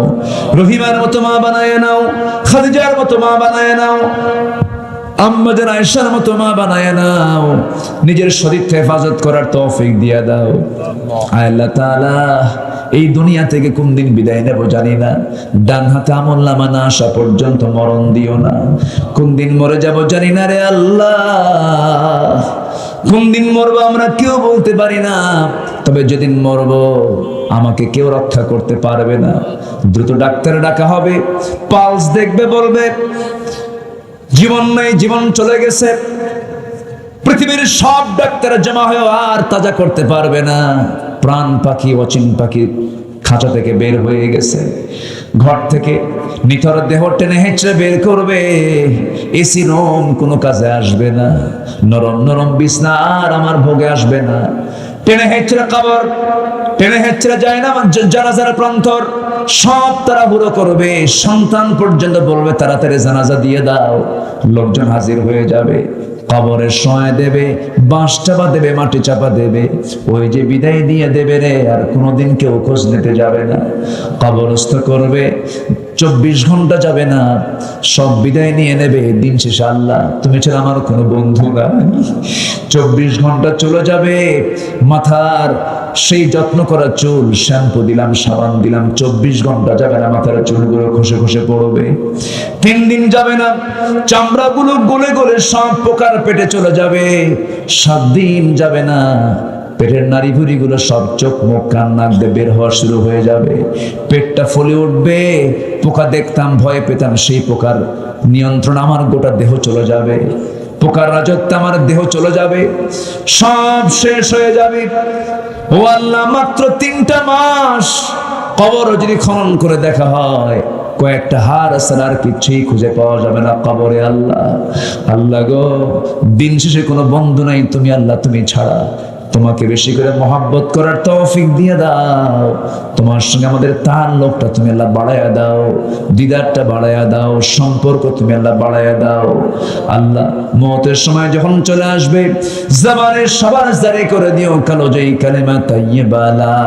রহিমার মতো মা বানায় নাও। খাদিজার মতো মা বানায় নাও। আম্মাদের আয়েশার মতো মা বানায় নাও। নিজের শরীরকে হেফাজত করার তৌফিক দিয়ে দাও। আল্লাহ তাআলা এই দুনিয়া থেকে কোন দিন বিদায় নেব জানি না। ডান হাতে আমলনামা না আসা পর্যন্ত মরণ দিও না। কোন দিন মরে যাব জানি না রে আল্লাহ। কোন দিন মরবো আমরা কেউ বলতে পারি না। তবে যেদিন মরবো আমাকে কেউ রক্ষা করতে পারবে না। দ্রুত ডাক্তার ডাকা হবে, পালস দেখবে, বলবে জীবন নেই, জীবন চলে গেছে। পৃথিবীর সব ডাক্তার জমা হয়ে আর তাজা করতে পারবে না। প্রাণ পাখি, অচিন পাখি খাঁচা থেকে বের হয়ে গেছে। ঘর থেকে নিথর দেহ টেনে হেঁচড়ে বের করবে। এসি রুম কোনো কাজে আসবে না। নরম নরম বিছনা আর আমার ভোগে আসবে না। টেনে হেঁচড়ে কবর, টেনে হেঁচড়ে যায় না জানাজার প্রান্তর, সব তাড়াহুড়ো করবে। সন্তান পর্যন্ত বলবে তাড়াতাড়ি জানাজা দিয়ে দাও। লোকজন হাজির হয়ে যাবে, কবরে শোয়া দেবে, বাঁশ চাপা দেবে, মাটি চাপা দেবে। ওই যে বিদায় দিয়ে দেবে রে, আর কোনোদিন কেউ খোঁজ নিতে যাবে না। কবরস্থ করবে, 24 ঘন্টা যাবে না, সব বিদায় নিয়ে নেবে। দিন শেষে আল্লাহ, তুমি ছাড়া আমার কোনো বন্ধু নাই। 24 ঘন্টা চলে যাবে। মাথার সেই যত্ন করা চুল, শ্যাম্পু দিলাম, সাবান দিলাম, 24 ঘন্টা যাবে না, মাথার চুলগুলো খসে খসে পড়বে। 3 দিন যাবে না, চামড়াগুলো গলে গলে সব পোকার পেটে চলে যাবে। 7 দিন যাবে না, পেটের নাড়ি ভুড়িগুলো সব চোখ মুখ কান নাক দিয়ে বের হওয়া শুরু হয়ে যাবে। পেটটা ফুলে উঠবে। পোকা দেখতাম, ভয় পেতাম, সেই পোকার নিয়ন্ত্রণ আমার গোটা দেহ চলে যাবে। পোকার রাজত্ব আমার দেহ চলে যাবে। সব শেষ হয়ে যাবে। ও আল্লাহ, মাত্র 3টা মাস কবর যদি খনন করে দেখা হয়, কয়েকটা হাড় ছাড়া আর কিছুই খুঁজে পাওয়া যাবে না কবরে। আল্লাহ, আল্লাহ গো, দিন শেষে কোনো বন্ধু নাই, তুমি আল্লাহ, তুমি ছাড়া। তোমাকে বেশি করে মহব্বত করার তৌফিক দিয়ে দাও। তোমার সঙ্গে আমাদের তাআল্লুকটা তুমি আল্লাহ বাড়ায়া দাও, দিদারটা বাড়ায়া দাও, সম্পর্ক তুমি আল্লাহ বাড়ায়া দাও। আল্লাহ, মওতের সময় যখন চলে আসবে, জবানে সবার জারি করে দিও কালো যেই কালেমা তাইয়্যিবা লা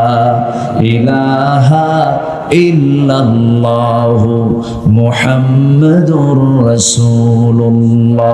ইলাহা ইল্লাল্লাহু মুহাম্মাদুর রাসূলুল্লাহ।